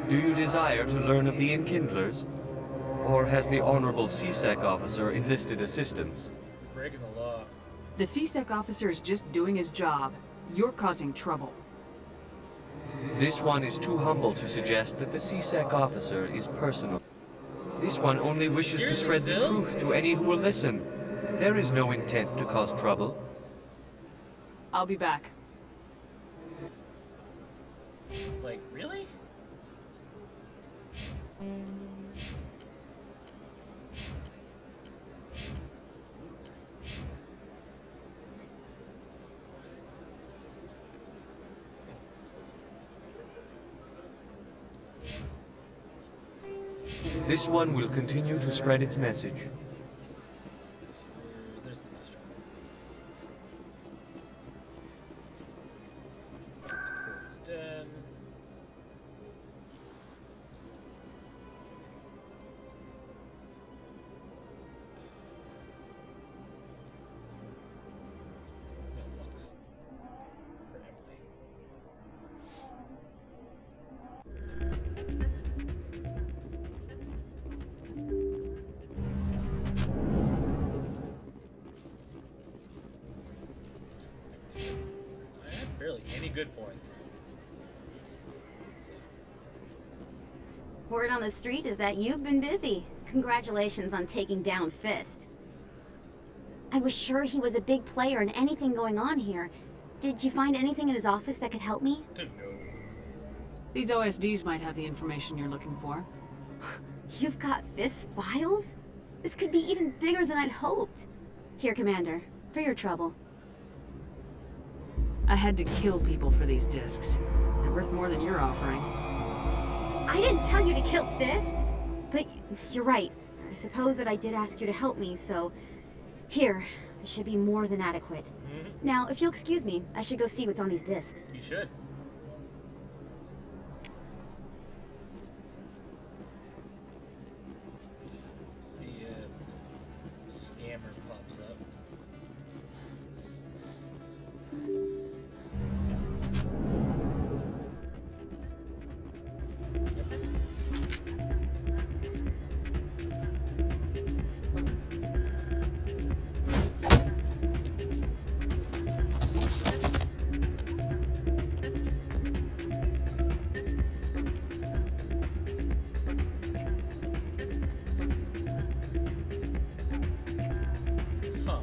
Do you desire to learn of the Enkindlers? Or has the Honorable CSEC officer enlisted assistance? Breaking the law. The CSEC officer is just doing his job. You're causing trouble. This one is too humble to suggest that the CSEC officer is personal. This one only wishes to spread the truth to any who will listen. There is no intent to cause trouble. I'll be back. Like, really? This one will continue to spread its message. There's the restaurant. Corey's dead. No flux. For Emily. I had barely any good points. Word on the street is that you've been busy. Congratulations on taking down Fist. I was sure he was a big player in anything going on here. Did you find anything in his office that could help me? These OSDs might have the information you're looking for. You've got Fist's files? This could be even bigger than I'd hoped. Here, Commander, for your trouble. I had to kill people for these discs. They're worth more than you're offering. I didn't tell you to kill Fist, but you're right. I suppose that I did ask you to help me, so... Here, this should be more than adequate. Now, if you'll excuse me, I should go see what's on these discs. You should. See if scammer pops up.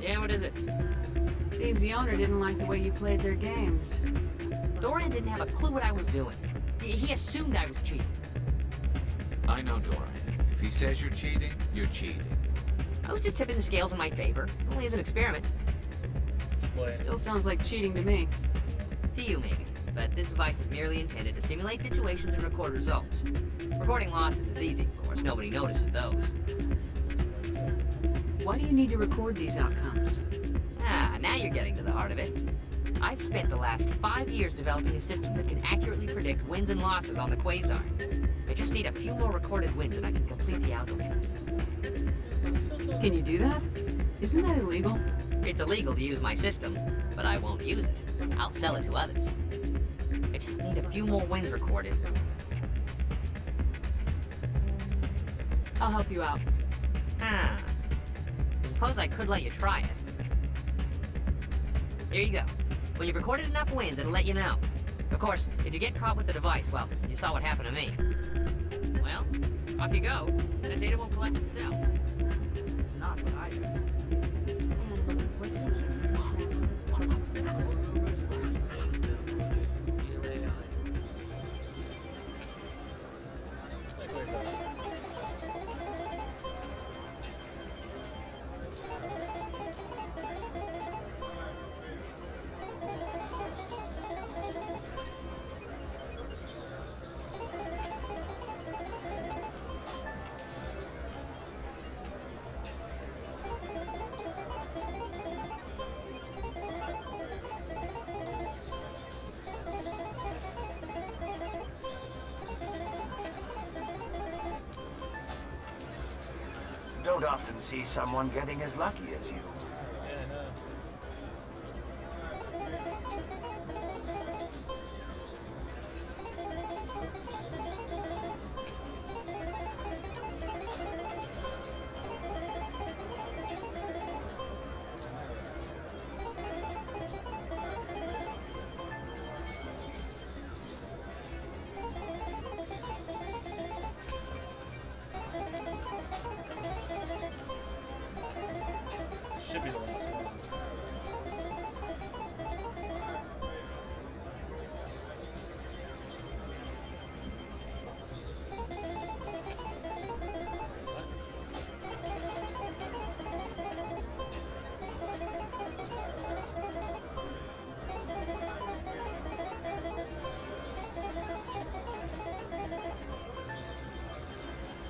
Yeah, what is it? Seems the owner didn't like the way you played their games. Dorian didn't have a clue what I was doing. He assumed I was cheating. I know Dorian. If he says you're cheating, you're cheating. I was just tipping the scales in my favor. Only as an experiment. Still sounds like cheating to me. To you, maybe. But this device is merely intended to simulate situations and record results. Recording losses is easy, of course. Nobody notices those. Why do you need to record these outcomes? Ah, now you're getting to the heart of it. I've spent the last 5 years developing a system that can accurately predict wins and losses on the Quasar. I just need a few more recorded wins and I can complete the algorithms. Can you do that? Isn't that illegal? It's illegal to use my system, but I won't use it. I'll sell it to others. I just need a few more wins recorded. I'll help you out. Ah. I suppose I could let you try it. Here you go. When you've recorded enough wins, it'll let you know. Of course, if you get caught with the device, well, you saw what happened to me. Well, off you go. That data won't collect itself. It's not what I heard. What did you... Don't often see someone getting as lucky as you. Should be the last one.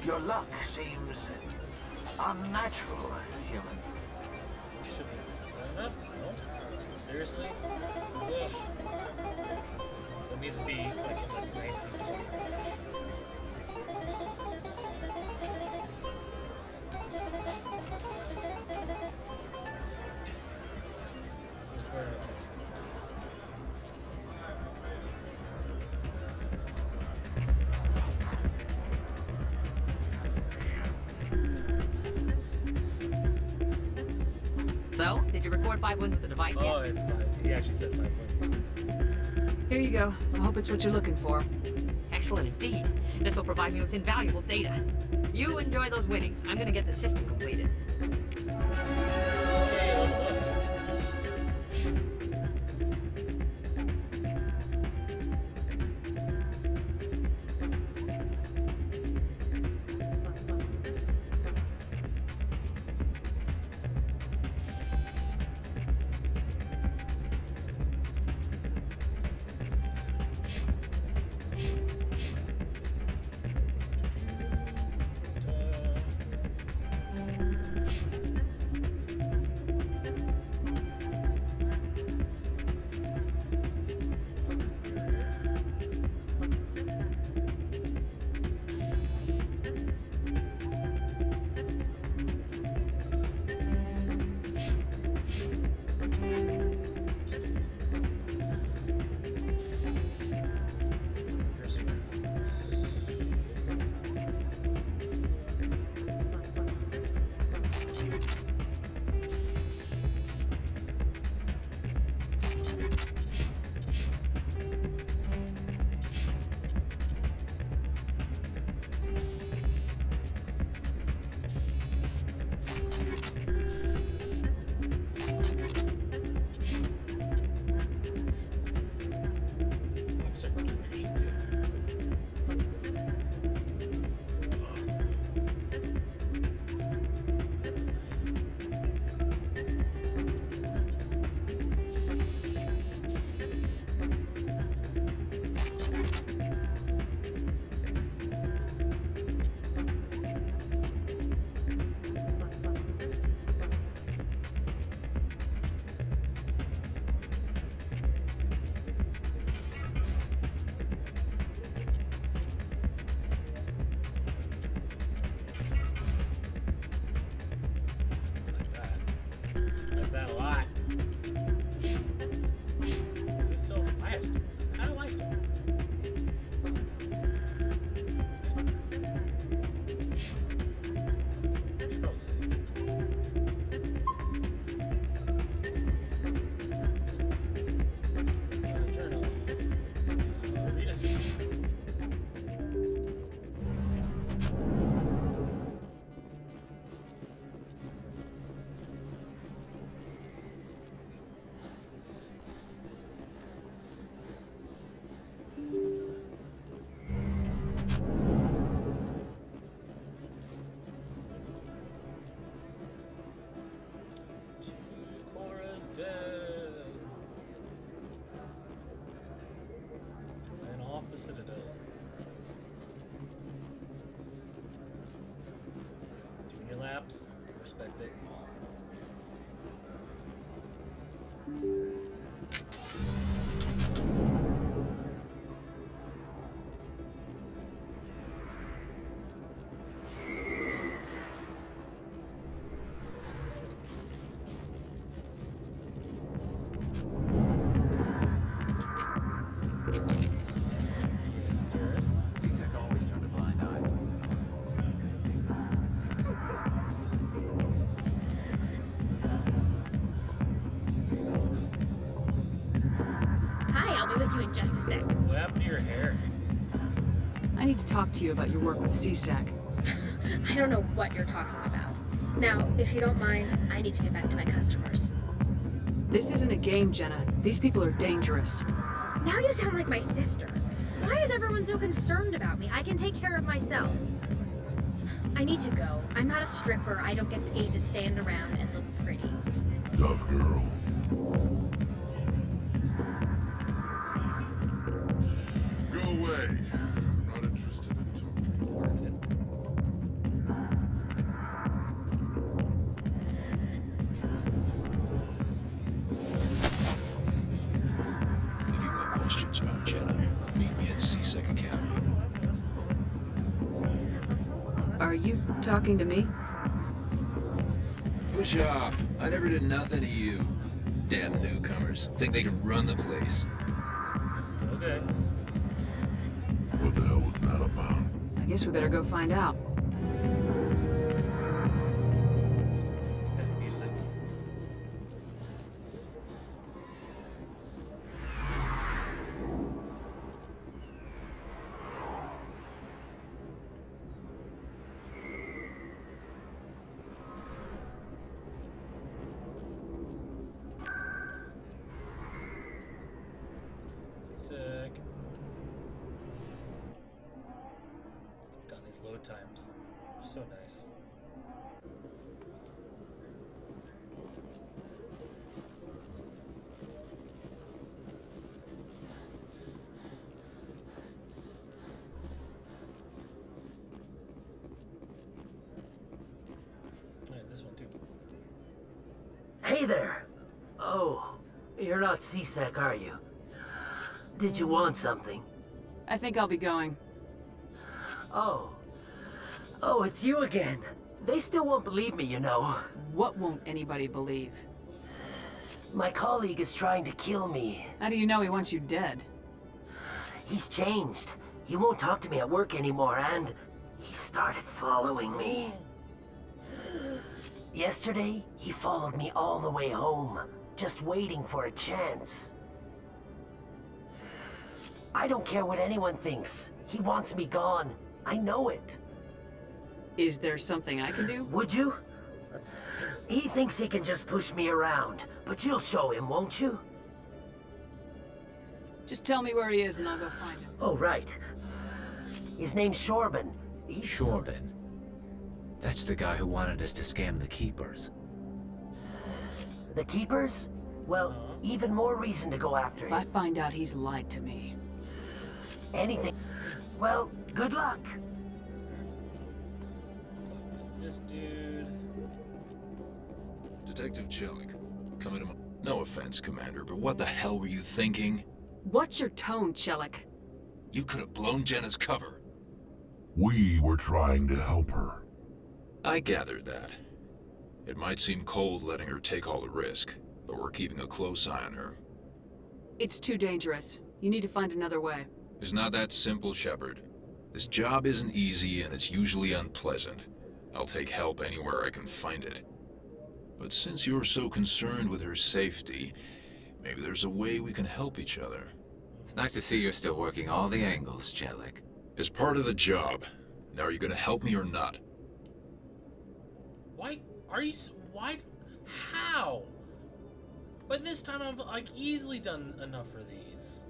Your luck seems unnatural, human. Should be enough? No? Seriously? Ugh. It needs to be like in the 1920s. So, did you record 5 wins with the device yet? Oh, it's 5. He actually said 5 wins. Here you go. I hope it's what you're looking for. Excellent. Excellent indeed. This will provide me with invaluable data. You enjoy those winnings. I'm gonna get the system completed. That a lot. So I have stuff. How do I stuff? Should probably save. Journal. Read assistant. The Citadel. Junior Labs, respect it. With you in just a sec. What happened to your hair? I need to talk to you about your work with CSEC. I don't know what you're talking about. Now, if you don't mind, I need to get back to my customers. This isn't a game, Jenna. These people are dangerous. Now you sound like my sister. Why is everyone so concerned about me? I can take care of myself. I need to go. I'm not a stripper. I don't get paid to stand around and look pretty. Tough girl. Go away. I'm not interested in talking. If you've got questions about Jenna, meet me at CSEC Academy. Are you talking to me? Push off. I never did nothing to you. Damn newcomers. Think they can run the place. Okay. What the hell was that about? I guess we better go find out. Music. load times. So nice. This one too. Hey there. Oh, you're not C-Sec, are you? Did you want something? I think I'll be going. Oh. Oh, it's you again. They still won't believe me, you know. What won't anybody believe? My colleague is trying to kill me. How do you know he wants you dead? He's changed. He won't talk to me at work anymore, and he started following me. Yesterday, he followed me all the way home, just waiting for a chance. I don't care what anyone thinks. He wants me gone. I know it. Is there something I can do? Would you? He thinks he can just push me around, but you'll show him, won't you? Just tell me where he is and I'll go find him. Oh, right. His name's Shorban. Shorban? That's the guy who wanted us to scam the Keepers. The Keepers? Well, even more reason to go after If him. I find out he's lied to me. Anything. Well, good luck. This dude. Detective Chelik, come into my... No offense, Commander, but what the hell were you thinking? What's your tone, Chelik? You could have blown Jenna's cover. We were trying to help her. I gathered that. It might seem cold letting her take all the risk, but we're keeping a close eye on her. It's too dangerous. You need to find another way. It's not that simple, Shepard. This job isn't easy and it's usually unpleasant. I'll take help anywhere I can find it. But since you're so concerned with her safety, maybe there's a way we can help each other. It's nice to see you're still working all the angles, Chelik. As part of the job. Now are you gonna help me or not? Why are you? Why? How? By this time, I've like easily done enough for these.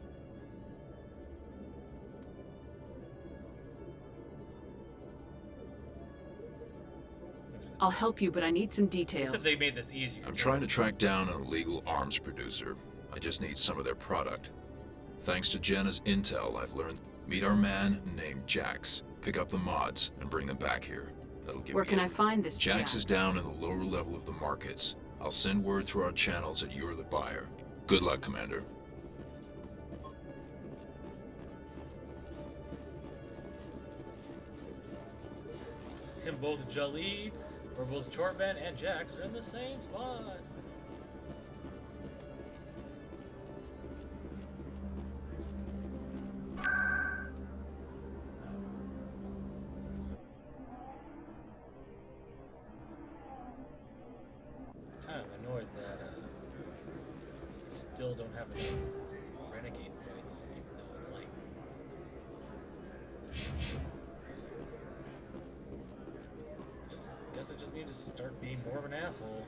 I'll help you, but I need some details. Except they made this easier. I'm trying to track down an illegal arms producer. I just need some of their product. Thanks to Jenna's intel, I've learned. Meet our man named Jax. Pick up the mods and bring them back here. That'll give Where me can I find this Jax is down in the lower level of the markets. I'll send word through our channels that you're the buyer. Good luck, Commander. And both Jalid, or both Chorban and Jax are in the same spot. Kind of annoyed that still don't have enough Renegade points, even though it's like guess I just need to start being more of an asshole.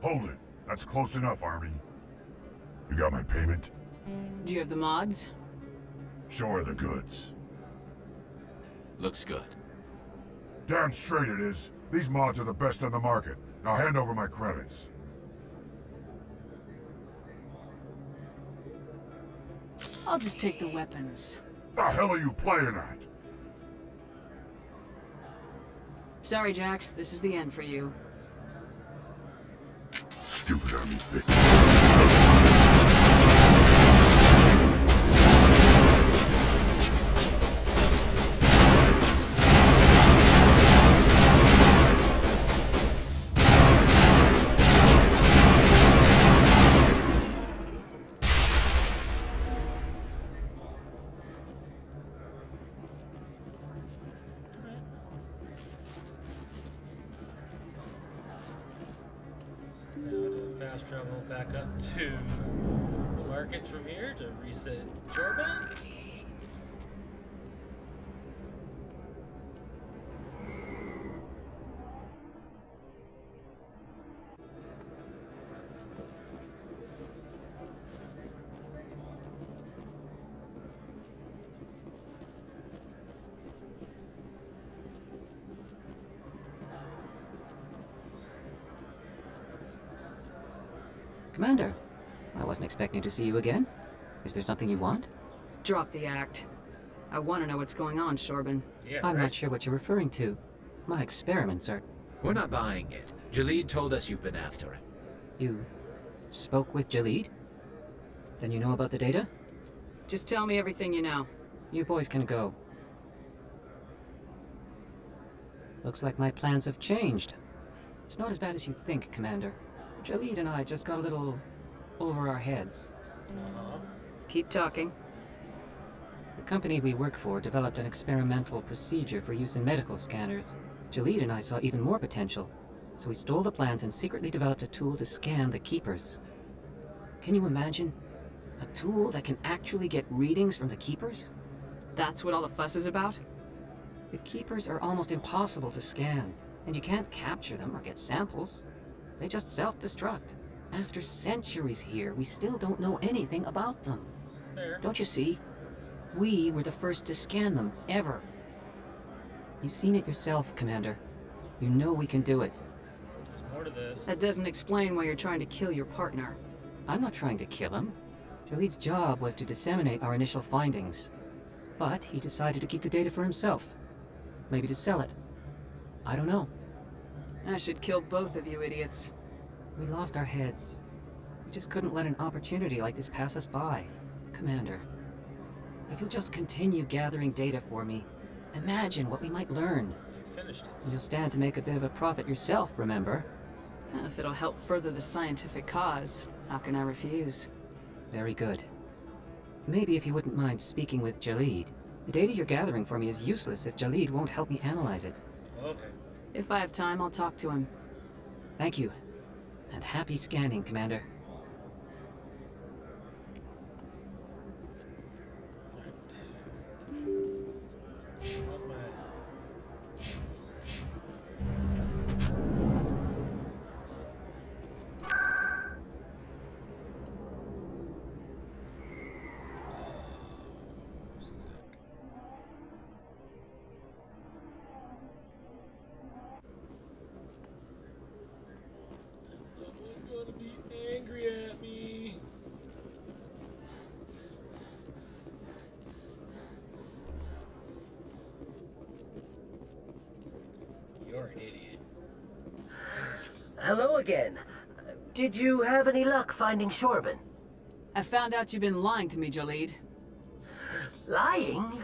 Hold it. That's close enough, Army. You got my payment? Do you have the mods? Show her the goods. Looks good. Damn straight it is. These mods are the best on the market. Now hand over my credits. I'll just take the weapons. The hell are you playing at? Sorry, Jax. This is the end for you. Stupid Army bitch. Now to fast travel back up to the markets from here to reset Chorban. Commander, I wasn't expecting to see you again. Is there something you want? Drop the act. I want to know what's going on, Shorbin. Yeah, I'm not sure what you're referring to. My experiments are... We're not buying it. Jalid told us you've been after him. You spoke with Jalid? Then you know about the data? Just tell me everything you know. You boys can go. Looks like my plans have changed. It's not as bad as you think, Commander. Jalid and I just got a little over our heads. Keep talking. The company we work for developed an experimental procedure for use in medical scanners. Jalid and I saw even more potential, so we stole the plans and secretly developed a tool to scan the Keepers. Can you imagine? A tool that can actually get readings from the Keepers? That's what all the fuss is about? The Keepers are almost impossible to scan, and you can't capture them or get samples. They just self-destruct. After centuries here, we still don't know anything about them. Fair. Don't you see? We were the first to scan them, ever. You've seen it yourself, Commander. You know we can do it. There's more to this. That doesn't explain why you're trying to kill your partner. I'm not trying to kill him. Jalid's job was to disseminate our initial findings. But he decided to keep the data for himself. Maybe to sell it. I don't know. I should kill both of you idiots. We lost our heads. We just couldn't let an opportunity like this pass us by. Commander, if you'll just continue gathering data for me, imagine what we might learn. You finished it. You'll stand to make a bit of a profit yourself, remember? If it'll help further the scientific cause, how can I refuse? Very good. Maybe if you wouldn't mind speaking with Jalid. The data you're gathering for me is useless if Jalid won't help me analyze it. Okay. If I have time, I'll talk to him. Thank you. And happy scanning, Commander. Someone's gonna be angry at me. You're an idiot. Hello again. Did you have any luck finding Shorbin? I found out you've been lying to me, Jalid. Lying?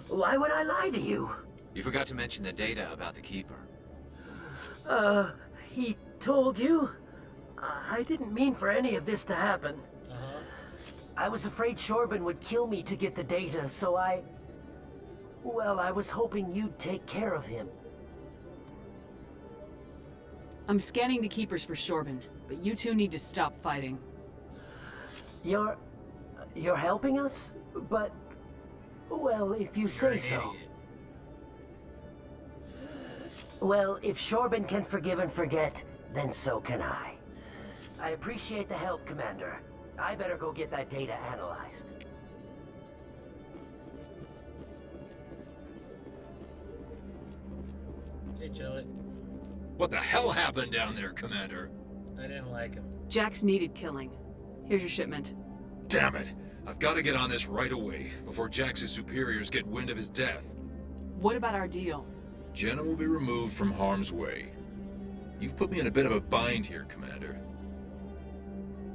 Why would I lie to you? You forgot to mention the data about the Keeper. He told you? I didn't mean for any of this to happen. I was afraid Shorbin would kill me to get the data, so well, I was hoping you'd take care of him. I'm scanning the Keepers for Shorbin, but you two need to stop fighting. You're helping us? But, well, if you say so. Well, if Shorbin can forgive and forget, then so can I. I appreciate the help, Commander. I better go get that data analyzed. Hey, Jelly. What the hell happened down there, Commander? I didn't like him. Jax needed killing. Here's your shipment. Damn it! I've got to get on this right away, before Jax's superiors get wind of his death. What about our deal? Jenna will be removed from harm's way. You've put me in a bit of a bind here, Commander.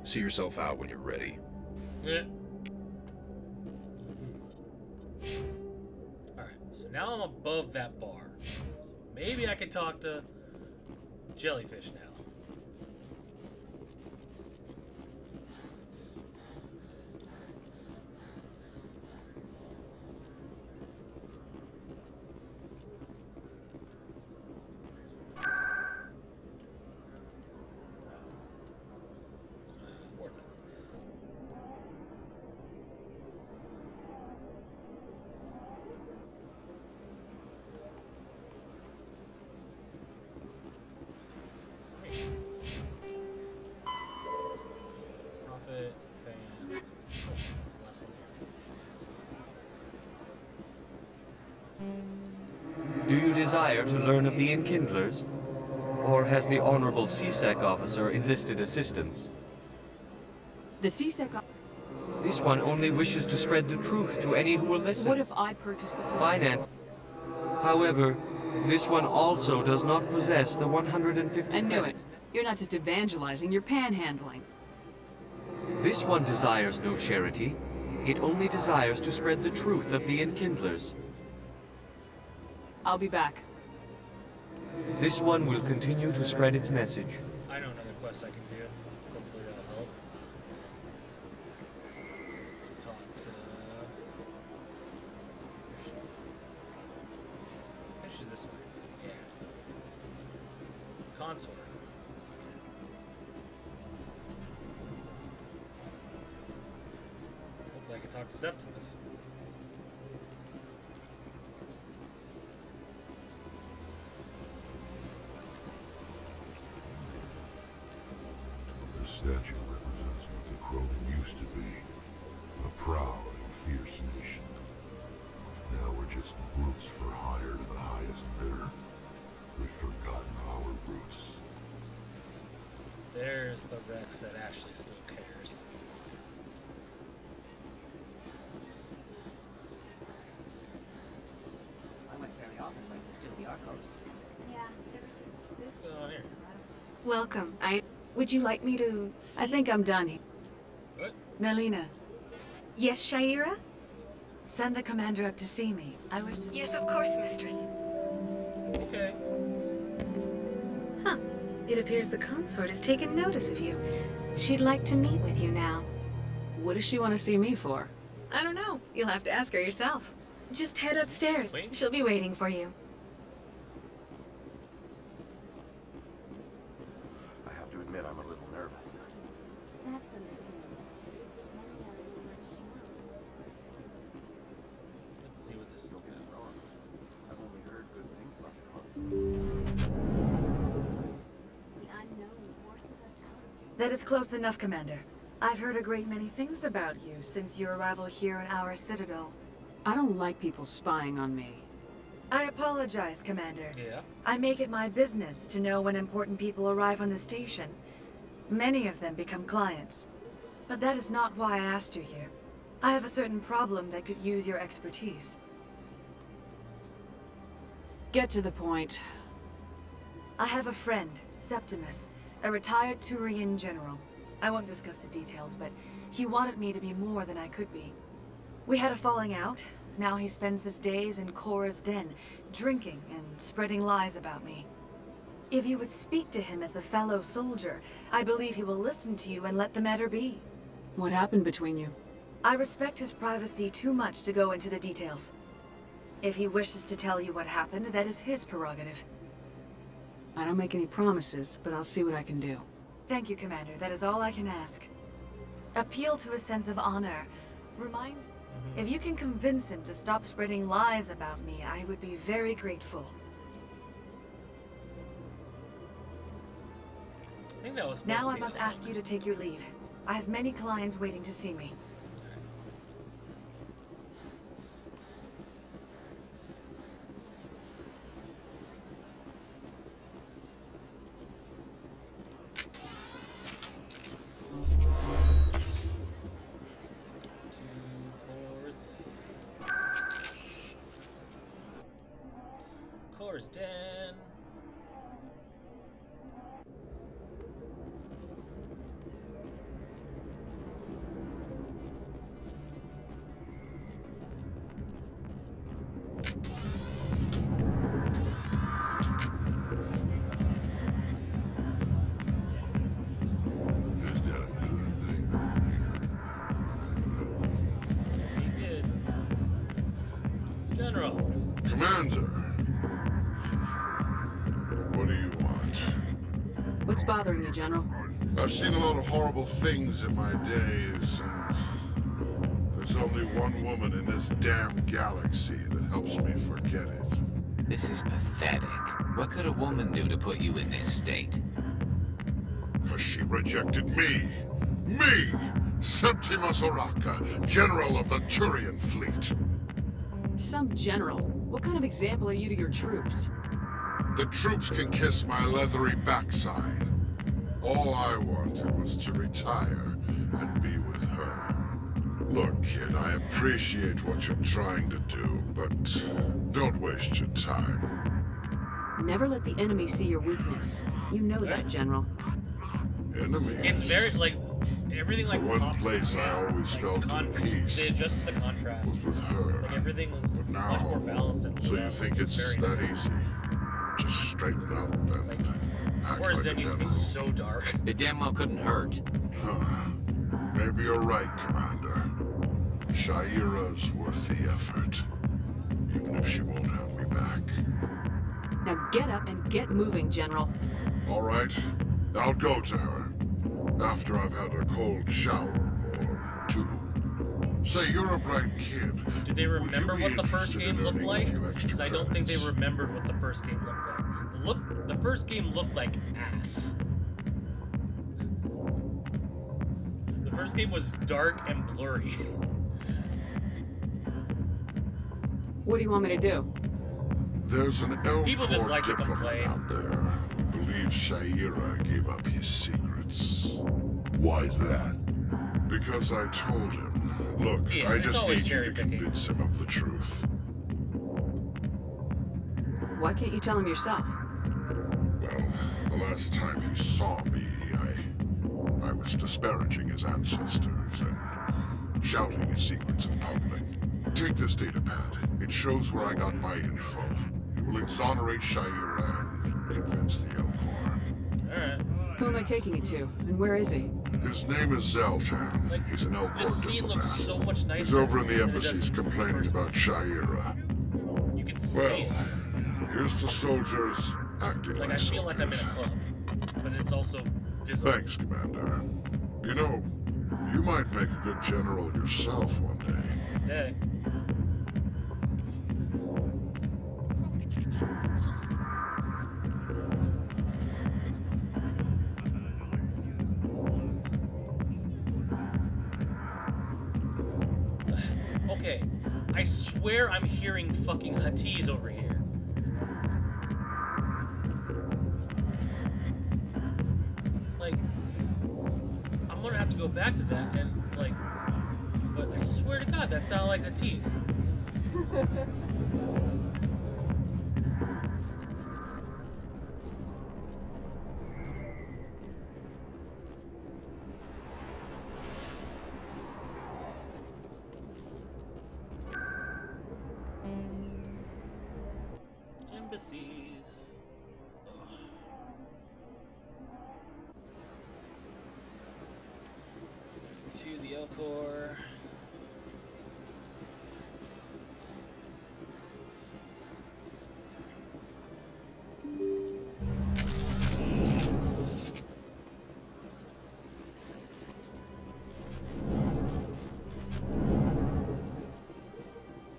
See yourself out when you're ready. Yeah. Alright, so now I'm above that bar. So maybe I can talk to Jellyfish now. Do you desire to learn of the Enkindlers? Or has the Honorable CSEC officer enlisted assistance? The CSEC... This one only wishes to spread the truth to any who will listen. What if I purchase the... Finance. However, this one also does not possess the 150 I knew it. credits. You're not just evangelizing, you're panhandling. This one desires no charity. It only desires to spread the truth of the Enkindlers. I'll be back. This one will continue to spread its message. I know another quest I can do. Hopefully that'll help. Talk to... I think she's this way. Yeah. Consort. Hopefully I can talk to Septimus. This statue represents what the Krogan used to be. A proud and fierce nation. Now we're just brutes for hire to the highest bidder. We've forgotten our roots. There's the Rex that actually still cares. I went fairly often when it was still the Arcos. Yeah, ever since Fist. What's going on here? Welcome. Would you like me to... I think I'm done. What? Nalina. Yes, Shaira? Send the commander up to see me. I was just... Yes, of course, mistress. Okay. Huh. It appears the consort has taken notice of you. She'd like to meet with you now. What does she want to see me for? I don't know. You'll have to ask her yourself. Just head upstairs. Wait. She'll be waiting for you. I have to admit I'm a little nervous. That's understandable. Let's see what this is about. I've only heard good things about the The unknown forces us out. That is close enough, Commander. I've heard a great many things about you since your arrival here in our citadel. I don't like people spying on me. I apologize, Commander. Yeah. I make it my business to know when important people arrive on the station. Many of them become clients. But that is not why I asked you here. I have a certain problem that could use your expertise. Get to the point. I have a friend, Septimus, a retired Turian general. I won't discuss the details, but he wanted me to be more than I could be. We had a falling out. Now he spends his days in Cora's den, drinking and spreading lies about me. If you would speak to him as a fellow soldier, I believe he will listen to you and let the matter be. What happened between you? I respect his privacy too much to go into the details. If he wishes to tell you what happened, that is his prerogative. I don't make any promises, but I'll see what I can do. Thank you, Commander. That is all I can ask. Appeal to a sense of honor. Remind... If you can convince him to stop spreading lies about me, I would be very grateful. I think that was supposed Now to I be must a- ask you to take your leave. I have many clients waiting to see me. Core's den. Just had a good thing going Yes, he did. General. Commander. What do you want? What's bothering you, General? I've seen a lot of horrible things in my days, and there's only one woman in this damn galaxy that helps me forget it. This is pathetic. What could a woman do to put you in this state? Because she rejected me. Me! Septimus Oraka, General of the Turian Fleet. Some general. What kind of example are you to your troops? The troops can kiss my leathery backside. All I wanted was to retire and be with her. Look, kid, I appreciate what you're trying to do, but don't waste your time. Never let the enemy see your weakness. You know that, General. Enemy? It's very, like, everything, like, The one pops place up. I always felt at peace They adjusted the contrast. was with her. Like, everything was But now, much more balanced and so you think it's that easy? Just straighten up and act Whereas like a then used to be general. so dark. It damn well couldn't hurt. Huh. Maybe you're right, Commander. Shaira's worth the effort, even if she won't have me back. Now get up and get moving, General. All right, I'll go to her after I've had a cold shower or two. Say, you're a bright kid. Do they remember what the first interested game in looked earning a like? few extra Because I don't think they credits? remembered what the first game looked like. The first game looked like ass. The first game was dark and blurry. What do you want me to do? There's an People just Elcor like to diplomat complain. out there who believes Shaira gave up his secrets. Why is that? Because I told him, look, Yeah, I it's just always need you to cherry-picking. convince him of the truth. Why can't you tell him yourself? Well, the last time he saw me, I was disparaging his ancestors and shouting his secrets in public. Take this data pad. It shows where I got my info. It will exonerate Shaira and convince the Elcor. Alright. Who am I taking it to, and where is he? His name is Zeltan. He's an Elcor This scene diplomat. looks so much nicer. He's over in the than it embassies does- complaining about Shaira. You can see Well, it. here's the soldiers acting Like, like I feel like I'm in a soldiers. club. But it's also visible. Thanks, Commander. You know, you might make a good general yourself one day. Hey. Okay, I swear I'm hearing fucking Hatiz over here. Like, I'm gonna have to go back to that and, like, but I swear to God, that sounded like Hatiz. Embassies. Ugh. To the Elcor.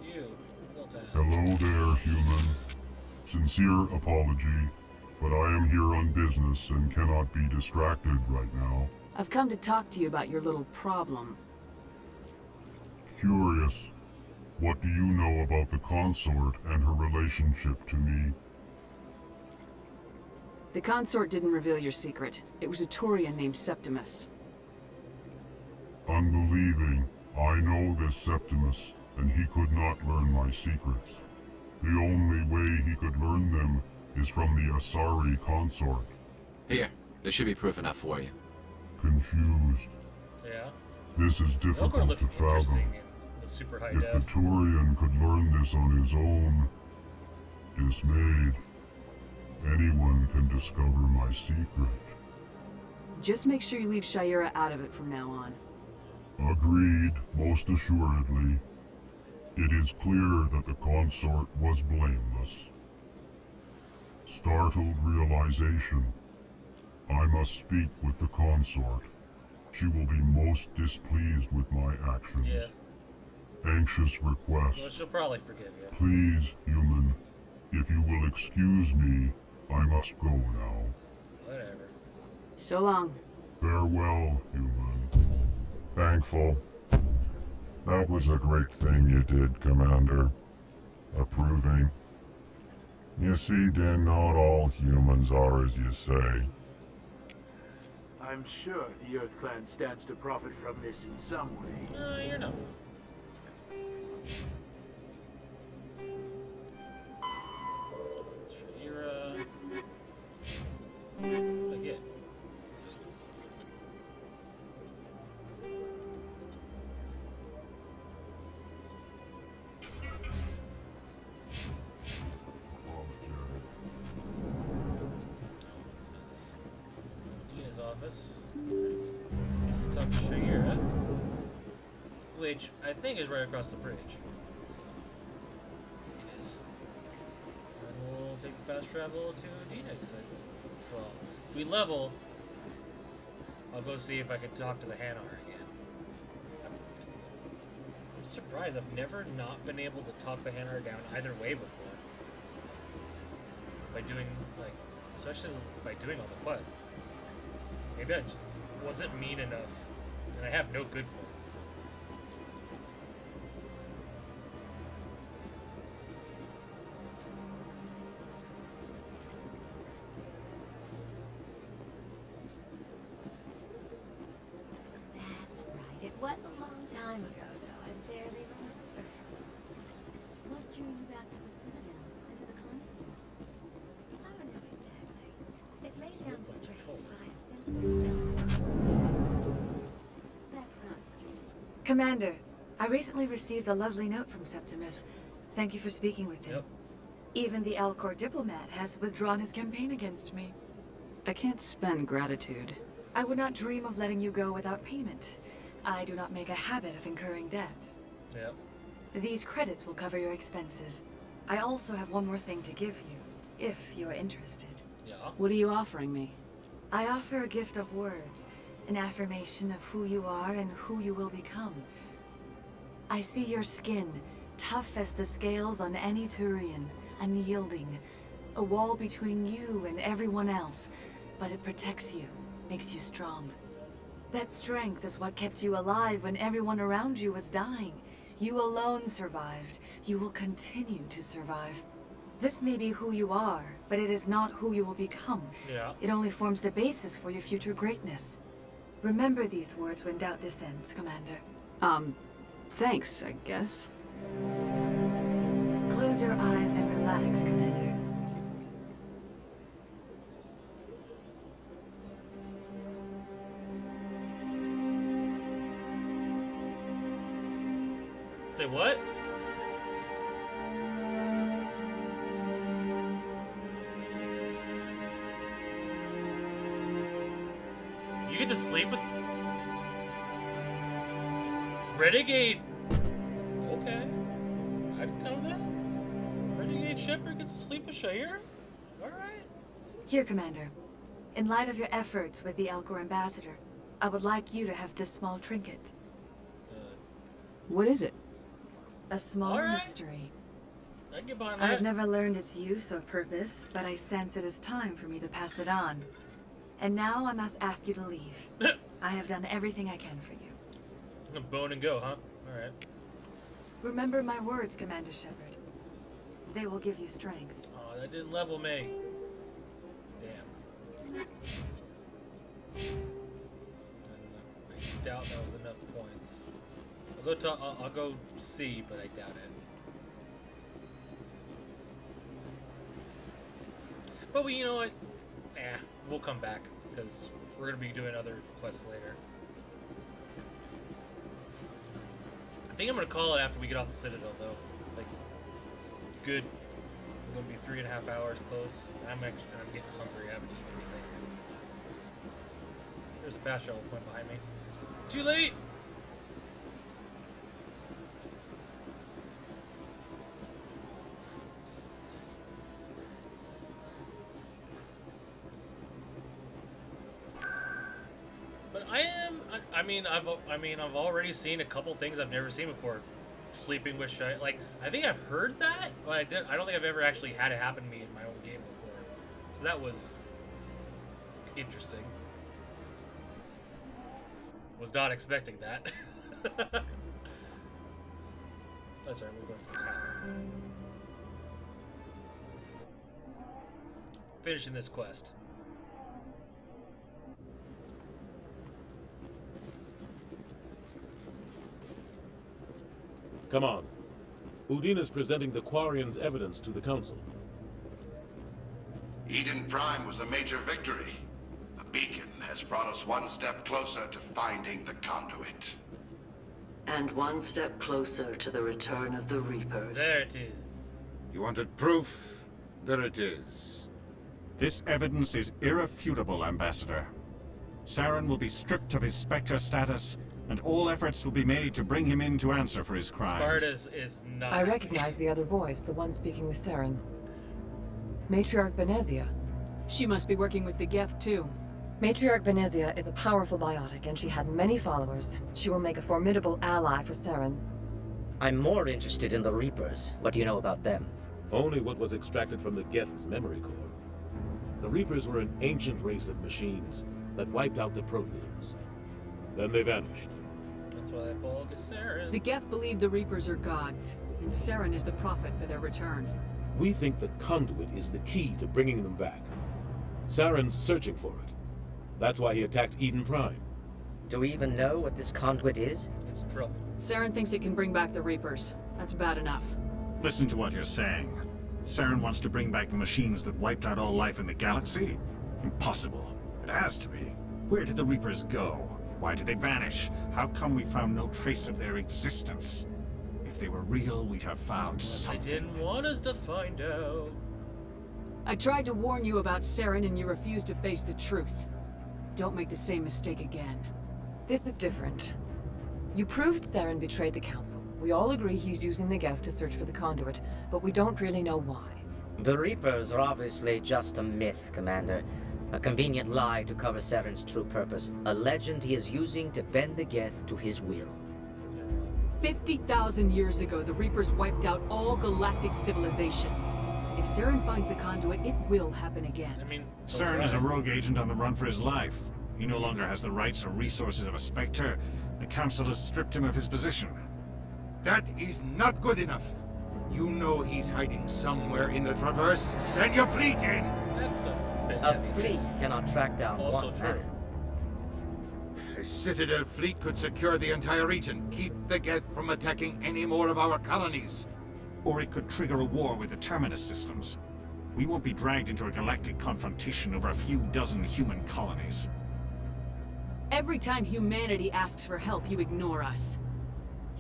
You, Milton. Hello there, human. Sincere apology, but I am here on business and cannot be distracted right now. I've come to talk to you about your little problem. Curious, what do you know about the consort and her relationship to me? The consort didn't reveal your secret. It was a Turian named Septimus. Unbelieving, I know this Septimus, and he could not learn my secrets. The only way he could learn them is from the Asari consort. Here, there should be proof enough for you. Confused. Yeah. This is Elcor difficult looks to fathom. interesting in the super high If the def. Turian could learn this on his own, dismayed, anyone can discover my secret. Just make sure you leave Shaira out of it from now on. Agreed, most assuredly. It is clear that the consort was blameless. Startled realization. I must speak with the consort. She will be most displeased with my actions. Yeah. Anxious request. Well, she'll probably forgive you. Please, human, if you will excuse me, I must go now. Whatever. So long. Farewell, human. Thankful. That was a great thing you did, Commander. Approving. You see, then, not all humans are as you say. I'm sure the Earth Clan stands to profit from this in some way. You're not. You're, again. Dina's office. Talk to Shayera, which I think is right across the bridge. It is. And we'll take the fast travel to Dina, because well, if we level, I'll go see if I can talk to the Hanar again. I'm surprised I've never not been able to talk the Hanar down either way before. By doing, like, especially by doing all the quests. Maybe I just wasn't mean enough, and I have no good points. That's right. It was a long time ago, though. I barely remember. What drew you back to the Citadel and to the console? I don't know exactly. It may sound strange, but I simply felt that's not strange. Commander, I recently received a lovely note from Septimus. Thank you for speaking with him. Yep. Even the Alcor diplomat has withdrawn his campaign against me. I can't spend gratitude. I would not dream of letting you go without payment. I do not make a habit of incurring debts. Yep. These credits will cover your expenses. I also have one more thing to give you, if you are interested. Yeah. What are you offering me? I offer a gift of words, an affirmation of who you are and who you will become. I see your skin, tough as the scales on any Turian, unyielding, a wall between you and everyone else, but it protects you, makes you strong. That strength is what kept you alive when everyone around you was dying. You alone survived. You will continue to survive. This may be who you are, but it is not who you will become. Yeah. It only forms the basis for your future greatness. Remember these words when doubt descends, Commander. Thanks, I guess. Close your eyes and relax, Commander. Say what? You get to sleep with Renegade. Okay, I didn't know that. Renegade Shepard gets to sleep with Shayera. All right. Here, Commander. In light of your efforts with the Alcor ambassador, I would like you to have this small trinket. What is it? A small All right. mystery. I can get behind I that. have never learned its use or purpose, but I sense it is time for me to pass it on. And now I must ask you to leave. I have done everything I can for you. I'm gonna bone and go, huh? All right. Remember my words, Commander Shepard. They will give you strength. Oh, that didn't level me. Damn. I doubt that was enough points. I'll go see, but I doubt it. But you know what? We'll come back because we're gonna be doing other quests later. I think I'm gonna call it after we get off the Citadel, though. Like, it's good. We're gonna be 3.5 hours close. I'm getting hungry. I haven't eaten anything. There's a fast travel point behind me. Too late. But I've already seen a couple things I've never seen before. Sleeping with Shy. Like, I think I've heard that, but I don't think I've ever actually had it happen to me in my own game before. So that was interesting. Was not expecting that. That's right, we're going to this town. Finishing this quest. Come on. Udine is presenting the Quarians' evidence to the Council. Eden Prime was a major victory. The beacon has brought us one step closer to finding the conduit. And one step closer to the return of the Reapers. There it is. You wanted proof? There it is. This evidence is irrefutable, Ambassador. Saren will be stripped of his Spectre status, and all efforts will be made to bring him in to answer for his crimes. Spartus is not. I recognize the other voice, the one speaking with Saren. Matriarch Benezia. She must be working with the Geth, too. Matriarch Benezia is a powerful biotic, and she had many followers. She will make a formidable ally for Saren. I'm more interested in the Reapers. What do you know about them? Only what was extracted from the Geth's memory core. The Reapers were an ancient race of machines that wiped out the Protheans. Then they vanished. That's why I focus Saren. The Geth believe the Reapers are gods, and Saren is the prophet for their return. We think the conduit is the key to bringing them back. Saren's searching for it. That's why he attacked Eden Prime. Do we even know what this conduit is? It's trouble. Saren thinks it can bring back the Reapers. That's bad enough. Listen to what you're saying. Saren wants to bring back the machines that wiped out all life in the galaxy? Impossible. It has to be. Where did the Reapers go? Why did they vanish? How come we found no trace of their existence? If they were real, we'd have found something. They didn't want us to find out. I tried to warn you about Saren and you refused to face the truth. Don't make the same mistake again. This is different. You proved Saren betrayed the Council. We all agree he's using the Geth to search for the conduit, but we don't really know why. The Reapers are obviously just a myth, Commander. A convenient lie to cover Saren's true purpose. A legend he is using to bend the Geth to his will. 50,000 years ago, the Reapers wiped out all galactic civilization. If Saren finds the conduit, it will happen again. I mean, Saren is a rogue agent on the run for his life. He no longer has the rights or resources of a Spectre. The Council has stripped him of his position. That is not good enough. You know he's hiding somewhere in the Traverse. Send your fleet in! A fleet cannot track down Also one true. man. A Citadel fleet could secure the entire region, keep the Geth from attacking any more of our colonies. Or it could trigger a war with the Terminus systems. We won't be dragged into a galactic confrontation over a few dozen human colonies. Every time humanity asks for help, you ignore us.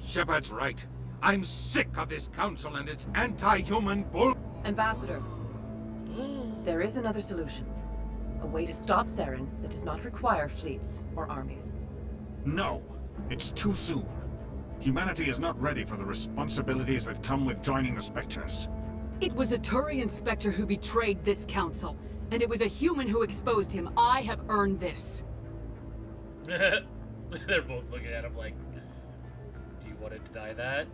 Shepard's right. I'm sick of this council and its anti-human bull. Ambassador, there is another solution. A way to stop Saren that does not require fleets or armies. No, it's too soon. Humanity is not ready for the responsibilities that come with joining the Spectres. It was a Turian Spectre who betrayed this council, and it was a human who exposed him. I have earned this. They're both looking at him like, do you want to deny that?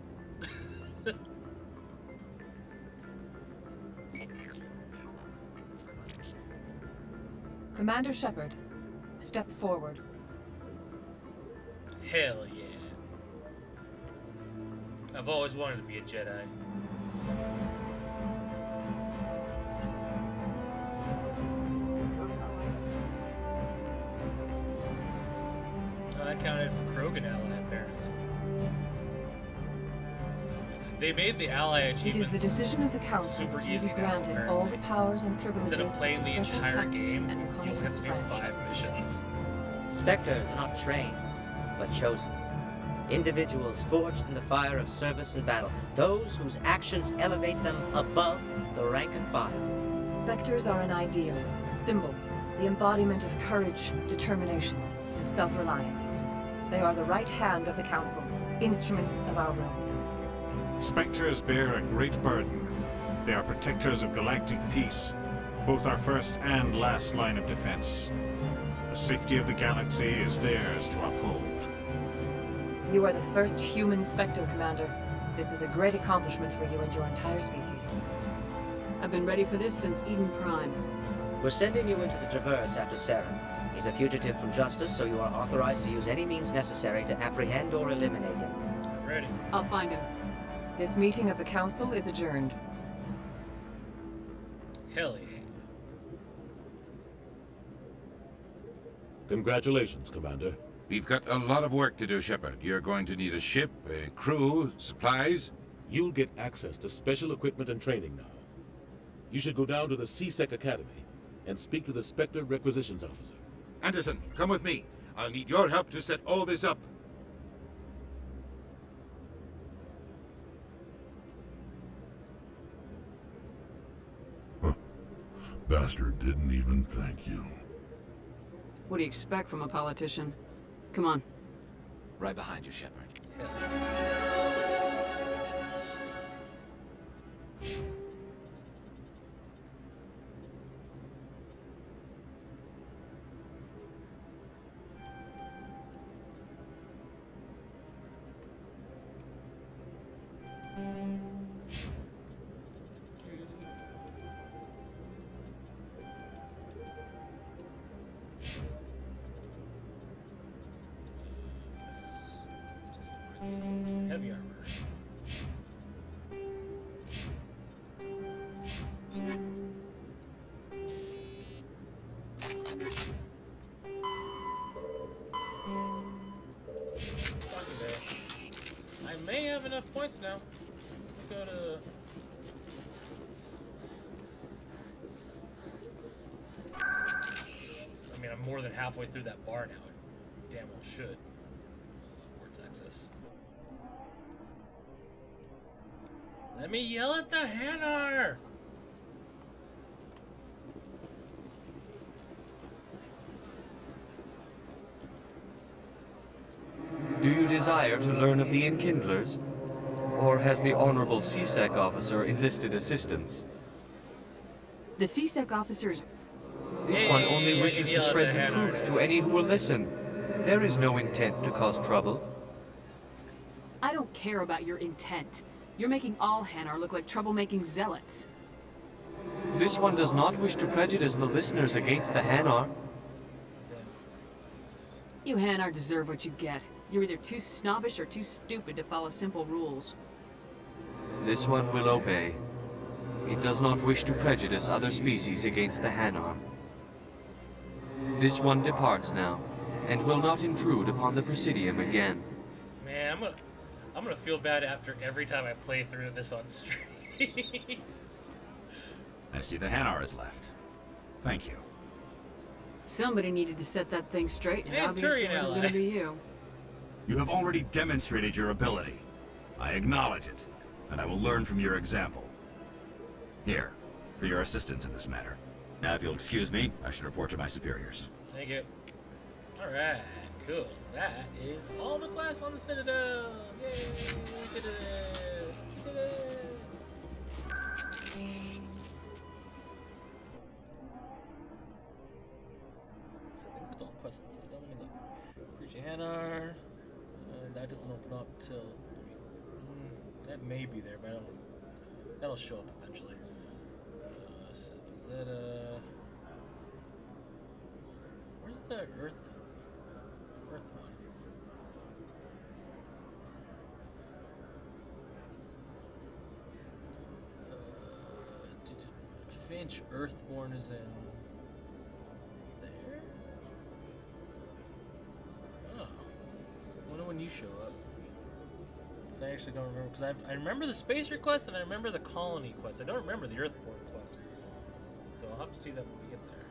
Commander Shepard, step forward. Hell yeah. I've always wanted to be a Jedi. Oh, that counted for Krogan ally, apparently. They made the ally It achievements is the decision of the Council super that you easy be now, granted all apparently. the powers and privileges Instead of playing of the the special entire tactics game, and you only have reconnaissance to do branch 5 of the missions. Spectres are not trained, but chosen. Individuals forged in the fire of service and battle. Those whose actions elevate them above the rank and file. Spectres are an ideal, a symbol, the embodiment of courage, determination, and self-reliance. They are the right hand of the Council, instruments of our realm. Spectres bear a great burden. They are protectors of galactic peace, both our first and last line of defense. The safety of the galaxy is theirs to uphold. You are the first human Spectre, Commander. This is a great accomplishment for you and your entire species. I've been ready for this since Eden Prime. We're sending you into the Traverse after Saren. He's a fugitive from justice, so you are authorized to use any means necessary to apprehend or eliminate him. Ready. I'll find him. This meeting of the Council is adjourned. Hell yeah. Congratulations, Commander. We've got a lot of work to do, Shepard. You're going to need a ship, a crew, supplies. You'll get access to special equipment and training now. You should go down to the C-Sec Academy and speak to the Spectre Requisitions Officer. Anderson, come with me. I'll need your help to set all this up. Bastard didn't even thank you. What do you expect from a politician? Come on. Right behind you, Shepard. Heavy armor. I may have enough points now. Let's go to... I mean, I'm more than halfway through that bar now. Damn well should. Where's access? Let me yell at the Hanar! Do you desire to learn of the Enkindlers? Or has the Honorable C-Sec officer enlisted assistance? The C-Sec officers... This one only wishes to spread the truth to any who will listen. There is no intent to cause trouble. I don't care about your intent. You're making all Hanar look like troublemaking zealots. This one does not wish to prejudice the listeners against the Hanar. You Hanar deserve what you get. You're either too snobbish or too stupid to follow simple rules. This one will obey. It does not wish to prejudice other species against the Hanar. This one departs now, and will not intrude upon the Presidium again. Man, I'm gonna feel bad after every time I play through this on stream. I see the Hanar is left. Thank you. Somebody needed to set that thing straight, and Hey, obviously it Turian wasn't ally. gonna be you. You have already demonstrated your ability. I acknowledge it, and I will learn from your example. Here, for your assistance in this matter. Now, if you'll excuse me, I should report to my superiors. Thank you. Alright, cool. That is all the quests on the Citadel! Yay! We did it! We did it! So I think that's all the quests on the Citadel. Let me look. Appreciate Hanar. That doesn't open up till... that may be there, but I don't... That'll show up eventually. Zeta... Where's the Earth one? Finch Earthborn is in there? Oh. I wonder when you show up. Because I actually don't remember. Because I remember the space request and I remember the colony quest. I don't remember the Earthborn quest. So I'll have to see that when we get there.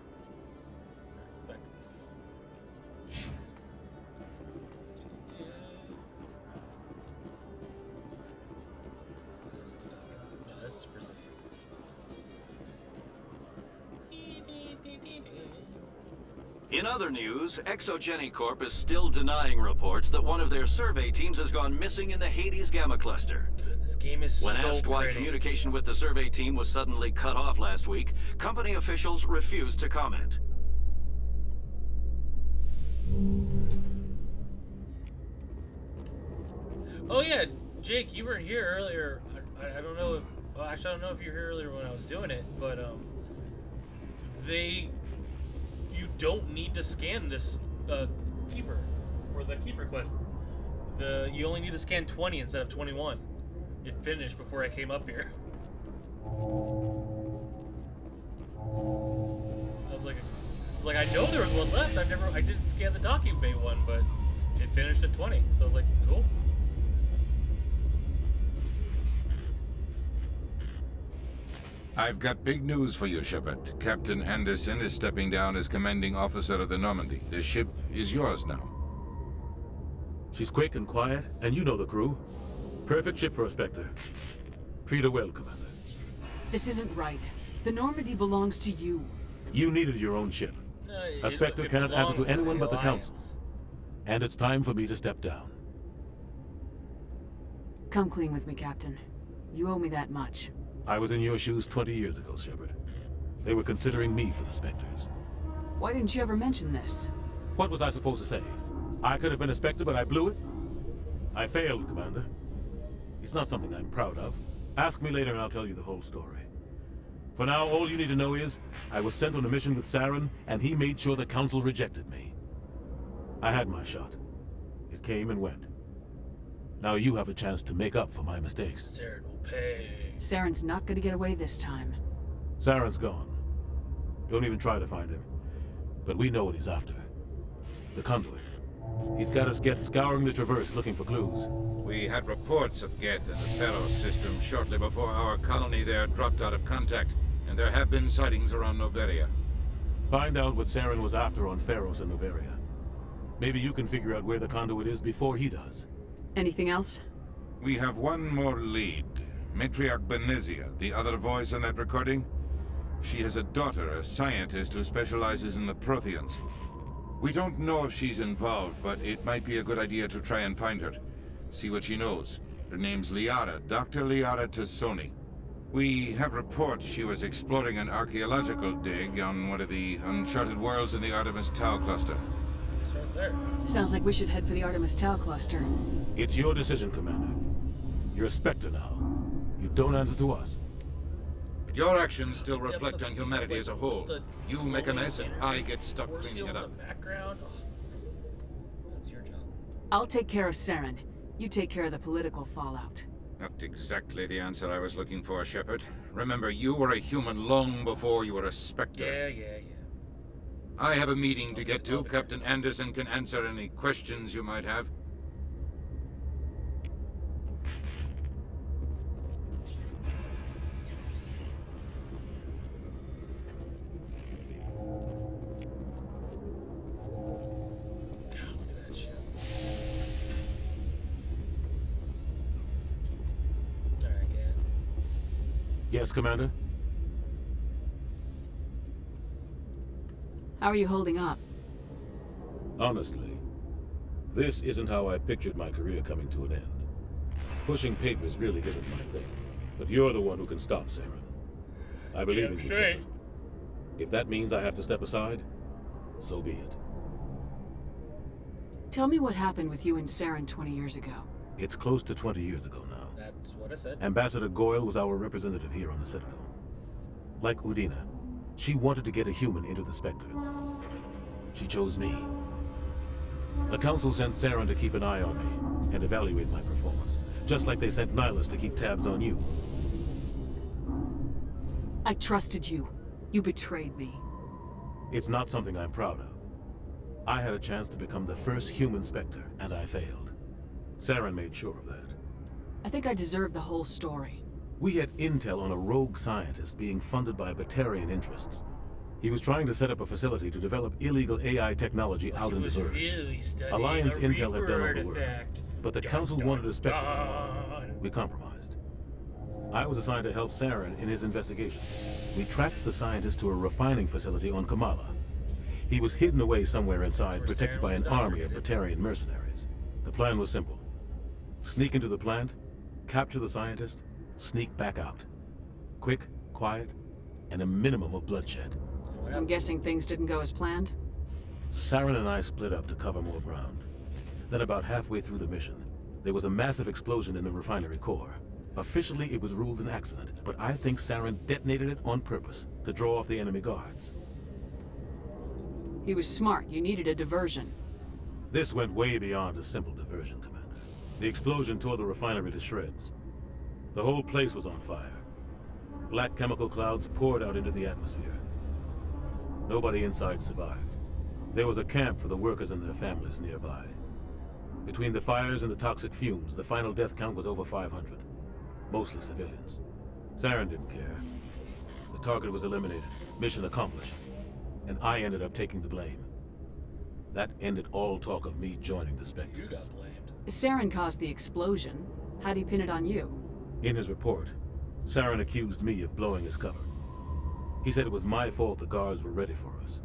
Alright, back to this. No, this is prison. In other news, Exogeny Corp is still denying reports that one of their survey teams has gone missing in the Hades Gamma Cluster. This game is When so asked why pretty. communication with the survey team was suddenly cut off last week, company officials refused to comment. Oh yeah, Jake, you weren't here earlier. I don't know if... Well, actually, I don't know if you were here earlier when I was doing it, but, you don't need to scan this, Keeper. Or the Keeper quest. You only need to scan 20 instead of 21. It finished before I came up here. I was like, I know there was one left. I didn't scan the docking bay one, but it finished at 20, so I was like, cool. I've got big news for you, Shepard. Captain Anderson is stepping down as commanding officer of the Normandy. The ship is yours now. She's quick and quiet, and you know the crew. Perfect ship for a Spectre. Treat her well, Commander. This isn't right. The Normandy belongs to you. You needed your own ship. A Spectre cannot answer to anyone but the Council. And it's time for me to step down. Come clean with me, Captain. You owe me that much. I was in your shoes 20 years ago, Shepard. They were considering me for the Spectres. Why didn't you ever mention this? What was I supposed to say? I could have been a Spectre, but I blew it? I failed, Commander. It's not something I'm proud of. Ask me later and I'll tell you the whole story. For now, all you need to know is, I was sent on a mission with Saren, and he made sure the Council rejected me. I had my shot. It came and went. Now you have a chance to make up for my mistakes. Saren will pay. Saren's not gonna get away this time. Saren's gone. Don't even try to find him. But we know what he's after. The conduit. He's got us Geth scouring the Traverse looking for clues. We had reports of Geth in the Pharos system shortly before our colony there dropped out of contact, and there have been sightings around Noveria. Find out what Saren was after on Pharos and Noveria. Maybe you can figure out where the conduit is before he does. Anything else? We have one more lead. Matriarch Benezia, the other voice in that recording. She has a daughter, a scientist who specializes in the Protheans. We don't know if she's involved, but it might be a good idea to try and find her. See what she knows. Her name's Liara, Dr. Liara Tassoni. We have reports she was exploring an archaeological dig on one of the uncharted worlds in the Artemis Tau cluster. Start there. Sounds like we should head for the Artemis Tau cluster. It's your decision, Commander. You're a Spectre now. You don't answer to us. But your actions still reflect on humanity as a whole. You make a mess and I get stuck cleaning it up. Background. Oh. That's your job. I'll take care of Saren. You take care of the political fallout. Not exactly the answer I was looking for, Shepard. Remember, you were a human long before you were a Spectre. Yeah. I have a meeting to get to. Captain Anderson can answer any questions you might have. Yes, Commander? How are you holding up? Honestly, this isn't how I pictured my career coming to an end. Pushing papers really isn't my thing, but you're the one who can stop Saren. I believe in you, Shepard. If that means I have to step aside, so be it. Tell me what happened with you and Saren 20 years ago. It's close to 20 years ago now. That's what I said. Ambassador Goyle was our representative here on the Citadel. Like Udina, she wanted to get a human into the Spectres. She chose me. The Council sent Saren to keep an eye on me and evaluate my performance, just like they sent Nihilus to keep tabs on you. I trusted you. You betrayed me. It's not something I'm proud of. I had a chance to become the first human Spectre, and I failed. Saren made sure of that. I think I deserve the whole story. We had intel on a rogue scientist being funded by Batarian interests. He was trying to set up a facility to develop illegal AI technology out in the Verge. Really Alliance intel had done all the work, artifact. but the Council wanted a Spectre involved. We compromised. I was assigned to help Saren in his investigation. We tracked the scientist to a refining facility on Kamala. He was hidden away somewhere inside, protected by an army of Batarian mercenaries. The plan was simple. Sneak into the plant, capture the scientist, sneak back out. Quick, quiet, and a minimum of bloodshed. I'm guessing things didn't go as planned? Saren and I split up to cover more ground. Then about halfway through the mission, there was a massive explosion in the refinery core. Officially, it was ruled an accident, but I think Saren detonated it on purpose to draw off the enemy guards. He was smart. You needed a diversion. This went way beyond a simple diversion, Commander. The explosion tore the refinery to shreds. The whole place was on fire. Black chemical clouds poured out into the atmosphere. Nobody inside survived. There was a camp for the workers and their families nearby. Between the fires and the toxic fumes, the final death count was over 500. Mostly civilians. Saren didn't care. The target was eliminated, mission accomplished. And I ended up taking the blame. That ended all talk of me joining the Spectres. You got blamed. Saren caused the explosion. How'd he pin it on you? In his report, Saren accused me of blowing his cover. He said it was my fault the guards were ready for us.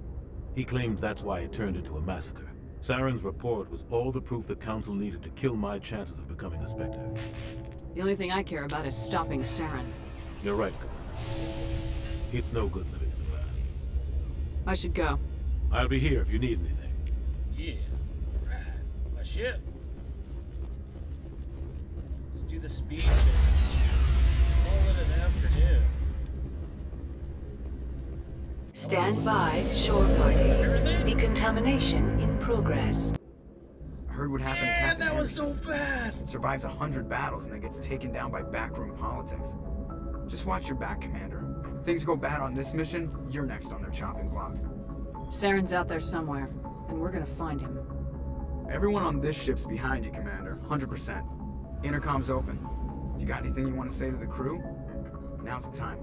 He claimed that's why it turned into a massacre. Saren's report was all the proof the Council needed to kill my chances of becoming a Spectre. The only thing I care about is stopping Saren. You're right, Commander. It's no good living in the past. I should go. I'll be here if you need anything. Yeah. Alright. My ship. Let's do the speed mission. Call it an afternoon. Stand by, shore party. Decontamination in progress. I heard what happened to Yeah, Captain that was Anderson. so fast! Survives 100 battles and then gets taken down by backroom politics. Just watch your back, Commander. Things go bad on this mission, you're next on their chopping block. Saren's out there somewhere, and we're gonna find him. Everyone on this ship's behind you, Commander. 100%. Intercom's open. If you got anything you want to say to the crew, now's the time.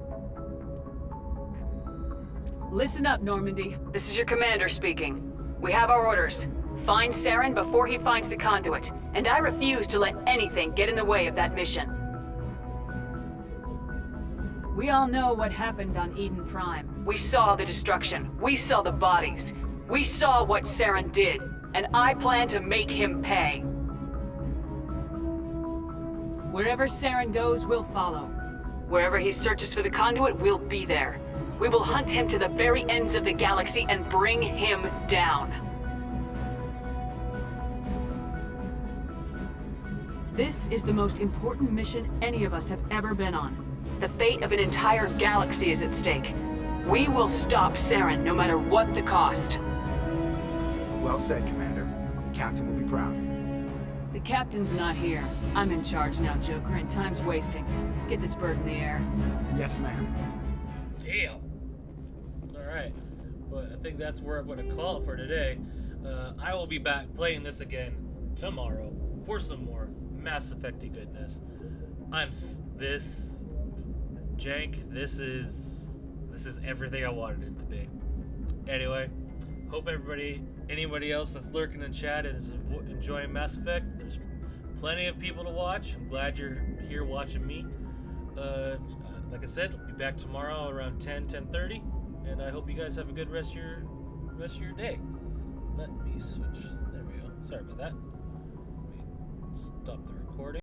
Listen up, Normandy. This is your commander speaking. We have our orders. Find Saren before he finds the conduit, and I refuse to let anything get in the way of that mission. We all know what happened on Eden Prime. We saw the destruction. We saw the bodies. We saw what Saren did, and I plan to make him pay. Wherever Saren goes, we'll follow. Wherever he searches for the conduit, we'll be there. We will hunt him to the very ends of the galaxy and bring him down. This is the most important mission any of us have ever been on. The fate of an entire galaxy is at stake. We will stop Saren no matter what the cost. Well said, Commander. Captain will be proud. The captain's not here. I'm in charge now, Joker, and time's wasting. Get this bird in the air. Yes, ma'am. Damn. Alright. But I think that's where I'm going to call it for today. I will be back playing this again tomorrow for some more Mass Effect-y goodness. This is everything I wanted it to be. Anyway, hope anybody else that's lurking in chat is enjoying Mass Effect. There's plenty of people to watch. I'm glad you're here watching me. Like I said, I'll be back tomorrow around 10:30, and I hope you guys have a good rest of your day. Let me switch. There we go. Sorry about that. Let me stop the recording.